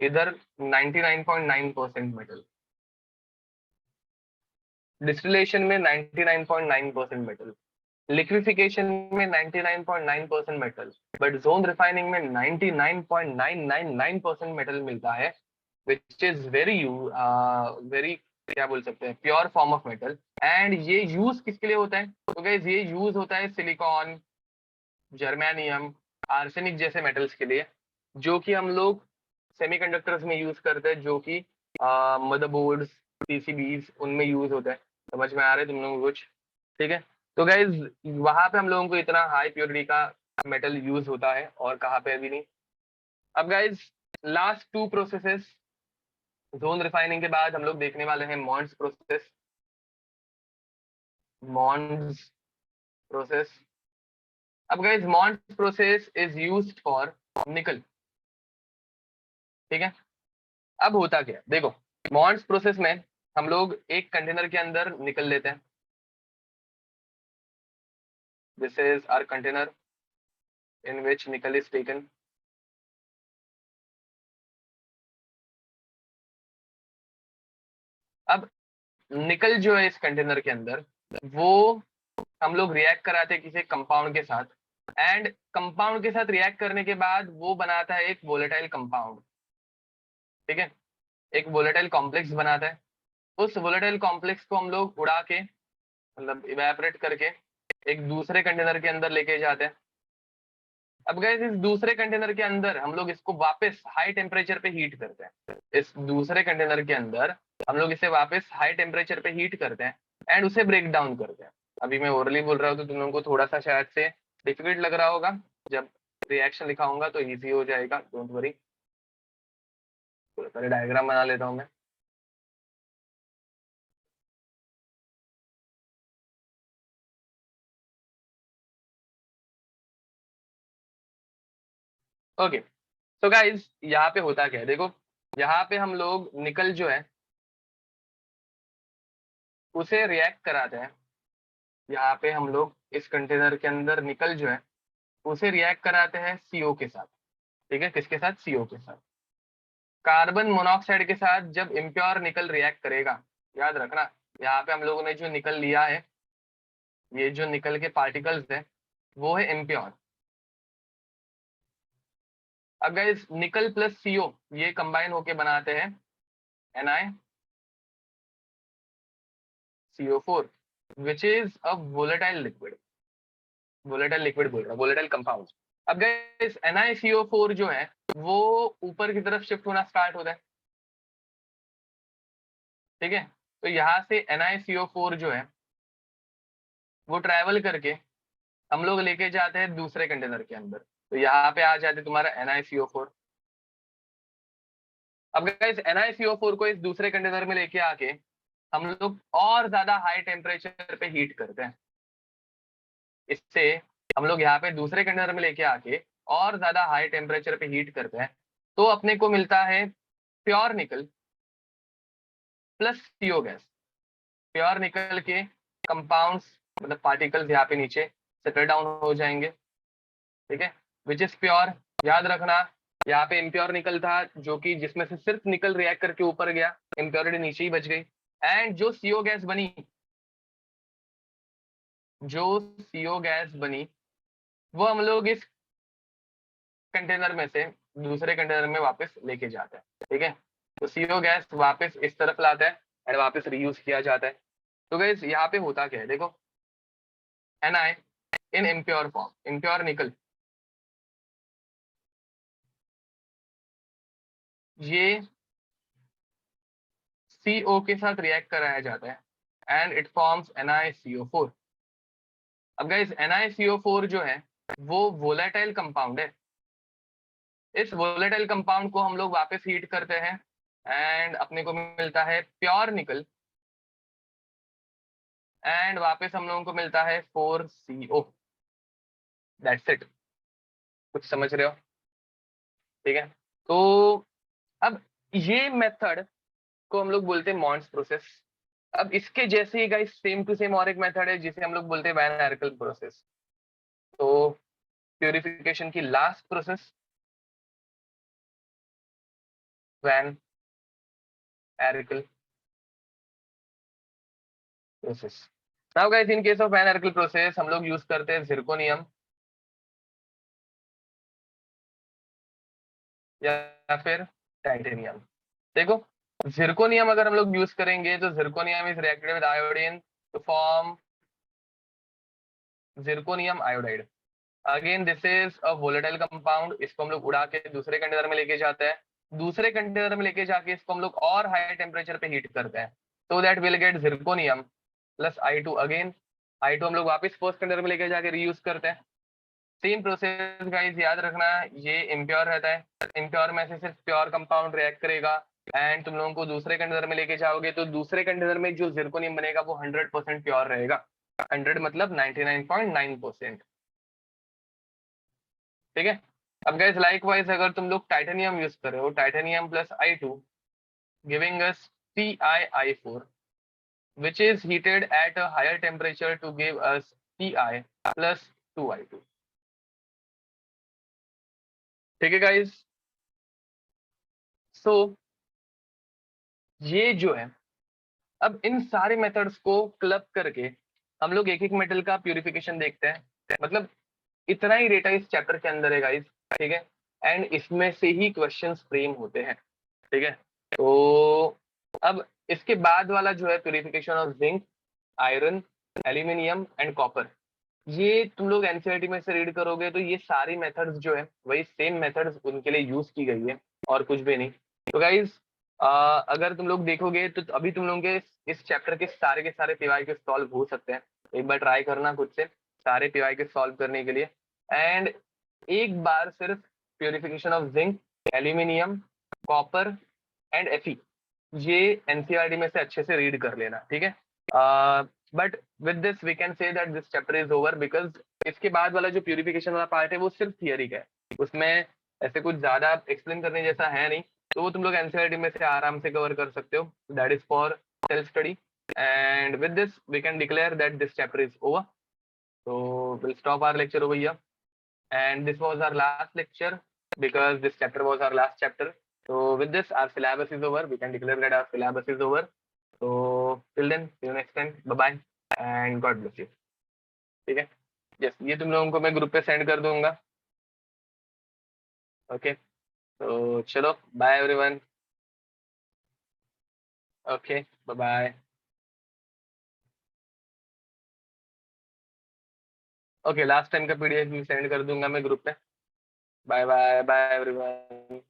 Speaker 1: इधर 99.9% मेटल, डिस्टिलेशन में 99.9% मेटल, लिक्विफिकेशन में 99.9% मेटल, बट जोन रिफाइनिंग में 99.999% मेटल मिलता है, विच इज वेरी वेरी क्या बोल सकते हैं, pure form of metal. And ये यूज किसके लिए होता है? तो गाइस ये यूज होता है सिलिकॉन, जर्मेनियम, आर्सेनिक जैसे मेटल्स के लिए, जो कि हम लोग सेमीकंडक्टर्स में यूज करते हैं, जो कि मदरबोर्ड्स, पीसीबीज उनमें यूज होता है। समझ में आ रहा है तुम लोगों को कुछ? ठीक है, तो गाइज वहां पे हम लोगों को इतना हाई प्योरिटी का मेटल यूज होता है, और कहाँ पे अभी नहीं। अब guys last two processes zone refining के बाद हम लोग देखने वाले हैं मॉन्ड्स प्रोसेस। मॉन्ड्स प्रोसेस, अब guys Mond's process is used for nickel. ठीक है, अब होता क्या देखो, मॉन्ड्स प्रोसेस में हम लोग एक कंटेनर के अंदर निकल लेते हैं। This is our container in which nickel is taken. अब निकल जो है इस कंटेनर के अंदर, वो हम लोग रिएक्ट कराते हैं किसी कंपाउंड के साथ, एंड कंपाउंड के साथ रिएक्ट करने के बाद वो बनाता है एक वोलेटाइल कंपाउंड। ठीक है, एक वोलेटाइल कॉम्प्लेक्स बनाता है। उस वोलेटाइल कॉम्प्लेक्स को हम लोग उड़ा के, मतलब इवेपोरेट करके, एक दूसरे कंटेनर के अंदर लेके जाते हैं। अब गाइस इस दूसरे कंटेनर के अंदर हम लोग इसको वापस हाई टेम्परेचर पे हीट करते हैं। इस दूसरे कंटेनर के अंदर हम लोग इसे वापस हाई टेम्परेचर पे हीट करते हैं, एंड उसे ब्रेक डाउन करते हैं। अभी मैं ओरली बोल रहा हूँ तो तुम लोगों को थोड़ा सा शायद से डिफिकल्ट लग रहा होगा, जब रिएक्शन लिखाऊंगा तो इजी हो जाएगा, डोंट वरी। पहले डायग्राम बना लेता हूँ मैं। ओके, तो गाइज यहाँ पे होता क्या है देखो, यहाँ पे हम लोग निकल जो है उसे रिएक्ट कराते हैं। यहाँ पे हम लोग इस कंटेनर के अंदर निकल जो है उसे रिएक्ट कराते हैं सीओ के साथ। ठीक है, किसके साथ? सीओ के साथ। कार्बन मोनोऑक्साइड के साथ जब इम्प्योर निकल रिएक्ट करेगा, याद रखना यहाँ पे हम लोगों ने जो निकल लिया है, ये जो निकल के पार्टिकल्स है वो है इम्प्योर। अब गाइस निकल प्लस सीओ ये कंबाइन होके बनाते हैं NiCO4, which is a volatile liquid. Volatile liquid बोल रहा हूँ, वोलेटाइल कंपाउंड। अब गाइस NiCO4 जो है वो ऊपर की तरफ शिफ्ट होना स्टार्ट होता है। ठीक है, तो यहाँ से NiCO4 जो है वो ट्रैवल करके हम लोग लेके जाते हैं दूसरे कंटेनर के अंदर। तो यहाँ पे आ जाते तुम्हारा NiCO4। अब गाइस NiCO4 को इस दूसरे कंटेनर में लेके आके हम लोग और ज्यादा हाई टेम्परेचर पे हीट करते हैं। इससे हम लोग यहाँ पे दूसरे कंटेनर में लेके आके और ज्यादा हाई टेम्परेचर पे हीट करते हैं, तो अपने को मिलता है pure nickel plus CO gas. Pure निकल के कंपाउंड्स, मतलब पार्टिकल्स यहाँ पे नीचे सेटल डाउन हो जाएंगे। ठीक है, विच इज प्योर। याद रखना यहाँ पे इम्प्योर निकल था, जो कि जिसमें से सिर्फ निकल रिएक्ट करके ऊपर गया, इम्प्योरिटी नीचे ही बच गई। एंड जो सीओ गैस बनी, जो सीओ गैस बनी वो हम लोग इस कंटेनर में से दूसरे कंटेनर में वापस लेके जाता है, ठीक है। तो CO गैस वापस इस तरफ लाता है एंड वापस रीयूज किया जाता है। तो गाइस यहाँ पे होता क्या है, देखो Na इन इम्प्योर फॉर्म, इम्प्योर निकल, ये CO के साथ रिएक्ट कराया जाता है एंड इट फॉर्म्स NiCO4। अब गाइस NiCO4 जो है वो वोलेटाइल कंपाउंड है। इस वोलेटाइल कंपाउंड को हम लोग वापस हीट करते हैं एंड अपने को मिलता है प्योर निकल एंड वापस हम लोगों को मिलता है 4CO। That's it. कुछ समझ रहे हो, ठीक है। तो अब ये मेथड को हम लोग बोलते हैं मॉन्स प्रोसेस। अब इसके जैसे ही गाइस सेम टू सेम और एक मेथड है जिसे हम लोग बोलते हैं वैन आर्कल प्रोसेस। तो प्यूरिफिकेशन की last process van Arkel process. Now guys in case of van Arkel process हम लोग यूज करते हैं जिरकोनियम या फिर टाइटेनियम। देखो जिरकोनियम अगर हम लोग यूज करेंगे तो zirconium is reacted with iodine to form zirconium iodide. Again this is a volatile compound. इसको हम लोग उड़ा के दूसरे कंटेनर में लेके जाते हैं, दूसरे कंटेनर में लेके जाके इसको हम लोग और हाई टेम्परेचर पे हीट करते हैं, so that will get zirconium plus I2। Again I2 हम लोग वापस फर्स्ट कंटेनर में लेके जाके रीयूज करते हैं। सेम प्रोसेस गाइस, याद रखना ये इम्प्योर रहता है, इम्प्योर में से सिर्फ प्योर कंपाउंड रिएक्ट करेगा एंड तुम लोगों को दूसरे कंटेनर में लेके जाओगे तो दूसरे कंटेनर में जो जिरकोनियम बनेगा वो 100% प्योर रहेगा। 100 मतलब 99.9%, ठीक है। अब गाइस लाइकवाइज अगर तुम लोग टाइटेनियम यूज कर रहे हो, titanium plus I2 giving us TiI4 which is heated at a higher temperature to give us Ti plus 2I2, ठीक है गाइस। सो ये जो है, अब इन सारे मेथड्स को क्लब करके हम लोग एक एक मेटल का प्यूरिफिकेशन देखते हैं। मतलब इतना ही डेटा इस चैप्टर के अंदर है गाइस, ठीक है। एंड इसमें से ही क्वेश्चंस फ्रेम होते हैं, ठीक है। तो अब इसके बाद वाला जो है purification of zinc, iron, aluminium and copper, ये तुम लोग एनसीईआरटी में से रीड करोगे तो ये सारी मेथड्स जो है वही सेम मेथड्स उनके लिए यूज की गई है और कुछ भी नहीं। तो गाइज अगर तुम लोग देखोगे तो अभी तुम लोगों के इस चैप्टर के सारे पीवाई के सॉल्व हो सकते हैं। एक बार ट्राई करना खुद से सारे पीवाई के सॉल्व करने के लिए एंड एक बार सिर्फ purification of zinc, aluminium, copper and Fe ये एनसीईआरटी में से अच्छे से रीड कर लेना, ठीक है। But with this we can say that this chapter is over because इसके बाद वाला जो प्यूरिफिकेशन वाला पार्ट है वो सिर्फ थियरी का है, उसमें ऐसे कुछ ज्यादा एक्सप्लेन करने जैसा है नहीं। तो वो तुम लोग एनसीईआरटी में से आराम से कवर कर सकते हो, that is for self study. And with this we can declare that this chapter is over. So we'll stop our lecture over here. And this was our last lecture because this chapter was our last chapter. So with this, our syllabus is over. We can declare that our syllabus is over. So till then, see you next time. Bye bye and God bless you. ठीक है, yes ये तुम लोगों को मैं group पे send कर दूंगा। ओके, तो चलो bye everyone. Okay bye bye. Okay last time का PDF भी सेंड कर दूंगा मैं ग्रुप पे। Bye bye bye everyone.